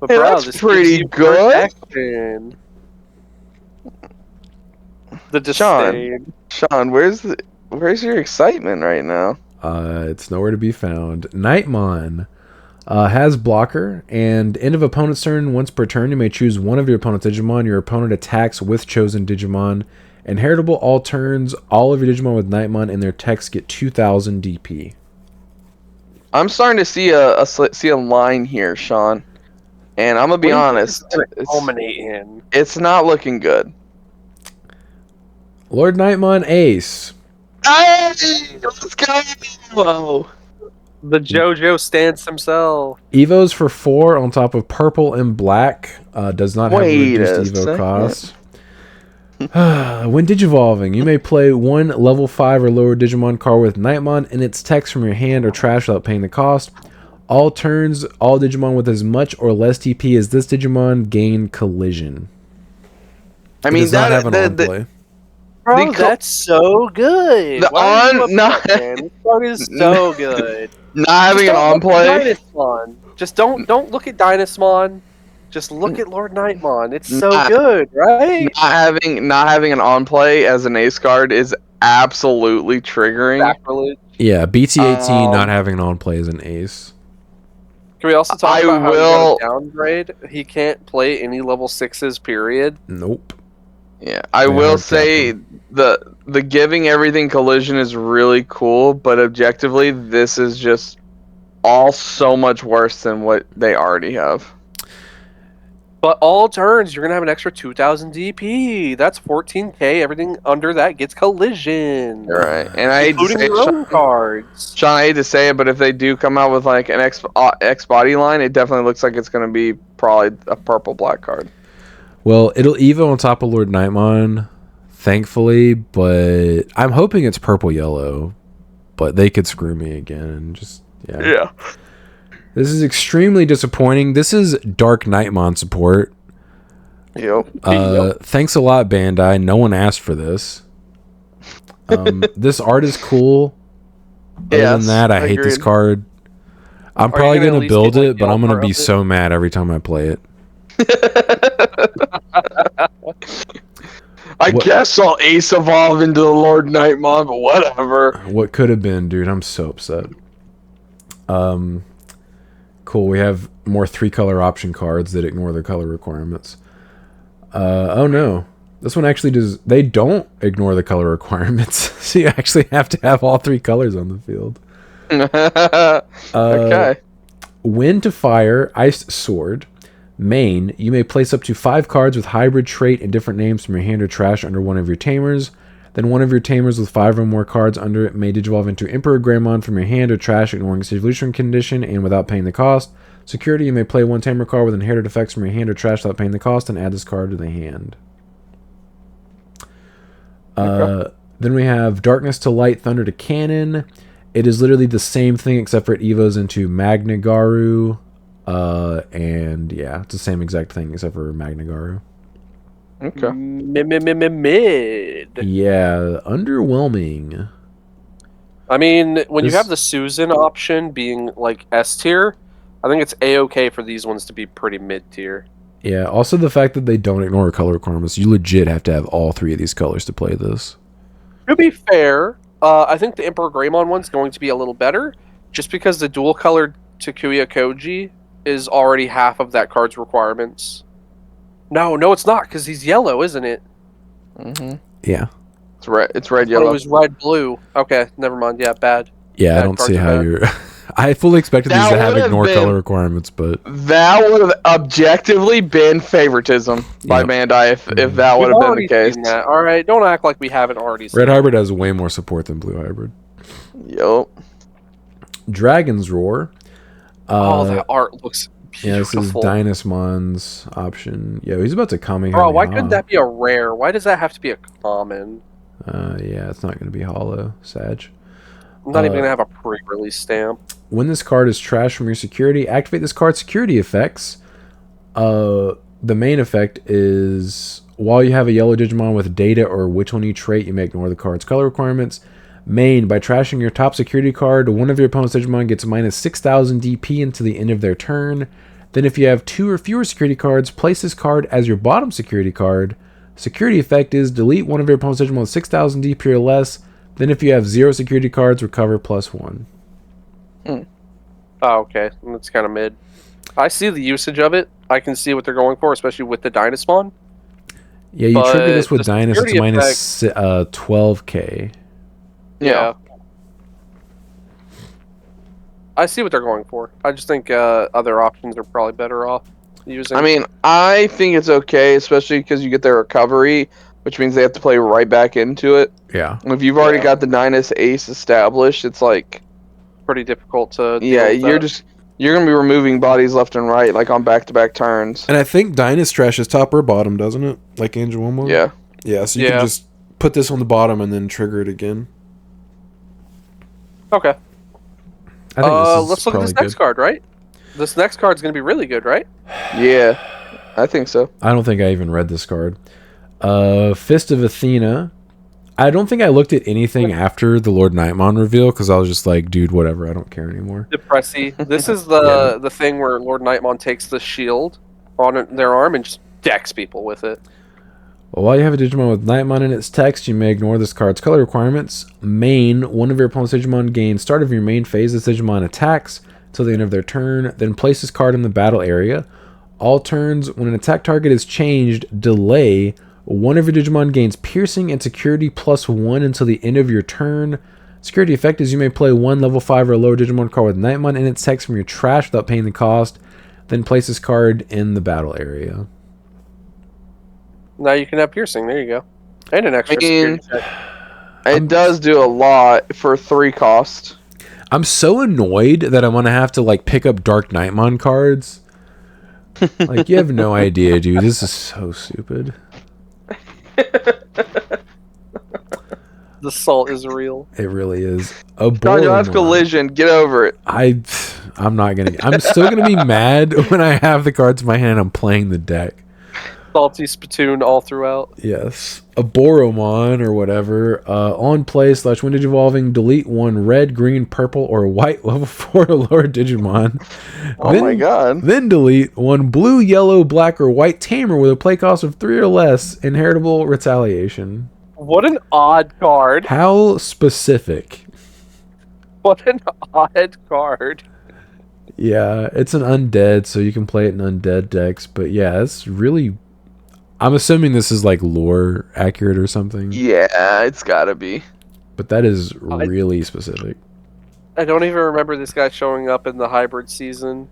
But Hey, bro, that's this pretty gives you good. protection. The disdain. Sean, where's your excitement right now? It's nowhere to be found. Nightmon has blocker, and end of opponent's turn, once per turn, you may choose one of your opponent's Digimon. Your opponent attacks with chosen Digimon. Inheritable all turns, all of your Digimon with Nightmon in their text get 2000 DP. I'm starting to see a line here, Sean. And I'm gonna be honest, Culminate in. it's not looking good. Lord Nightmon Ace. Hey, let's go! Whoa. The JoJo stance himself. Evos for 4 on top of purple and black. Does not have a reduced Evo cost. When digivolving, you may play one level 5 or lower Digimon card with Nightmon in its text from your hand or trash without paying the cost. All turns, all Digimon with as much or less TP as this Digimon gain collision. I mean, does not have an on play. Bro, that's so good. The on not this card is so good. Not having an on play. Just don't look at Dynasmon. Just look at Lord Nightmon. It's so good, right? Not having an on play as an ace card is absolutely triggering. Sacrilege. Yeah, BT18 not having an on play as an ace. Can we also talk about how he got a downgrade? He can't play any level 6s, period. Nope. Yeah, I will say the giving everything collision is really cool, but objectively, this is just all so much worse than what they already have. But all turns, you're gonna have an extra 2000 DP. That's 14k. Everything under that gets collision. Right, and I hate to say your own cards. Sean, I hate to say it, but if they do come out with like an X body line, it definitely looks like it's gonna be probably a purple black card. Well, it'll Evo on top of Lord Nightmon, thankfully, but I'm hoping it's purple yellow. But they could screw me again and just Yeah. This is extremely disappointing. This is Dark Nightmon support. Yep. Thanks a lot, Bandai. No one asked for this. This art is cool. Other than that, I hate this card. I'm probably going to build it, but I'm going to be so mad every time I play it. I guess I'll Ace Evolve into the Lord Nightmon, but whatever. What could have been, dude. I'm so upset. Cool. We have more 3-color option cards that ignore the color requirements. Oh no. This one actually does. They don't ignore the color requirements. So you actually have to have all 3 colors on the field. Okay. Wind to Fire, Iced Sword. Main, you may place up to 5 cards with hybrid trait and different names from your hand or trash under one of your tamers. Then one of your tamers with 5 or more cards under it may digivolve into Emperor Greymon from your hand or trash, ignoring its evolution condition and without paying the cost. Security, you may play one tamer card with inherited effects from your hand or trash without paying the cost and add this card to the hand. Then we have Darkness to Light, Thunder to Cannon. It is literally the same thing except for it evos into Magnagaru. And yeah, it's the same exact thing except for Magnagaru. Okay. Mid. Yeah, underwhelming. I mean, when you have the Susan option being like S tier, I think it's A-okay for these ones to be pretty mid tier. Yeah, also the fact that they don't ignore color requirements. You legit have to have all 3 of these colors to play this. To be fair, I think the Emperor Greymon one's going to be a little better, just because the dual-colored Takuya Koji is already half of that card's requirements. No, it's not, because he's yellow, isn't it? Mm-hmm. Yeah. It's red, yellow. Oh, it was red, blue. Okay, never mind. Yeah, bad. Yeah, bad I don't see how you're I fully expected these That to have would have ignore been- color requirements, but That would have objectively been favoritism by Yep. Bandai if that would We've have been already the case. seen that. All right, don't act like we haven't already seen Red it. Hybrid has way more support than Blue Hybrid. Yup. Dragon's Roar. Oh, that art looks Yeah, this is beautiful. Dynasmon's option. Yeah, he's about to Kamehameha. Bro, why couldn't that be a rare? Why does that have to be a common? Yeah, it's not going to be hollow, Sag. I'm not even gonna have a pre-release stamp. When this card is trashed from your security, activate this card's security effects. The main effect is while you have a yellow Digimon with data or which one you trait, you may ignore the card's color requirements. Main, by trashing your top security card, one of your opponent's Digimon gets minus 6,000 DP until the end of their turn. Then if you have 2 or fewer security cards, place this card as your bottom security card. Security effect is delete one of your opponent's Digimon with 6,000 DP or less. Then if you have 0 security cards, recover +1. Oh, okay. That's kind of mid. I see the usage of it. I can see what they're going for, especially with the Dynasmon. Yeah, you But trigger this with the Dynasty, it's security minus 12k. Yeah. I see what they're going for. I just think other options are probably better off using. I mean, I think it's okay, especially because you get their recovery, which means they have to play right back into it. Yeah. If you've already got the Dynas Ace established, it's like, pretty difficult to. yeah, deal with you're gonna be removing bodies left and right, like on back-to-back turns. And I think Dynast trash is top or bottom, doesn't it? Like Angel One. Yeah. Yeah, so you Yeah. can just put this on the bottom and then trigger it again. that. Okay. I think this is Let's look at this probably next good. card, right? This next card's gonna be really good, right? Yeah, I think so. I don't think I even read this card. Fist of Athena. I don't think I looked at anything after the Lord Nightmon reveal because I was just like, dude, whatever, I don't care anymore. Depressy. This is the thing where Lord Nightmon takes the shield on their arm and just decks people with it. Well, while you have a Digimon with Nightmon in its text, you may ignore this card's color requirements. Main, one of your opponent's Digimon gains start of your main phase. This Digimon attacks till the end of their turn, then place this card in the battle area. All turns, when an attack target is changed, delay. One of your Digimon gains piercing and security +1 until the end of your turn. Security effect is you may play one level 5 or lower Digimon card with Nightmon in its text from your trash without paying the cost. Then place this card in the battle area. Now you can have piercing. There you go. And an extra security check. It does do a lot for 3 cost. I'm so annoyed that I'm gonna have to like pick up Dark Nightmon cards. Like, you have no idea, dude. This is so stupid. The salt is real. It really is. A John, you'll have Boromon. collision. Get over it. I'm not gonna. I'm still gonna be mad when I have the cards in my hand. I'm playing the deck. Salty spittoon all throughout. Yes, a Boromon or whatever. On play / when evolving, delete one red, green, purple, or white level 4 or lower Digimon. Oh my god. Then delete one blue, yellow, black, or white tamer with a play cost of 3 or less. Inheritable retaliation. What an odd card. How specific? What an odd card. Yeah, it's an undead, so you can play it in undead decks. But yeah, it's really. I'm assuming this is like lore accurate or something. Yeah, it's gotta be. But that is really specific. I don't even remember this guy showing up in the hybrid season.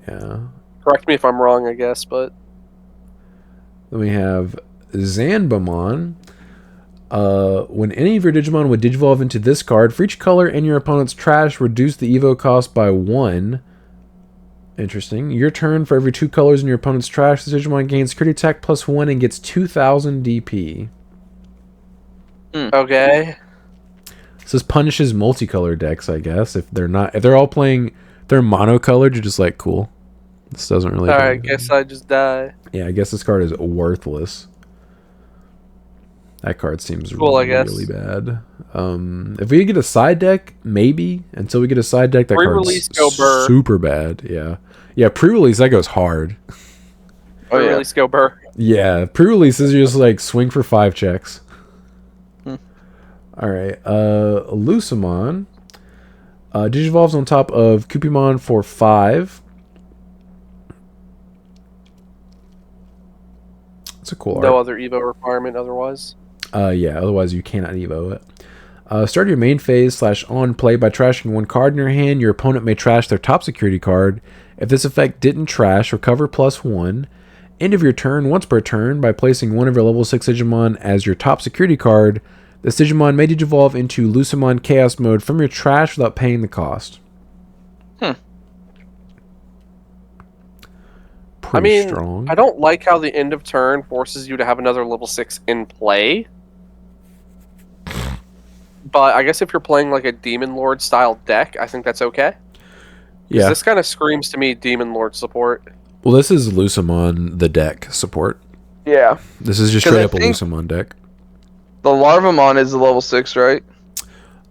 Yeah. Correct me if I'm wrong, I guess, but Then we have Zanbamon. When any of your Digimon would digivolve into this card, for each color in your opponent's trash, reduce the Evo cost by 1. Interesting. Your turn, for every 2 colors in your opponent's trash, this Digimon gains security attack +1 and gets 2,000 DP. okay. So this punishes multicolor decks, I guess. If they're all playing, they're monocolored, you're just like, cool. This doesn't really. Alright, guess I just die. Yeah, I guess this card is worthless. That card seems Cool, I guess. really bad. If we get a side deck, maybe. Until we get a side deck, that Pre-release, card's go Burr. super bad. Yeah, yeah. Pre-release, that goes hard. Oh, yeah. Release go Burr. Yeah, pre-release is just like swing for 5 checks. All right, Lucimon. Digivolves on top of Cupimon for 5. It's a cool art. No other Evo requirement otherwise. Yeah, otherwise you cannot Evo it. Start your main phase / on play by trashing one card in your hand. Your opponent may trash their top security card. If this effect didn't trash, recover +1. End of your turn, once per turn, by placing one of your level 6 Digimon as your top security card. This Digimon may digivolve into Lucemon Chaos Mode from your trash without paying the cost. Pretty strong. I don't like how the end of turn forces you to have another level 6 in play. But I guess if you're playing like a Demon Lord style deck, I think that's okay. Yeah. This kind of screams to me Demon Lord support. Well, this is Lucemon the deck support. Yeah. This is just straight up a Lucemon deck. The Larvamon is a level 6, right?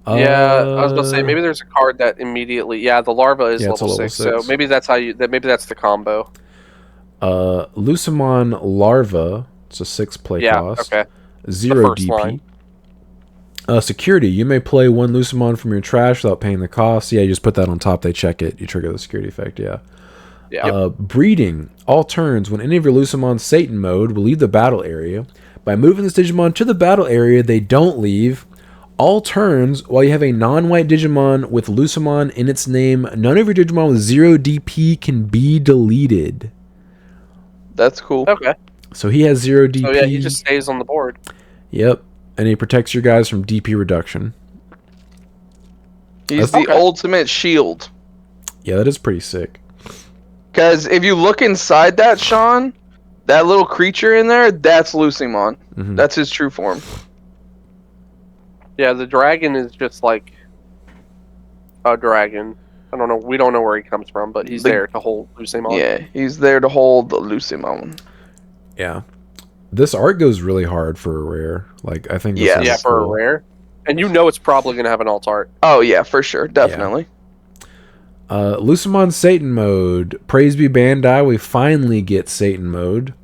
Yeah, I was about to say maybe there's a card that immediately. Yeah, the larva is level 6, so maybe that's how you. Maybe that's the combo. Lucemon Larva. It's a 6 play cost. Okay. 0 DP. Security. You may play one Lucemon from your trash without paying the cost. Yeah, you just put that on top. They check it. You trigger the security effect. Yeah. Breeding. All turns, when any of your Lucemon Satan mode will leave the battle area. By moving this Digimon to the battle area, they don't leave. All turns, while you have a non-white Digimon with Lucemon in its name, none of your Digimon with 0 DP can be deleted. That's cool. Okay. So he has 0 DP. So yeah, he just stays on the board. Yep. And he protects your guys from DP reduction. He's the ultimate shield. Yeah, that is pretty sick. Because if you look inside that, Sean, that little creature in there, that's Lucemon. Mm-hmm. That's his true form. Yeah, the dragon is just like a dragon. I don't know. We don't know where he comes from, but he's there to hold Lucemon. Yeah, he's there to hold the Lucemon. Yeah. This art goes really hard for a rare. Like, I think this is for a rare. And you know it's probably going to have an alt art. Oh, yeah, for sure. Definitely. Lucemon Satan mode. Praise be Bandai. We finally get Satan mode.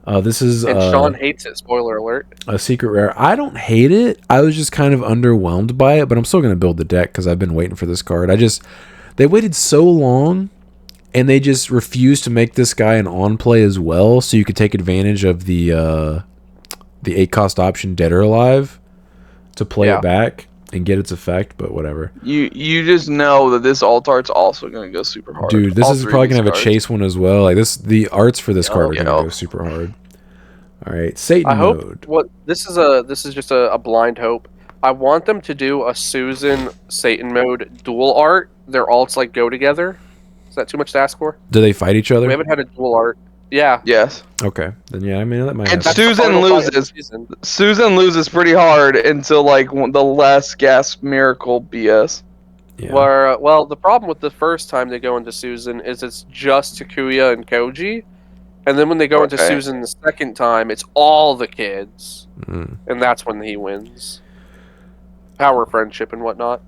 This is... And Sean hates it. Spoiler alert. A secret rare. I don't hate it. I was just kind of underwhelmed by it, but I'm still going to build the deck because I've been waiting for this card. They waited so long, and they just refused to make this guy an on-play as well, so you could take advantage of the 8-cost option, Dead or Alive, to play it back and get its effect, but whatever. You just know that this alt art's also going to go super hard. Dude, this is probably going to have a chase one as well. Like the arts for this card are going to go super hard. All right, Satan mode. This is just a blind hope. I want them to do a Susan Satan mode dual art. Their alts like go together. Is that too much to ask for? Do they fight each other? We haven't had a dual art. Yeah. Yes. Okay. Then yeah, I mean that might. And Susan loses. Susan loses pretty hard until like the last gasp miracle BS. Yeah. Well, the problem with the first time they go into Susan is it's just Takuya and Koji, and then when they go into Susan the second time, it's all the kids, and that's when he wins. Power, friendship, and whatnot.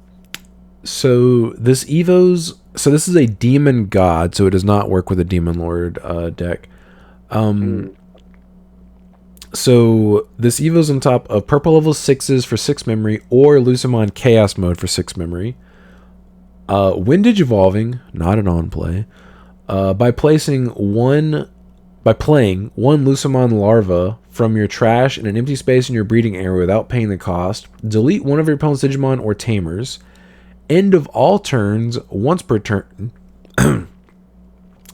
So this this is a demon god, so it does not work with a demon lord deck. So this Evo's on top of purple level 6s for 6 memory or Lucemon Chaos mode for 6 memory. When digivolving, not an on play, by playing one Lucemon larva from your trash in an empty space in your breeding area without paying the cost, delete one of your opponent's Digimon or Tamers. End of all turns, once per turn,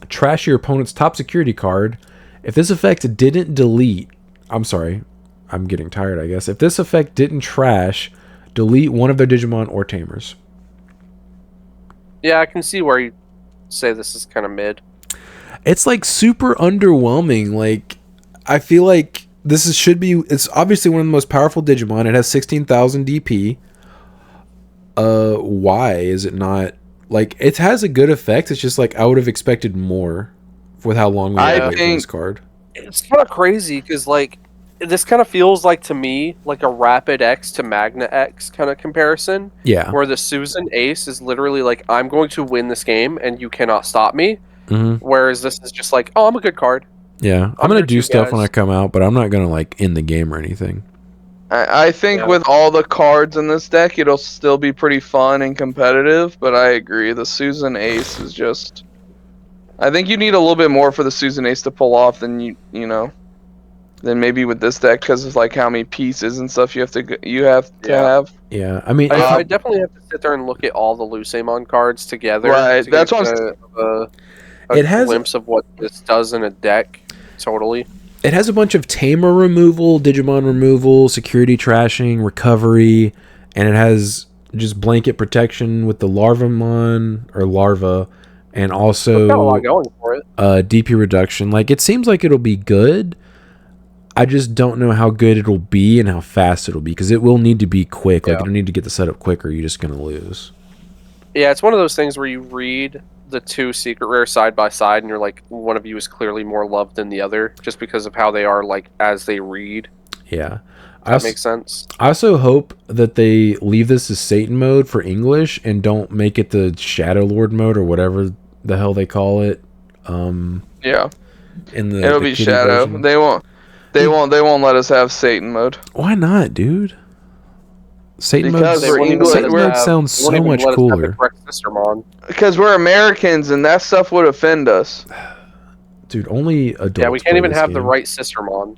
trash your opponent's top security card. If this effect didn't delete, I'm sorry, I'm getting tired, I guess. If this effect didn't trash, delete one of their Digimon or Tamers. Yeah, I can see where you say this is kind of mid. It's like super underwhelming. Like, I feel like it's obviously one of the most powerful Digimon. It has 16,000 DP. Why is it not like it has a good effect? It's just like I would have expected more with how long we had to wait for this card. It's kind of crazy because like this kind of feels like to me like a Rapid X to Magna X kind of comparison. Yeah, where the Susan Ace is literally like I'm going to win this game and you cannot stop me. Whereas this is just like, oh, I'm a good card. Yeah, I'm gonna do stuff when I come out, but I'm not gonna like end the game or anything. I think with all the cards in this deck, it'll still be pretty fun and competitive, but I agree. The Susan Ace is just... I think you need a little bit more for the Susan Ace to pull off than you know. than maybe with this deck because of like how many pieces and stuff you have to Yeah. have. Yeah, I mean, I definitely have to sit there and look at all the Lucemon cards together. Right, To that's get what a It has- glimpse of what this does in a deck. Totally. it has a bunch of tamer removal, Digimon removal, security trashing, recovery, and it has just blanket protection with the Larvamon or Larva, and It's got a lot also going for it. DP reduction. Like, it seems like it'll be good. I just don't know how good it'll be and how fast it'll be, because it will need to be quick. Like, Yeah. it'll need to get the setup quick, or you're just gonna lose. Yeah, it's one of those things where you read the two secret rares side by side, and you're like, one of you is clearly more loved than the other, just because of how they are, like, as they read. Yeah. That makes sense. I also hope that they leave this as Satan mode for English and don't make it the Shadow Lord mode or whatever the hell they call it. Yeah, In the it'll the be kitty Shadow. version. They won't let us have Satan mode. Why not, dude? Satan Because mode. we're English- Satan we're- mode sounds so much cooler, Because we're Americans and that stuff would offend us. dude. Only adults. Yeah, we can't play even this have the game. right Sistermon.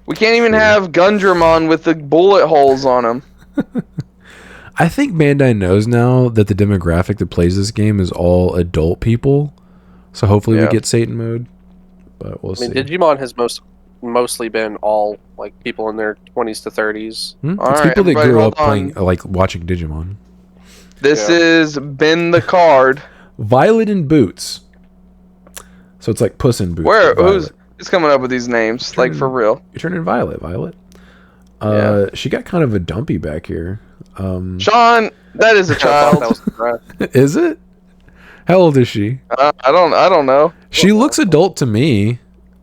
We can't even True. have Gundramon with the bullet holes on them. I think Bandai knows now that the demographic that plays this game is all adult people, so hopefully we Yeah. get Satan mode. But we'll I mean, see. Digimon has mostly been all like people in their 20s to 30s. It's All right, people that everybody, grew hold up playing, on. like watching Digimon. This Yeah. is Ben the card. Violet in Boots. So it's like Puss in Boots. Where? but Violet. Who's coming up with these names? Like for real? You're turning Violet, Violet. Yeah. She got kind of a dumpy back here. Sean, that is a I thought child. that was correct. Is it? How old is she? I don't know. She looks adult to me.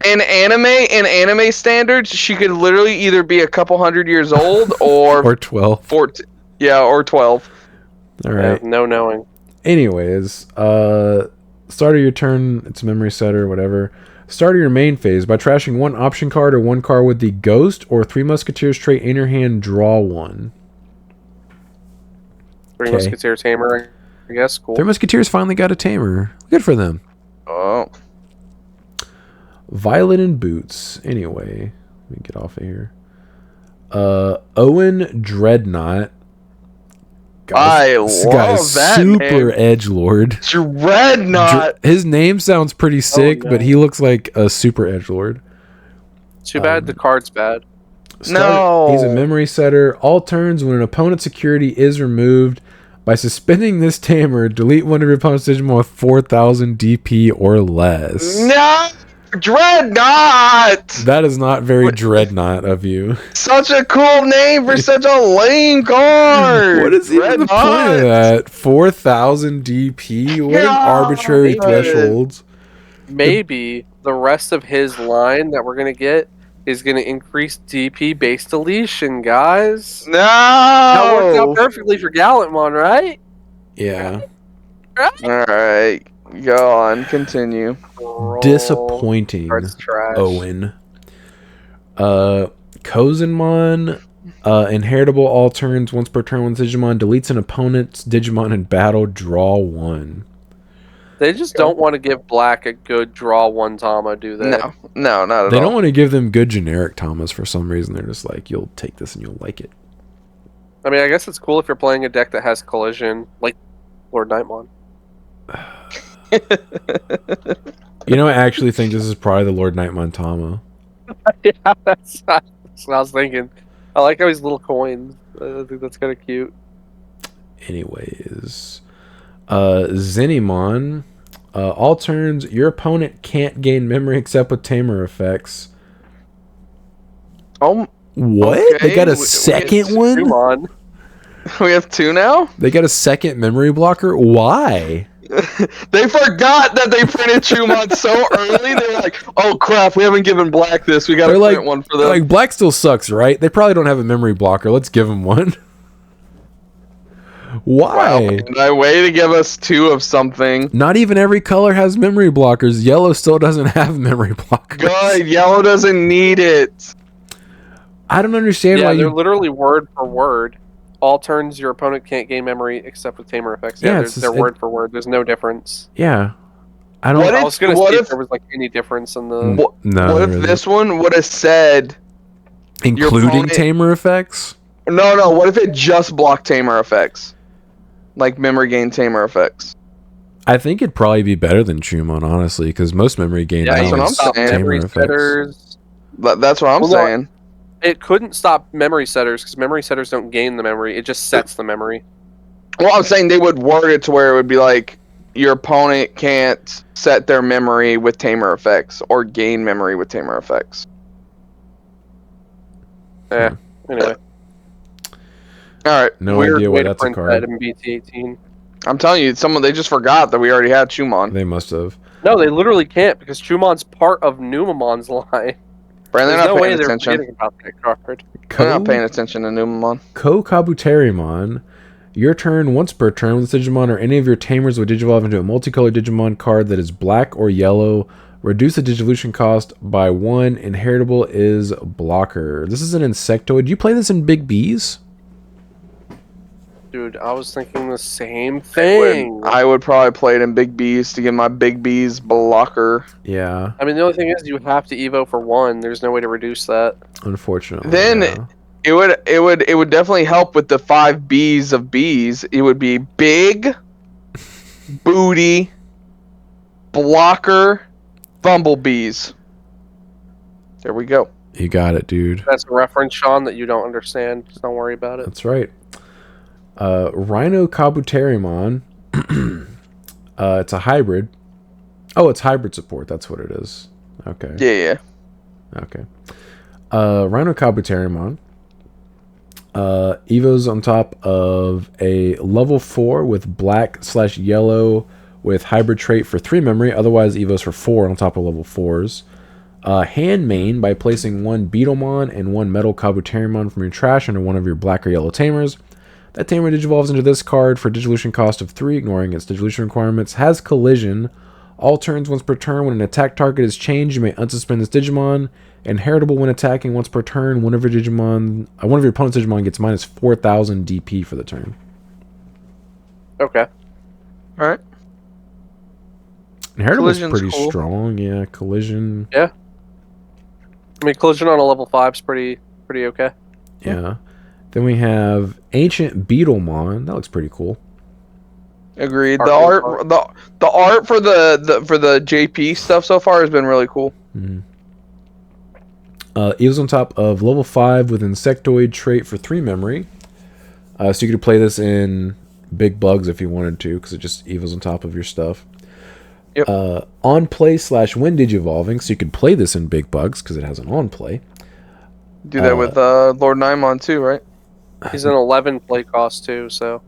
In anime standards, she could literally either be a couple hundred years old or Or 12. 14. Yeah, or 12. All Yeah, right. no knowing. Anyways, start of your turn. It's memory set or whatever. Start of your main phase by trashing one option card or one card with the Ghost or Three Musketeers trait in your hand. Draw one. Three Okay. Musketeer Tamer, I guess. Cool. Three Musketeers finally got a tamer. Good for them. Oh. Violet in Boots. Anyway, let me get off of here. Owen Dreadnought. This guy's that super name. edgelord. Dreadnought. His name sounds pretty sick, no. but he looks like a super edgelord. Too bad the card's bad. No. He's a memory setter. All turns when an opponent's security is removed, by suspending this tamer, delete one of your opponent's Digimon with 4,000 DP or less. No. Dreadnought. That is not very Dreadnought of you. Such a cool name for such a lame card. What is even the point of that? 4,000 DP? What an arbitrary God. thresholds. Maybe the rest of his line that we're going to get is going to increase DP based deletion, guys. No. That worked out perfectly for Gallantmon, right? Yeah. All right. Go on. Continue. Disappointing, Card's trash. Owen. Kozenmon, inheritable all turns. Once per turn, when Digimon deletes an opponent's Digimon in battle, draw one. They just don't want to give Black a good draw one Tama, do they? No, not at They all. don't want to give them good generic Tamas for some reason. They're just like, you'll take this and you'll like it. I mean, I guess it's cool if you're playing a deck that has collision, like Lord Nightmon. You know, I actually think this is probably the Lord Nightmon Tama. Yeah, that's what I was thinking. I like how he's little coins. I think that's kind of cute. Anyways, Zenimon, all turns, your opponent can't gain memory except with tamer effects. Oh, What? Okay, They got a we second one? Digimon. we have two now. They got a second memory blocker? Why? They forgot that they printed Chumon so early. They were like, "Oh crap, we haven't given Black this. We got to They're print like, one for them." like, Black still sucks, right? They probably don't have a memory blocker. Let's give them one. Why? Wow, way to give us two of something. Not even every color has memory blockers. Yellow still doesn't have memory blockers. Good, yellow doesn't need it. I don't understand Yeah, why they're you... literally word for word. All turns, your opponent can't gain memory except with tamer effects. Yeah, Yeah, it's they're just- word for word. There's no difference. Yeah. I don't. I was gonna what see if- if there was like any difference in the. No, what there if isn't. this one would have said Including opponent- tamer effects? no? What if it just blocked tamer effects, like memory gain tamer effects? I think it'd probably be better than Chumon, honestly, because most memory gain Yeah, now that's what I'm is saying. tamer memory effects. setters. That's what I'm Well, no, saying. It couldn't stop memory setters because memory setters don't gain the memory. It just sets the memory. Well, I'm saying they would word it to where it would be like your opponent can't set their memory with tamer effects or gain memory with tamer effects. Anyway, All right, No weird idea way why to that's a print that card. in BT18. I'm telling you, they just forgot that we already had Chumon. They must have. No, they literally can't because Chumon's part of Numamon's line. Brandon, There's they're no not way paying they're attention. forgetting about that card. They're not paying attention to Numamon. Ko Kabuterimon. Your turn, once per turn, with this Digimon or any of your tamers will digivolve into a multicolored Digimon card that is black or yellow. Reduce the digivolution cost by 1. Inheritable is blocker. This is an insectoid. Do you play this in Big B's? Dude, I was thinking the same thing. I would probably play it in Big B's to get my Big B's blocker. Yeah, I mean, the only thing is you have to Evo for 1. There's no way to reduce that. unfortunately. Then yeah. it would definitely help with the 5 B's of B's. It would be big, booty, blocker, bumblebees. There we go. You got it, dude. That's a reference, Sean, that you don't understand. Just don't worry about it. That's right. Rhino Kabuterimon. It's a hybrid. Oh, it's hybrid support. That's what it is. Okay. Yeah. Okay. Rhino Kabuterimon. Evo's on top of a level 4 with black/yellow with hybrid trait for 3 memory. Otherwise, Evo's for 4 on top of level 4s. Hand main by placing 1 Beetlemon and 1 Metal Kabuterimon from your trash under one of your black or yellow tamers. That tamer digivolves into this card for digivolution cost of 3, ignoring its digivolution requirements. Has collision. All turns once per turn. When an attack target is changed, you may unsuspend this Digimon. Inheritable when attacking once per turn. One of your opponent's Digimon gets minus 4,000 DP for the turn. Okay. All right. Inheritable's Collision's pretty cool. strong. Yeah, collision. I mean, collision on a level 5 is pretty okay. Yeah. Then we have Ancient Beetlemon. That looks pretty cool. Agreed. Art The art for the JP stuff so far has been really cool. Evo's on top of level 5 with Insectoid trait for 3 memory. So you could play this in Big Bugs if you wanted to, because it just Evo's on top of your stuff. Yep. On play /win digivolving, so you could play this in Big Bugs because it has an on play. Do that with Lord Naimon too, right? He's an 11 play cost too, so.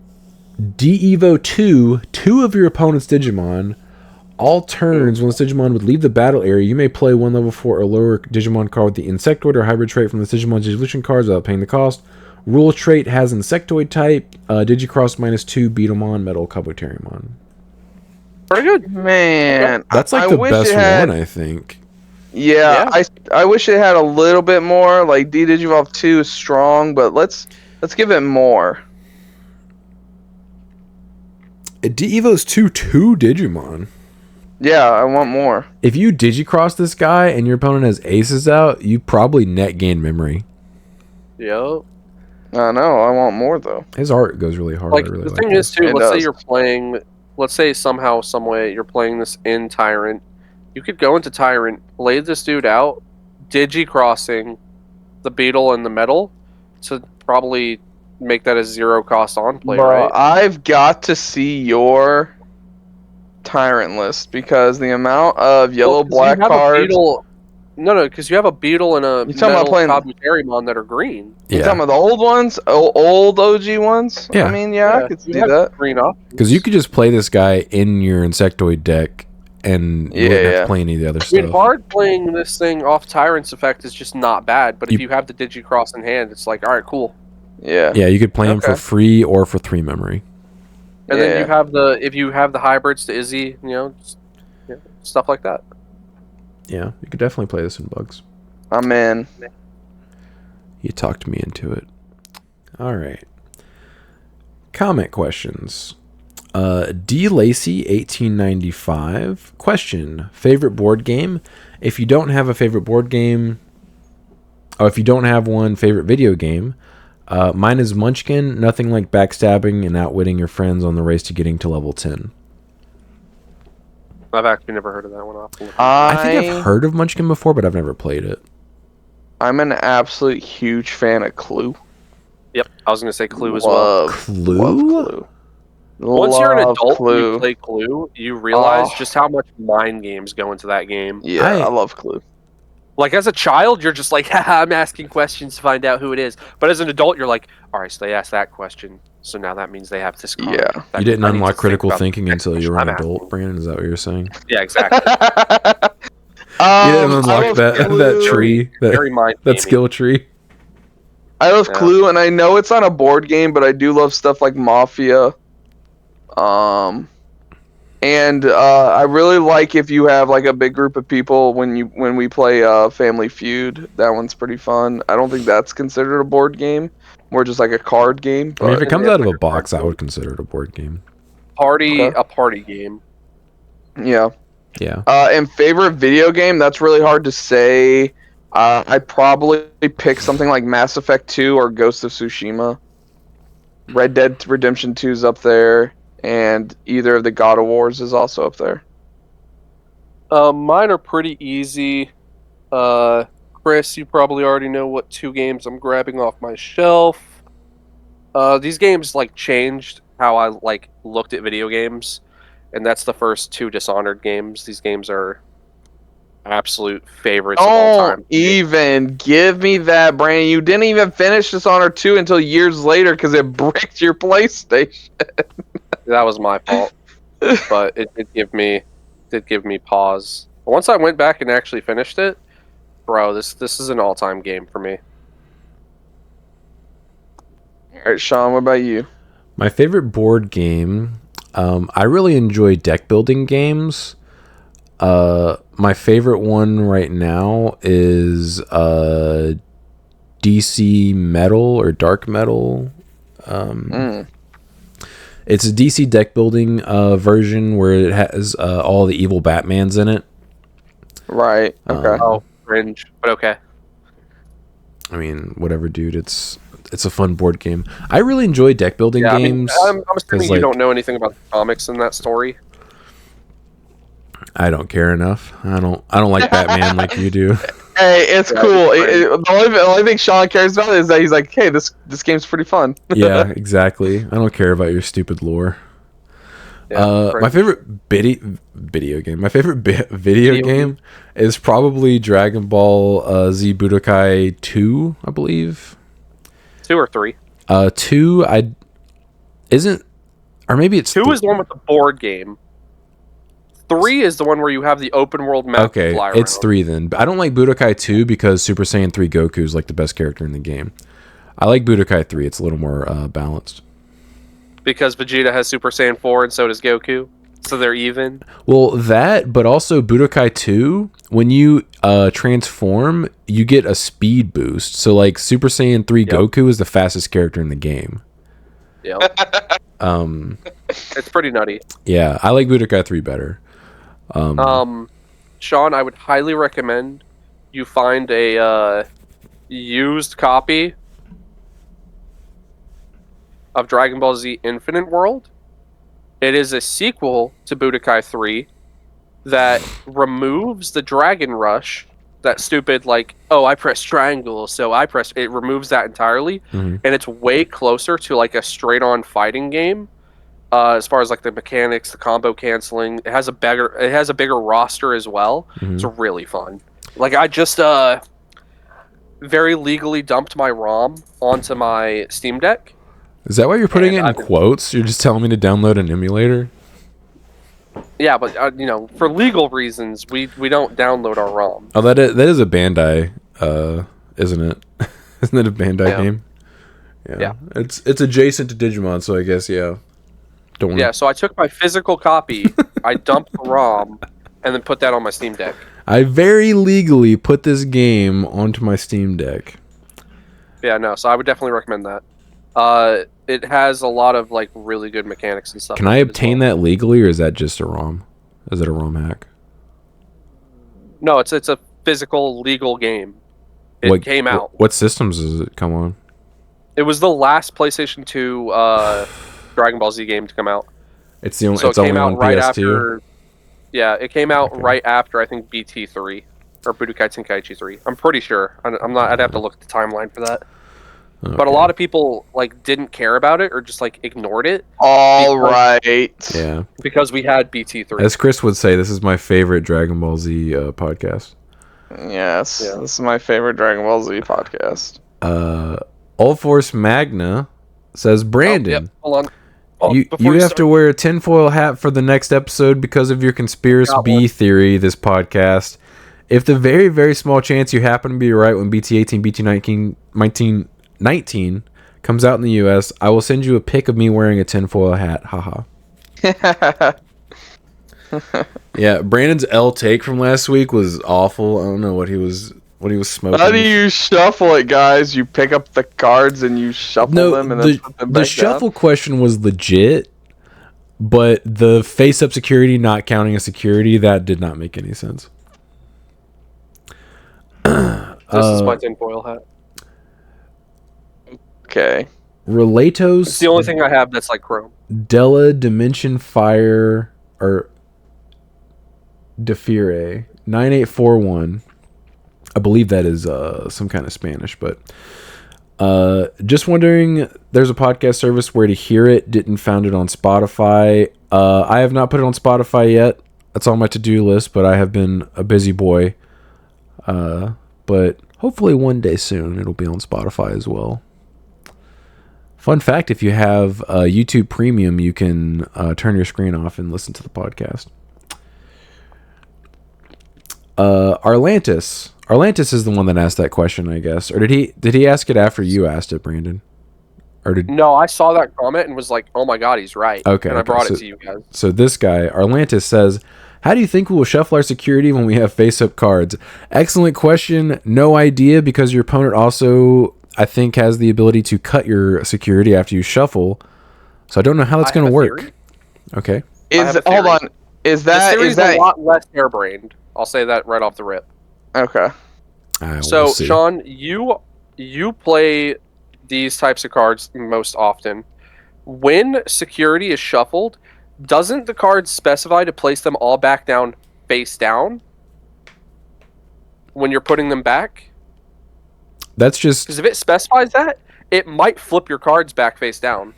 De-Evo 2 of your opponent's Digimon. All turns, when this Digimon would leave the battle area, you may play 1 level 4 or lower Digimon card with the Insectoid or hybrid trait from the Digimon's Digivolution cards without paying the cost. Rule trait has Insectoid type. Digicross -2 Beetlemon Metal Kabuterimon. Pretty good. Man, That's like I the wish best it had- one, I think. Yeah, I wish it had a little bit more. Like D-Digivolve 2 is strong, but let's give it more. De-Evo's 2 Digimon. Yeah, I want more. If you Digicross this guy and your opponent has aces out, you probably net gain memory. Yep. I know, I want more though. His art goes really hard. Like, I really the like thing this. is, too, It let's say does. you're playing, let's say somehow, some way, you're playing this in Tyrant. You could go into Tyrant, lay this dude out, Digicrossing the Beetle and the Metal to probably make that a 0 cost on play, Bro, right? I've got to see your Tyrant list because the amount of yellow Well, 'cause black you have a cards. Beetle, no, because you have a Beetle and a You talking about Metal playing- Kabuterimon that are green. You Yeah, talking about the old ones, old OG ones? Yeah. I mean, yeah, I could see you have that. green up. because you could just play this guy in your Insectoid deck, and you wouldn't have Yeah. to play any of the other I mean, stuff. hard playing this thing off Tyrant's effect is just not bad, but if you have the Digicross in hand, it's like, alright, cool. Yeah. Yeah, you could play him for Okay. free or for 3 memory. And then you Yeah. have if you have the hybrids to Izzy, stuff like that. Yeah, you could definitely play this in Bugs. I'm in. You talked me into it. All right. Comment questions. D. Lacey 1895 question: favorite board game? If you don't have a favorite board game, if you don't have one, favorite video game. Mine is Munchkin. Nothing like backstabbing and outwitting your friends on the race to getting to level 10. I've actually never heard of that one. I think I've heard of Munchkin before, but I've never played it. I'm an absolute huge fan of Clue. Yep, I was going to say Clue as well. Clue? Love Clue. Once you're an adult and Clue. you play Clue, you realize just how much mind games go into that game. Yeah, I love Clue. Like, as a child, you're just like, haha, I'm asking questions to find out who it is. But as an adult, you're like, all right, so they asked that question, so now that means they have this card. Yeah. You didn't unlock critical thinking until you were an adult, Brandon? Is that what you're saying? Yeah, exactly. You didn't unlock that tree, that skill tree. I love Clue, and I know it's not a board game, but I do love stuff like Mafia. And I really like if you have like a big group of people when we play Family Feud. That one's pretty fun. I don't think that's considered a board game, more just like a card game. But I mean, if it comes out of a box, I would consider it a board game. A party game. Yeah. Yeah. And favorite video game? That's really hard to say. I'd probably pick something like Mass Effect 2 or Ghost of Tsushima. Red Dead Redemption 2 is up there. And either of the God of Wars is also up there. Mine are pretty easy. Chris, you probably already know what 2 games I'm grabbing off my shelf. These games like changed how I like looked at video games, and that's the first 2 Dishonored games. These games are absolute favorites of all time. Don't even give me that, Brandon. You didn't even finish Dishonored 2 until years later because it bricked your PlayStation. That was my fault, but it did give me pause. But once I went back and actually finished it, bro, this is an all-time game for me. All right, Sean, what about you? My favorite board game, I really enjoy deck building games. My favorite one right now is DC Metal or Dark Metal. It's a DC deck building version where it has all the evil Batmans in it. Right. Okay. Oh, cringe, but okay. I mean, whatever, dude. It's a fun board game. I really enjoy deck building games. I mean, I'm assuming you don't know anything about the comics in that story. I don't care enough. I don't like Batman like you do. Hey, it's cool. The only thing Sean cares about is that he's like, hey, this game's pretty fun. Yeah, exactly. I don't care about your stupid lore. Yeah, my favorite video game. My favorite video game is probably Dragon Ball Z Budokai 2, I believe. 2 or 3? 2. Or maybe it's 2 is the one with the board game. 3 is the one where you have the open world map. Okay, it's 3 then. But I don't like Budokai 2 because Super Saiyan 3 Goku is like the best character in the game. I like Budokai 3. It's a little more balanced. Because Vegeta has Super Saiyan 4 and so does Goku. So they're even. Well, that, but also Budokai 2, when you transform, you get a speed boost. So like Super Saiyan 3 Goku is the fastest character in the game. Yeah. It's pretty nutty. Yeah, I like Budokai 3 better. Sean, I would highly recommend you find a used copy of Dragon Ball Z Infinite World. It is a sequel to Budokai 3 that removes the Dragon Rush, that stupid like, oh, I press triangle, so it removes that entirely, and it's way closer to like a straight-on fighting game. As far as like the mechanics, the combo canceling, it has a bigger roster as well. It's really fun. Like I just very legally dumped my ROM onto my Steam Deck. Is that why you're putting it in quotes? You're just telling me to download an emulator? Yeah, but for legal reasons, we don't download our ROM. Oh, that is a Bandai, isn't it? Isn't it a Bandai game? Yeah. It's adjacent to Digimon, so I guess So I took my physical copy, I dumped the ROM, and then put that on my Steam Deck. I very legally put this game onto my Steam Deck. Yeah, no, so I would definitely recommend that. it has a lot of like really good mechanics and stuff. Can I obtain that legally, or is that just a ROM? Is it a ROM hack? No, it's a physical legal game. It came out. What systems does it come on? It was the last PlayStation 2 Dragon Ball Z game to come out. It's the only. So It's it came only out on right PS2. after. Yeah, it came out Okay. right after I think BT3 or Budokai Tenkaichi 3. I'm pretty sure. I'm not. I'd have to look at the timeline for that. Okay. But a lot of people like didn't care about it or just like ignored it. All right. Yeah. Because we had BT3. As Chris would say, this is my favorite Dragon Ball Z podcast. Yes. Yeah. This is my favorite Dragon Ball Z podcast. All Force Magna says, Brandon, Oh, yep. Hold on. you have to wear a tinfoil hat for the next episode because of your conspiracy B theory, this podcast. If the very, very small chance you happen to be right when BT18, BT19 comes out in the US, I will send you a pic of me wearing a tinfoil hat. Haha. Yeah, Brandon's L take from last week was awful. I don't know what he was smoking. How do you shuffle it, guys? You pick up the cards and you shuffle them and then put them back the shuffle down? question was legit, but the face-up security not counting as security, that did not make any sense. This is my tinfoil hat. Okay. Relatos. It's the only thing I have that's like chrome. Della Dimension Fire or Defire 9841. I believe that is some kind of Spanish, but just wondering, there's a podcast service where to hear it. Didn't found it on Spotify. I have not put it on Spotify yet. That's on my to-do list, but I have been a busy boy. But hopefully one day soon it'll be on Spotify as well. Fun fact, if you have YouTube Premium, you can turn your screen off and listen to the podcast. Arlantis is the one that asked that question, I guess. Or did he ask it after you asked it, Brandon? Or did No, I saw that comment and was like, "Oh my god, he's right." Okay, and I brought so- it to you guys. So this guy, Arlantis, says, how do you think we will shuffle our security when we have face-up cards? Excellent question. No idea, because your opponent also, I think, has the ability to cut your security after you shuffle. So I don't know how that's I going to have a work. theory. Okay. Hold theory. on. Is This that theory is is that a lot less harebrained. I'll say that right off the rip. okay? So, We'll see. Sean, you play these types of cards most often. When security is shuffled, doesn't the cards specify to place them all back down, face down? When you're putting them back? That's just... Because if it specifies that, it might flip your cards back face down.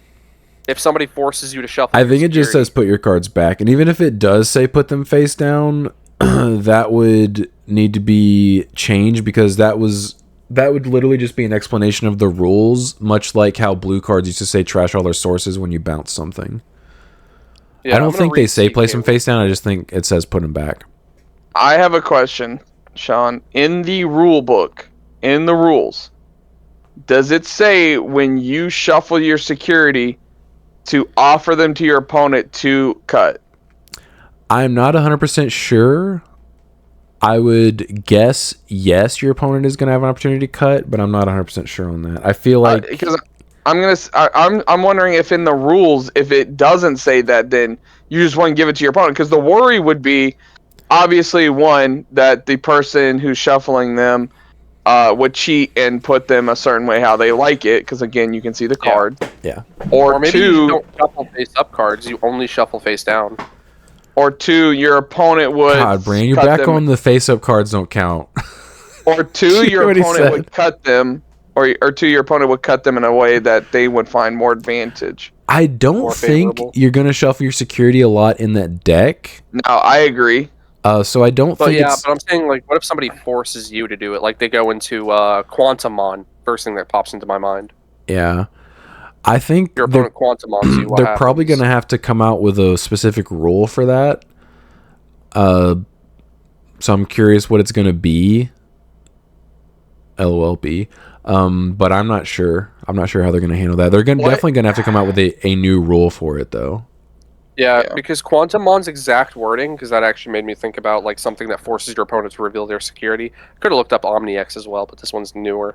If somebody forces you to shuffle. I your think it just security. says put your cards back. And even if it does say put them face down, that would need to be changed, because that would literally just be an explanation of the rules, much like how blue cards used to say trash all their sources when you bounce something. Yeah, I I'm don't gonna think they read say place them CQ. face down. I just think it says put them back. I have a question, Sean. In the rule book, in the rules, does it say when you shuffle your security to offer them to your opponent to cut? I'm not 100% sure. I would guess yes, your opponent is going to have an opportunity to cut, but I'm not 100% sure on that. I feel like... Because I'm wondering if in the rules, if it doesn't say that, then you just want to give it to your opponent. Because the worry would be, obviously, one, that the person who's shuffling them would cheat and put them a certain way how they like it. Because again, you can see the card. Yeah. Or maybe you two, don't shuffle face up cards. You only shuffle face down. or two, your opponent would. God, Brand, you're cut back them, on the face-up cards don't count. Or two, your what he opponent said. would cut them. Or two, your opponent would cut them in a way that they would find more advantage. I don't More think favorable. you're going to shuffle your security a lot in that deck. No, I agree. So I don't But think yeah, it's... but I'm saying, like, what if somebody forces you to do it? Like, they go into Quantumon, first thing that pops into my mind. Yeah. I think Your they're, opponent Quantumons you. What they're probably going happens? to have to come out with a specific rule for that. So I'm curious what it's going to be. LOLB. But I'm not sure. I'm not sure how they're going to handle that. They're definitely going to have to come out with a new rule for it, though. Yeah, Yeah. because Quantumon's exact wording, because that actually made me think about, like, something that forces your opponent to reveal their security. Could have looked up OmniX as well, but this one's newer.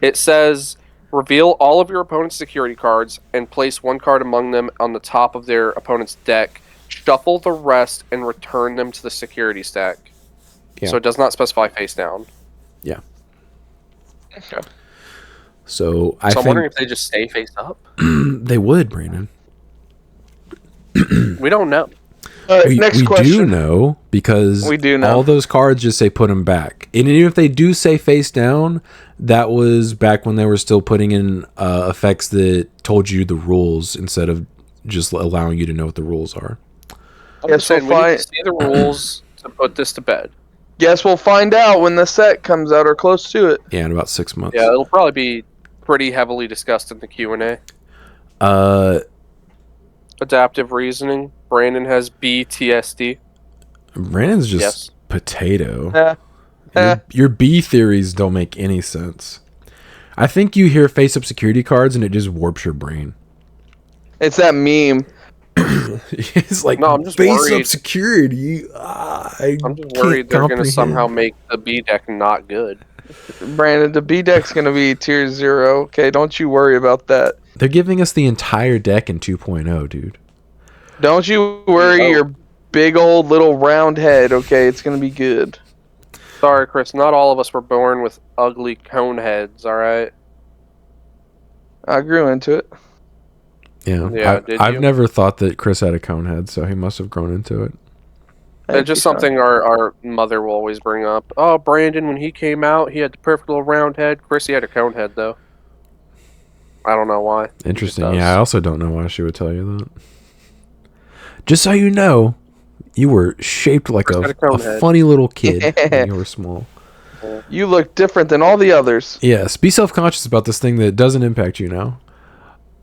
It says, Reveal all of your opponent's security cards and place one card among them on the top of their opponent's deck. Shuffle the rest and return them to the security stack. Yeah. So it does not specify face down. Yeah. Okay. So I'm wondering if they just stay face up. they would, Brandon. We don't know. Next we question. do know because We do know. all those cards just say put them back. And even if they do say face down, that was back when they were still putting in effects that told you the rules instead of just allowing you to know what the rules are. Yes, we need to see the rules to put this to bed. Guess we'll find out when the set comes out or close to it. Yeah, in about 6 months. Yeah, it'll probably be pretty heavily discussed in the Q&A. Adaptive reasoning. Brandon has BTSD. Brandon's just potato. Eh. Your B theories don't make any sense. I think you hear face-up security cards and it just warps your brain. It's that meme. It's like, No, I'm just face-up worried. security. I'm just worried they're going to somehow make the B deck not good. Brandon, the B deck's gonna be tier 0. Okay, don't you worry about that. They're giving us the entire deck in 2.0, dude. Don't you worry your big old little round head. Okay, it's gonna be good. Sorry, Chris. Not all of us were born with ugly cone heads. All right. I grew into it. Yeah, did I've you? never thought that Chris had a cone head, so he must have grown into it. It's just something our mother will always bring up. Oh, Brandon, when he came out, he had the perfect little round head. Chrissy had a cone head, though. I don't know why. Interesting. Yeah, I also don't know why she would tell you that. Just so you know, you were shaped like Chris had a cone head. funny little kid when you were small. You look different than all the others. Yes, be self-conscious about this thing that doesn't impact you now.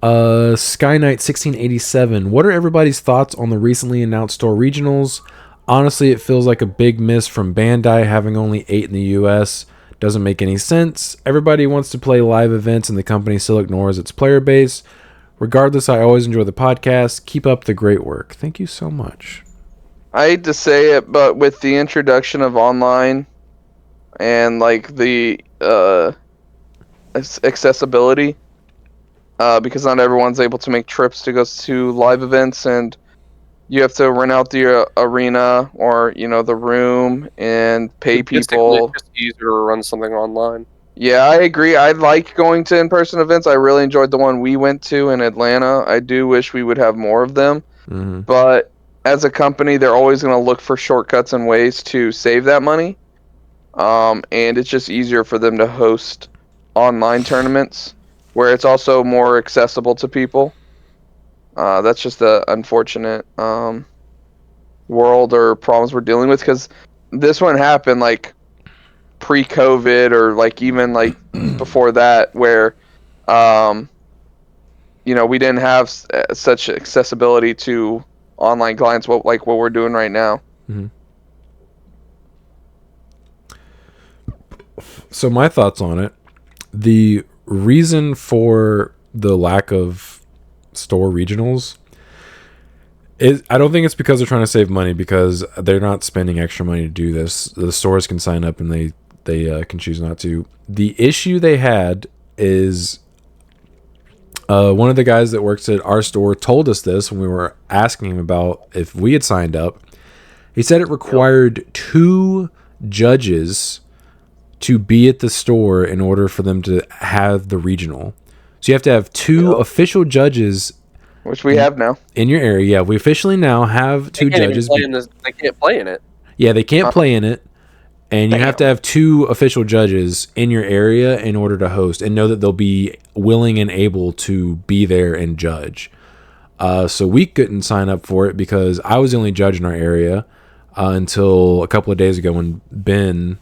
Skyknight 1687. What are everybody's thoughts on the recently announced store regionals? Honestly, it feels like a big miss from Bandai having only 8 in the US. Doesn't make any sense. Everybody wants to play live events and the company still ignores its player base. Regardless, I always enjoy the podcast. Keep up the great work. Thank you so much. I hate to say it, but with the introduction of online and like the accessibility, because not everyone's able to make trips to go to live events, and you have to rent out the arena or the room and pay people. It's just easier to run something online. Yeah, I agree. I like going to in-person events. I really enjoyed the one we went to in Atlanta. I do wish we would have more of them. Mm-hmm. But as a company, they're always going to look for shortcuts and ways to save that money. And it's just easier for them to host online tournaments where it's also more accessible to people. That's just the unfortunate world or problems we're dealing with, because this one happened like pre-COVID or like even like before that, where we didn't have such accessibility to online clients what we're doing right now. Mm-hmm. So my thoughts on it: the reason for the lack of store regionals is, I don't think it's because they're trying to save money, because they're not spending extra money to do this. The stores can sign up and they can choose not to. The issue they had is one of the guys that works at our store told us this when we were asking him about if we had signed up. He said it required 2 judges to be at the store in order for them to have the regional. So you have to have 2 official judges, which we have now in your area. Yeah, we officially now have 2 judges. They can't play in it. Yeah, they can't play in it, and you have to have 2 official judges in your area in order to host and know that they'll be willing and able to be there and judge. So we couldn't sign up for it because I was the only judge in our area until a couple of days ago when Ben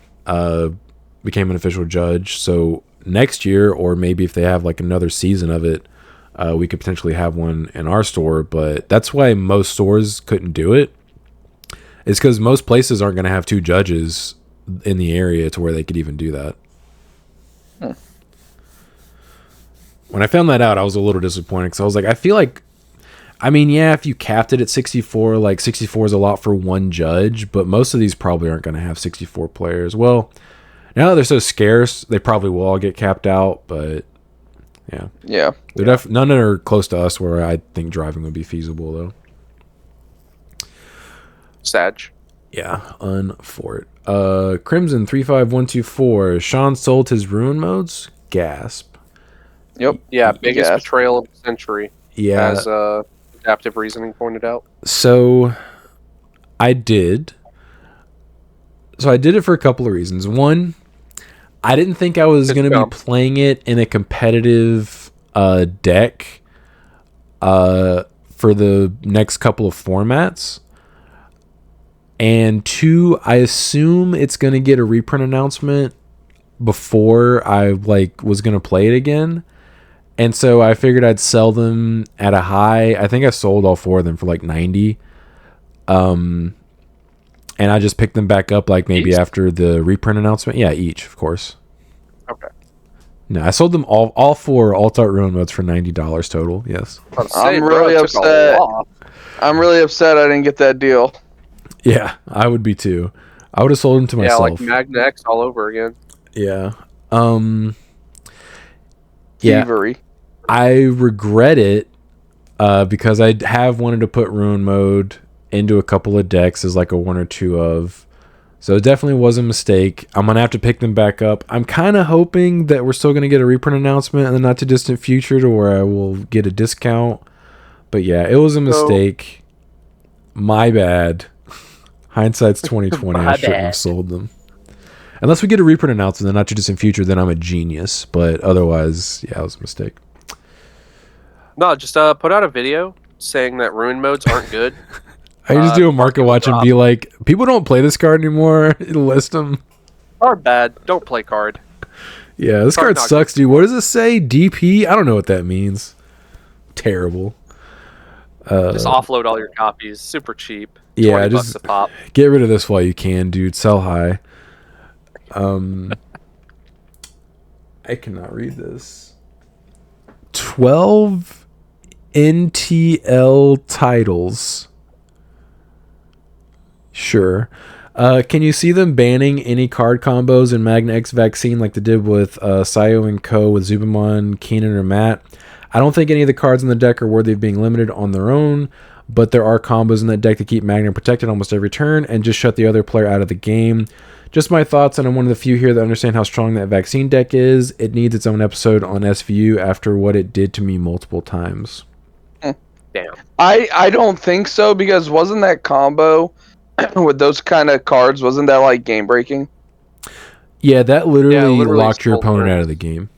became an official judge. So next year, or maybe if they have like another season of it, we could potentially have one in our store. But that's why most stores couldn't do it. It's because most places aren't going to have 2 judges in the area to where they could even do that. When I found that out, I was a little disappointed, because I was like, I feel like, if you capped it at 64, like 64 is a lot for one judge, but most of these probably aren't going to have 64 players. Well, now that they're so scarce, they probably will all get capped out, but Yeah. Yeah. They're none are close to us where I think driving would be feasible though. Sag. Yeah, unfort. Crimson 35124. Sean sold his ruin modes. Gasp. Yep. Yeah, biggest Yes. betrayal of the century. Yeah. As adaptive reasoning pointed out. So I did. So I did it for a couple of reasons. One, I didn't think I was going to be playing it in a competitive deck for the next couple of formats. And two, I assume it's going to get a reprint announcement before I was going to play it again. And so I figured I'd sell them at a high. I think I sold all 4 of them for like 90. And I just picked them back up maybe after the reprint announcement. Yeah, each, of course. Okay. No, I sold them all 4 alt-art ruin modes for $90 total. Yes. I'm really upset. I'm really upset I didn't get that deal. Yeah, I would be too. I would have sold them to myself. Yeah, like Magna X all over again. Yeah. Thievery. I regret it because I have wanted to put ruin mode into a couple of decks as like a 1 or 2 of. So it definitely was a mistake. I'm going to have to pick them back up. I'm kind of hoping that we're still going to get a reprint announcement in the not too distant future to where I will get a discount. But yeah, it was a mistake. My bad. Hindsight's 2020. I shouldn't have sold them. Unless we get a reprint announcement in the not too distant future, then I'm a genius. But otherwise, yeah, it was a mistake. No, just put out a video saying that ruin modes aren't good. I just do a market watch and be like, people don't play this card anymore. List them. Card bad. Don't play card. Yeah, this card sucks, dude. What does it say? DP? I don't know what that means. Terrible. Just offload all your copies. Super cheap. Yeah, just a pop. Get rid of this while you can, dude. Sell high. I cannot read this. 12 NTL titles. Sure. Can you see them banning any card combos in Magna X Vaccine like they did with Sayo and Co. with Zubamon, Keenan, or Matt? I don't think any of the cards in the deck are worthy of being limited on their own, but there are combos in that deck to keep Magna protected almost every turn and just shut the other player out of the game. Just my thoughts, and I'm one of the few here that understand how strong that Vaccine deck is. It needs its own episode on SVU after what it did to me multiple times. Damn. I don't think so, because wasn't that combo with those kind of cards, wasn't that like game breaking? Yeah, that literally locked your opponent out of the game.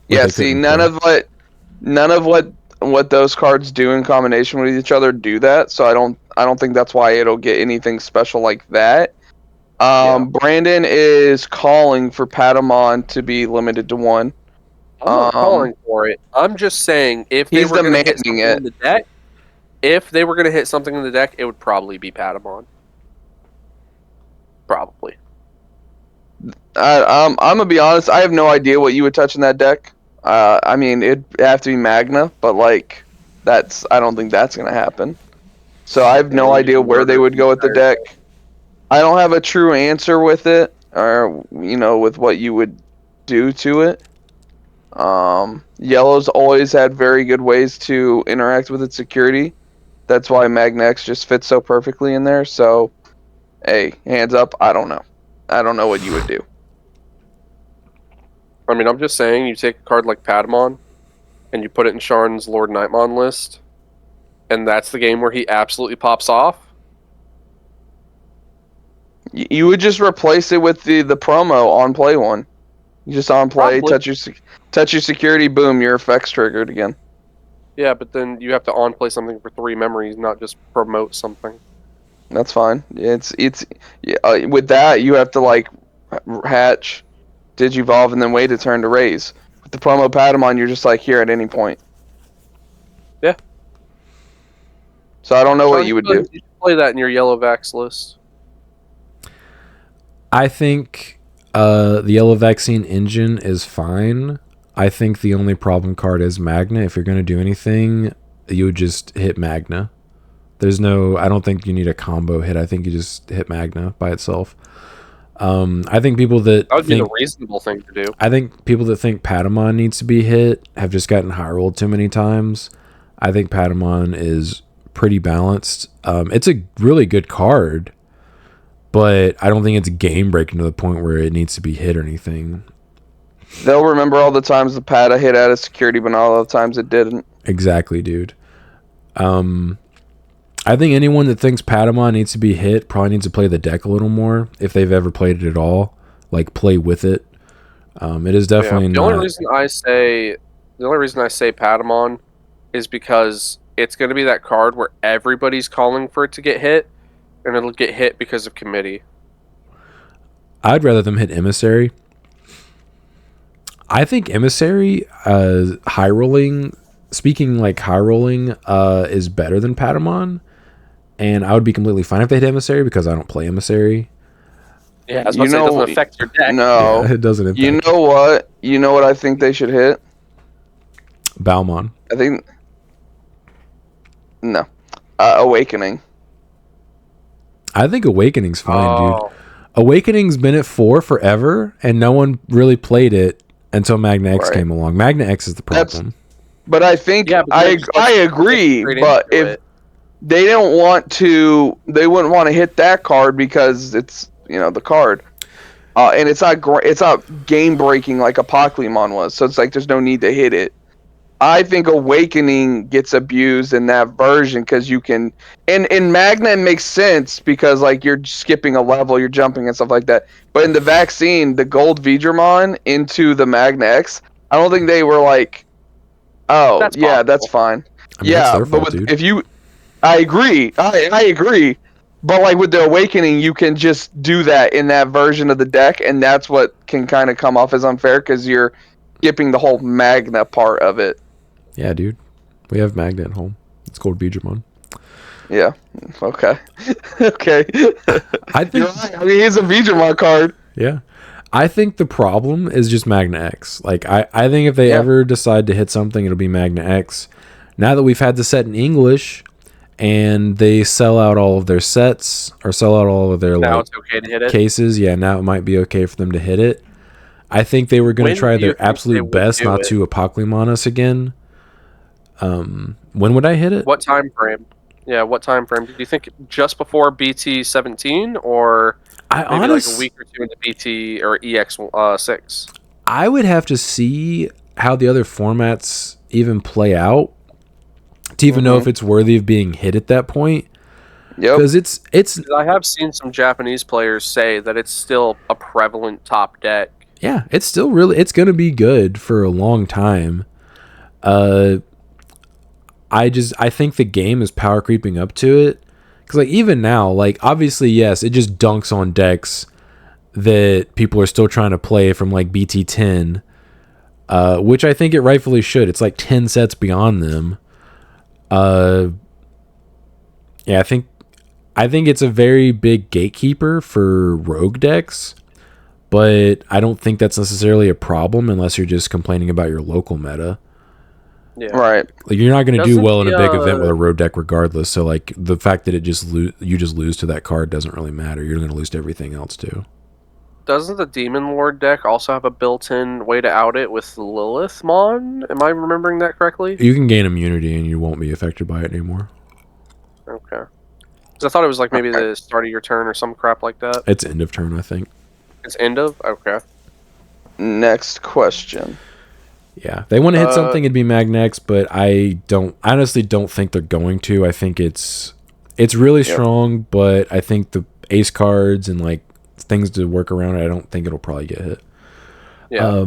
Yeah, see, none of what those cards do in combination with each other do that, so I don't think that's why it'll get anything special like that. Brandon is calling for Patamon to be limited to 1. I'm not calling for it. I'm just saying if they were going to hit something in the deck, it would probably be Patamon. Probably. I'm gonna be honest. I have no idea what you would touch in that deck. I mean, it'd have to be Magna, but like, I don't think that's gonna happen. So I have no idea where they would go with the deck. I don't have a true answer with it, or with what you would do to it. Yellow's always had very good ways to interact with its security. That's why Magna X just fits so perfectly in there. So, hey, hands up. I don't know. I don't know what you would do. I mean, I'm just saying, you take a card like Patamon, and you put it in Sharn's Lord Nightmon list, and that's the game where he absolutely pops off. You would just replace it with the promo on play one. You just on play, touch your security, boom, your effects triggered again. Yeah, but then you have to on play something for 3 memories, not just promote something. That's fine. It's with that you have to like hatch, digivolve, and then wait a turn to raise. With the promo Patamon, you're just like here at any point. Yeah. So I don't know what you would do. You should play that in your Yellow Vax list. I think the Yellow Vaccine engine is fine. I think the only problem card is Magna. If you're going to do anything, you would just hit Magna. I don't think you need a combo hit. I think you just hit Magna by itself. I think people that That would be the think reasonable thing to do. I think people that think Patamon needs to be hit have just gotten high rolled too many times. I think Patamon is pretty balanced. It's a really good card, but I don't think it's game breaking to the point where it needs to be hit or anything. They'll remember all the times the Pata hit out of security, but not all the times it didn't. Exactly, dude. I think anyone that thinks Patamon needs to be hit probably needs to play the deck a little more if they've ever played it at all. Like, play with it. It is definitely The not. only reason I say Patamon is because it's going to be that card where everybody's calling for it to get hit, and it'll get hit because of committee. I'd rather them hit Emissary. I think Emissary, high rolling, speaking like high rolling, is better than Patamon. And I would be completely fine if they hit Emissary because I don't play Emissary. Yeah, I was about to say, it doesn't affect your deck. No, Yeah, it doesn't impact. You know what? You know what I think they should hit? Balmon. I think no, Awakening. I think Awakening's fine, dude. Oh. Awakening's been at 4 forever, and no one really played it until Magna X Right. came along. Magna X is the problem. But I think Yeah, but I agree. straight But into if it. they don't want to, they wouldn't want to hit that card because it's the card, and it's not game breaking like a Pokemon was. So it's like there's no need to hit it. I think Awakening gets abused in that version because you can, and in Magna it makes sense because like you're skipping a level, you're jumping and stuff like that. But in the vaccine, the Gold Vidramon into the Magna X, I don't think they were like, oh That's yeah, possible. that's fine. I mean, that's Yeah, their but fault, dude. if you, I agree, I agree. But like with the Awakening, you can just do that in that version of the deck, and that's what can kind of come off as unfair because you're skipping the whole Magna part of it. Yeah, dude. We have Magna at home. It's called Bijamon. Yeah. Okay. Okay. I think. You're right. I mean, he's a Vidramon card. Yeah. I think the problem is just Magna X. Like, I think if they ever decide to hit something, it'll be Magna X. Now that we've had the set in English, and they sell out all of their sets, or sell out all of their Now like it's okay to hit it. cases, yeah, now it might be okay for them to hit it. I think they were going When to try do you their think they absolute would best do not it? to Apoclymon us again. When would I hit it? What time frame? Yeah, what time frame? Do you think just before BT17 or I maybe like a week or two into BT or EX6? I would have to see how the other formats even play out to even know if it's worthy of being hit at that point. Yep. Because it's 'Cause I have seen some Japanese players say that it's still a prevalent top deck. yeah, it's still it's going to be good for a long time. I think the game is power creeping up to it. Because like even now, like obviously yes, it just dunks on decks that people are still trying to play from like BT10, which I think it rightfully should. It's like 10 sets beyond them. Yeah, I think it's a very big gatekeeper for rogue decks, but I don't think that's necessarily a problem unless you're just complaining about your local meta. Yeah. Right. Like you're not going to do Doesn't well in a big the, event with a rogue deck regardless. So like the fact that it you just lose to that card doesn't really matter. You're going to lose to everything else too. Doesn't the Demon Lord deck also have a built-in way to out it with Lilithmon? Am I remembering that correctly? You can gain immunity and you won't be affected by it anymore. Okay. 'Cause I thought it was like maybe the start of your turn or some crap like that. It's end of turn, I think. It's end of? Okay. Next question. Yeah, if they want to hit something, it'd be Magnex, but I honestly don't think they're going to. I think it's really strong, but I think the ace cards and like things to work around it, I don't think it'll probably get hit. Yeah.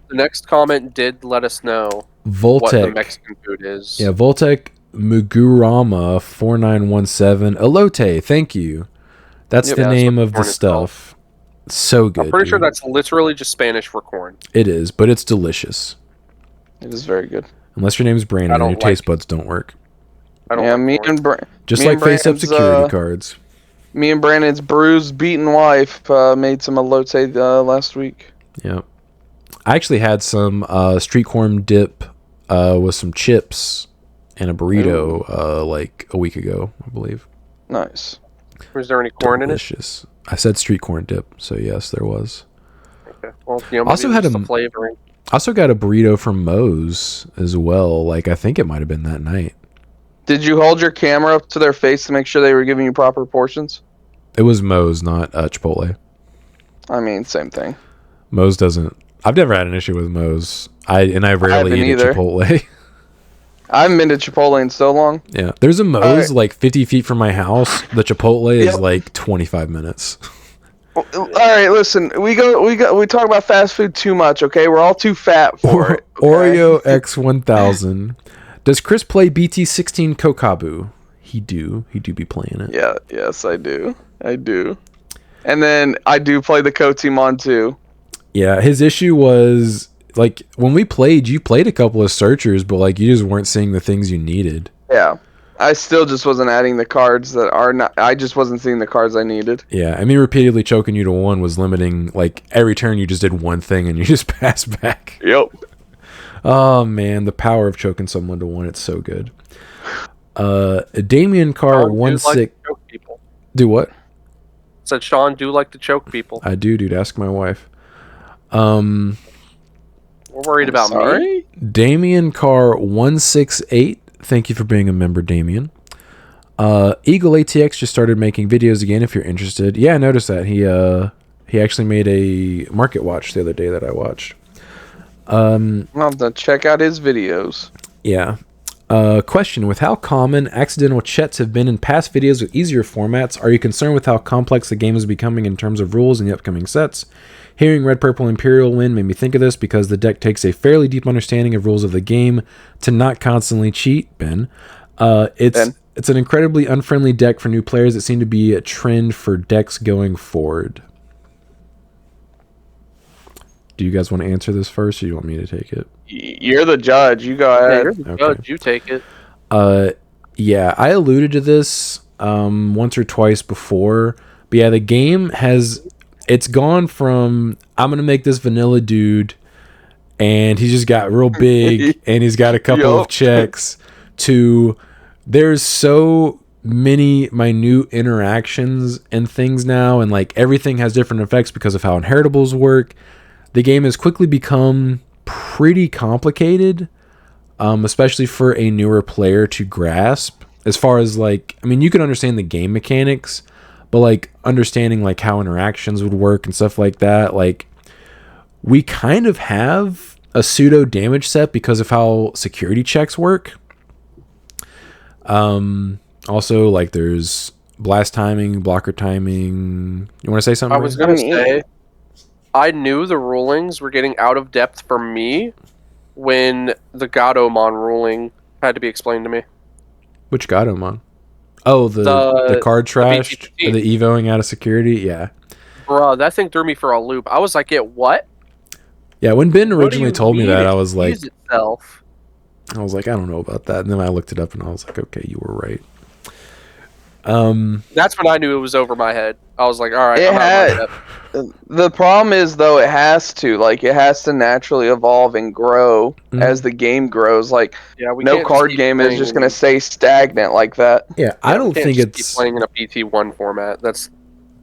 The next comment did let us know what the Voltec. Mexican food is. Yeah, Voltec Mugurama 4917 Elote. Thank you. That's the that's name what of corn the is called. stuff. So good. I'm pretty sure dude. that's literally just Spanish for corn. It is, but it's delicious. It is very good. Unless your name's Brandon, I and don't your taste buds don't work. I don't Yeah, like me corn. and Just me like and face-up Brandon's, security cards. Me and Brandon's bruised, beaten wife made some elote last week. Yeah. I actually had some street corn dip with some chips and a burrito like a week ago, I believe. Nice. Was there any corn Delicious. I said street corn dip, so yes, there was. Okay. Well, you know, Also maybe had it's a- the flavoring. Also got a burrito from Moe's as well. Like, I think it might have been that night. Did you hold your camera up to their face to make sure they were giving you proper portions? It was Moe's, not Chipotle. I mean, same thing. Moe's doesn't. I've never had an issue with Moe's. I rarely haven't eat either. at Chipotle. I haven't been to Chipotle in so long. Yeah, there's a Moe's Alright. like 50 feet from my house. The Chipotle is Yep. like 25 minminutes. All right, listen. We talk about fast food too much. Okay, we're all too fat for it. Okay? Oreo X1000. Does Chris play BT16 Kokabu? He do be playing it. Yeah. Yes, I do. I do. And then I do play the Kotimon too. Yeah, his issue was like when we played, you played a couple of searchers, but like you just weren't seeing the things you needed. Yeah. I still just wasn't adding the cards that are not. I just wasn't seeing the cards I needed. Yeah, I mean, repeatedly choking you to one was limiting. Like every turn, you just did one thing and you just passed back. Yep. Oh man, the power of choking someone to one, it's so good. Damien Carr Sean do 16. like to choke people. Do what? Said Sean do like to choke people. I do, dude. Ask my wife. We're worried about me. Sorry. Damien Carr 168. Thank you for being a member, Damien. Eagle ATX just started making videos again. If you're interested, yeah, I noticed that he actually made a market watch the other day that I watched. I'll have to check out his videos. Yeah. Question: with how common accidental chets have been in past videos with easier formats, are you concerned with how complex the game is becoming in terms of rules in the upcoming sets? Hearing Red Purple Imperial win made me think of this because the deck takes a fairly deep understanding of rules of the game to not constantly cheat, Ben. It's an incredibly unfriendly deck for new players. It seemed to be a trend for decks going forward. Do you guys want to answer this first, or do you want me to take it? You're the judge. You go Yeah, ahead. you're the Okay. judge. You take it. Yeah, I alluded to this once or twice before, but yeah, the game it's gone from I'm gonna make this vanilla dude, and he just got real big, and he's got a couple of Yup. checks, to there's so many minute interactions and things now, and like everything has different effects because of how inheritables work. The game has quickly become pretty complicated, especially for a newer player to grasp. As far as like, I mean, you can understand the game mechanics, but like understanding like how interactions would work and stuff like that. Like, we kind of have a pseudo damage set because of how security checks work. Also, like, there's blast timing, blocker timing. You want to say something? I was Ryan? gonna say, I knew the rulings were getting out of depth for me when the Gatomon ruling had to be explained to me. Which got him on? Oh, the card trashed, BT16. the evoing out of security. Yeah, Bruh, that thing threw me for a loop. I was like, what? yeah. When Ben What do originally you told me mean that, it I was like, sees itself? I don't know about that. And then I looked it up, and I was like, okay, you were right. That's when I knew it was over my head. I was like, all right, It I'm out had- of my depth. The problem is, though, it has to naturally evolve and grow Mhm. as the game grows. Like, Yeah, we no can't card keep game is playing just in- going to stay stagnant like that. Yeah, I we don't can't think just it's keep playing in a PT1 format. That's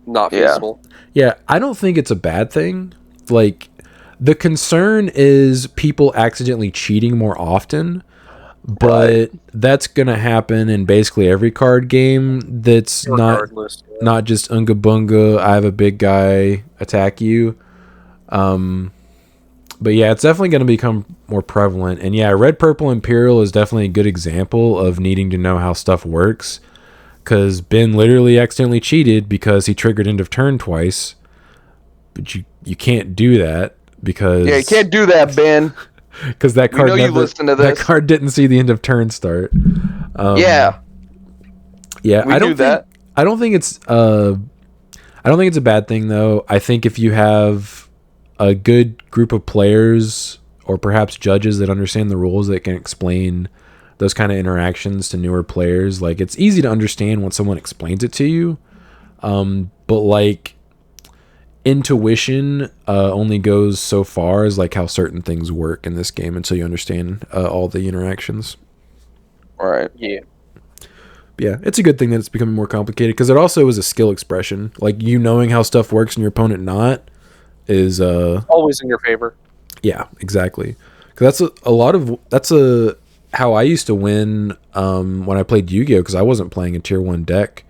not Yeah. feasible. Yeah, I don't think it's a bad thing. Like, the concern is people accidentally cheating more often, but that's gonna happen in basically every card game. That's Regardless. not just unga bunga. I have a big guy attack you. But yeah, it's definitely gonna become more prevalent. And yeah, Red Purple Imperial is definitely a good example of needing to know how stuff works. Because Ben literally accidentally cheated because he triggered end of turn twice. But you can't do that because Yeah, you can't do that, Ben. because that We card know you never, listen to that this. card didn't see the end of turn start. Yeah, Yeah, we I don't do think that. I don't think it's a bad thing though. I think if you have a good group of players or perhaps judges that understand the rules that can explain those kind of interactions to newer players, like it's easy to understand when someone explains it to you. But like intuition only goes so far as like how certain things work in this game until you understand all the interactions. All right. Yeah. Yeah, it's a good thing that it's becoming more complicated because it also is a skill expression. Like you knowing how stuff works and your opponent not is Always in your favor. yeah, exactly. Because that's how I used to win when I played Yu-Gi-Oh, because I wasn't playing a tier 1 deck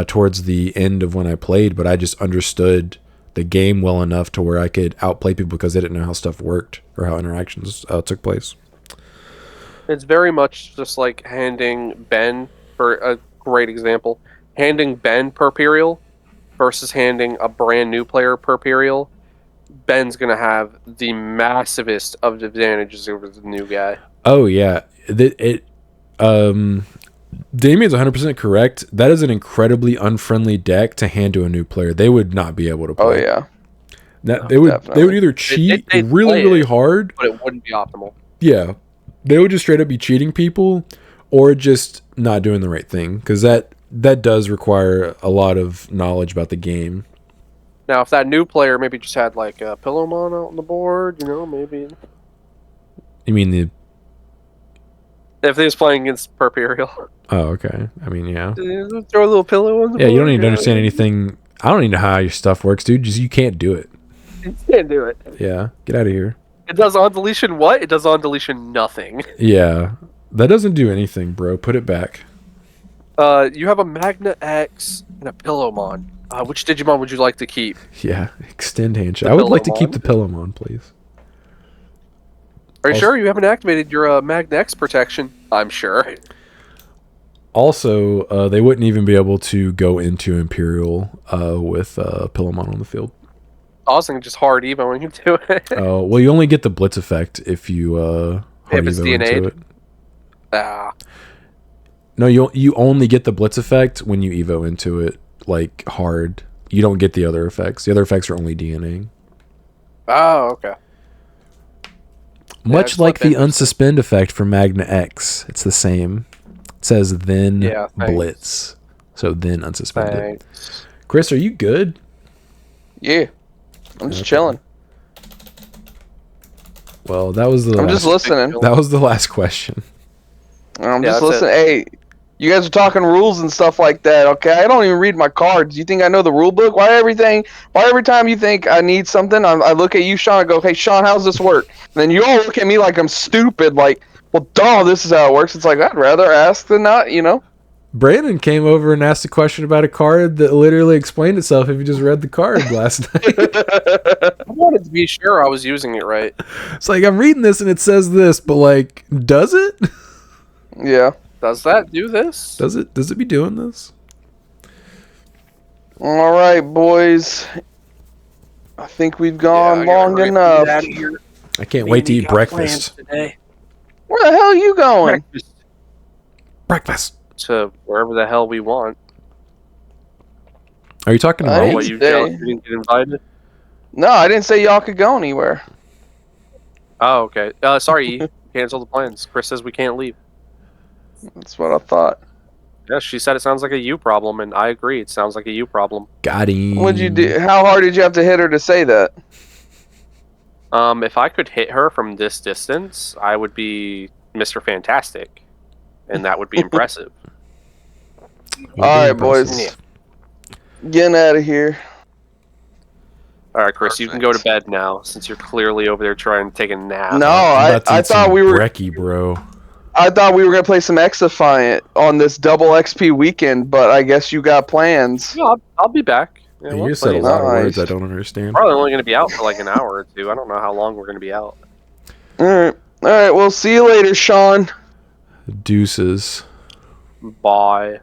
towards the end of when I played, but I just understood the game well enough to where I could outplay people because they didn't know how stuff worked or how interactions took place. It's very much just like handing Ben, for a great example, handing Ben Perperial versus handing a brand new player Perperial. Ben's going to have the massivest of advantages over the new guy. Oh yeah, Damien's 100% correct. That is an incredibly unfriendly deck to hand to a new player. They would not be able to play. Oh yeah. They would either cheat really hard, but it wouldn't be optimal. Yeah, they would just straight up be cheating people, or just not doing the right thing, because that does require a lot of knowledge about the game. Now, if that new player maybe just had like a Pillowmon out on the board, maybe. You mean if he was playing against Perperial? Oh, okay. I mean, yeah. Throw a little pillow on the board. Yeah, you don't need to understand anything. I don't even know how your stuff works, dude. Just you can't do it. You can't do it. Yeah, get out of here. It does on deletion what? It does on deletion nothing. Yeah, that doesn't do anything, bro. Put it back. You have a Magna X and a Pillowmon. Which Digimon would you like to keep? Yeah, extend handshake. I would like to keep the Pillowmon, please. Are you sure you haven't activated your Magna X protection? I'm sure. Also, they wouldn't even be able to go into Imperial with Pillowmon on the field. I was thinking just hard Evo when you do it. Oh, well, you only get the Blitz effect if you hard if it's Evo into it. Ah. No, you only get the Blitz effect when you Evo into it, like, hard. You don't get the other effects. The other effects are only DNAing. Oh, okay. Much like the unsuspend effect for Magna X. It's the same. It says then Blitz. So then unsuspended. Thanks. Chris, are you good? Yeah. I'm just chilling. Well, that was the I'm just listening. That was the last question. I'm just listening. Hey, you guys are talking rules and stuff like that, okay? I don't even read my cards. You think I know the rule book? Why every time you think I need something, I look at you, Sean, and go, hey, Sean, how's this work? And then you all look at me like I'm stupid, like, well, duh, this is how it works. It's like, I'd rather ask than not, Brandon came over and asked a question about a card that literally explained itself if you just read the card last night. I wanted to be sure I was using it right. It's like, I'm reading this and it says this, but like, does it? Yeah. Does that do this? Does it be doing this? All right, boys. I think we've gone long enough. I can't wait to eat breakfast. Today. Where the hell are you going? Breakfast. To wherever the hell we want. Are you talking to Hey. me? What, you didn't get invited? No, I didn't say y'all could go anywhere. Oh, okay. Sorry, cancel the plans. Chris says we can't leave. That's what I thought. Yeah, she said it sounds like a you problem, and I agree. It sounds like a you problem. Got him. What'd you do? How hard did you have to hit her to say that? If I could hit her from this distance, I would be Mr. Fantastic, and that would be impressive. Alright, boys. Yeah. Getting out of here. Alright, Chris, you can go to bed now, since you're clearly over there trying to take a nap. No, I thought we were... Brekkie, bro. I thought we were going to play some X-Defiant on this double XP weekend, but I guess you got plans. No, I'll be back. Yeah, You said a lot of words I don't understand. Probably only going to be out for like an hour or two. I don't know how long we're going to be out. Alright, well, see you later, Sean. Deuces. Bye.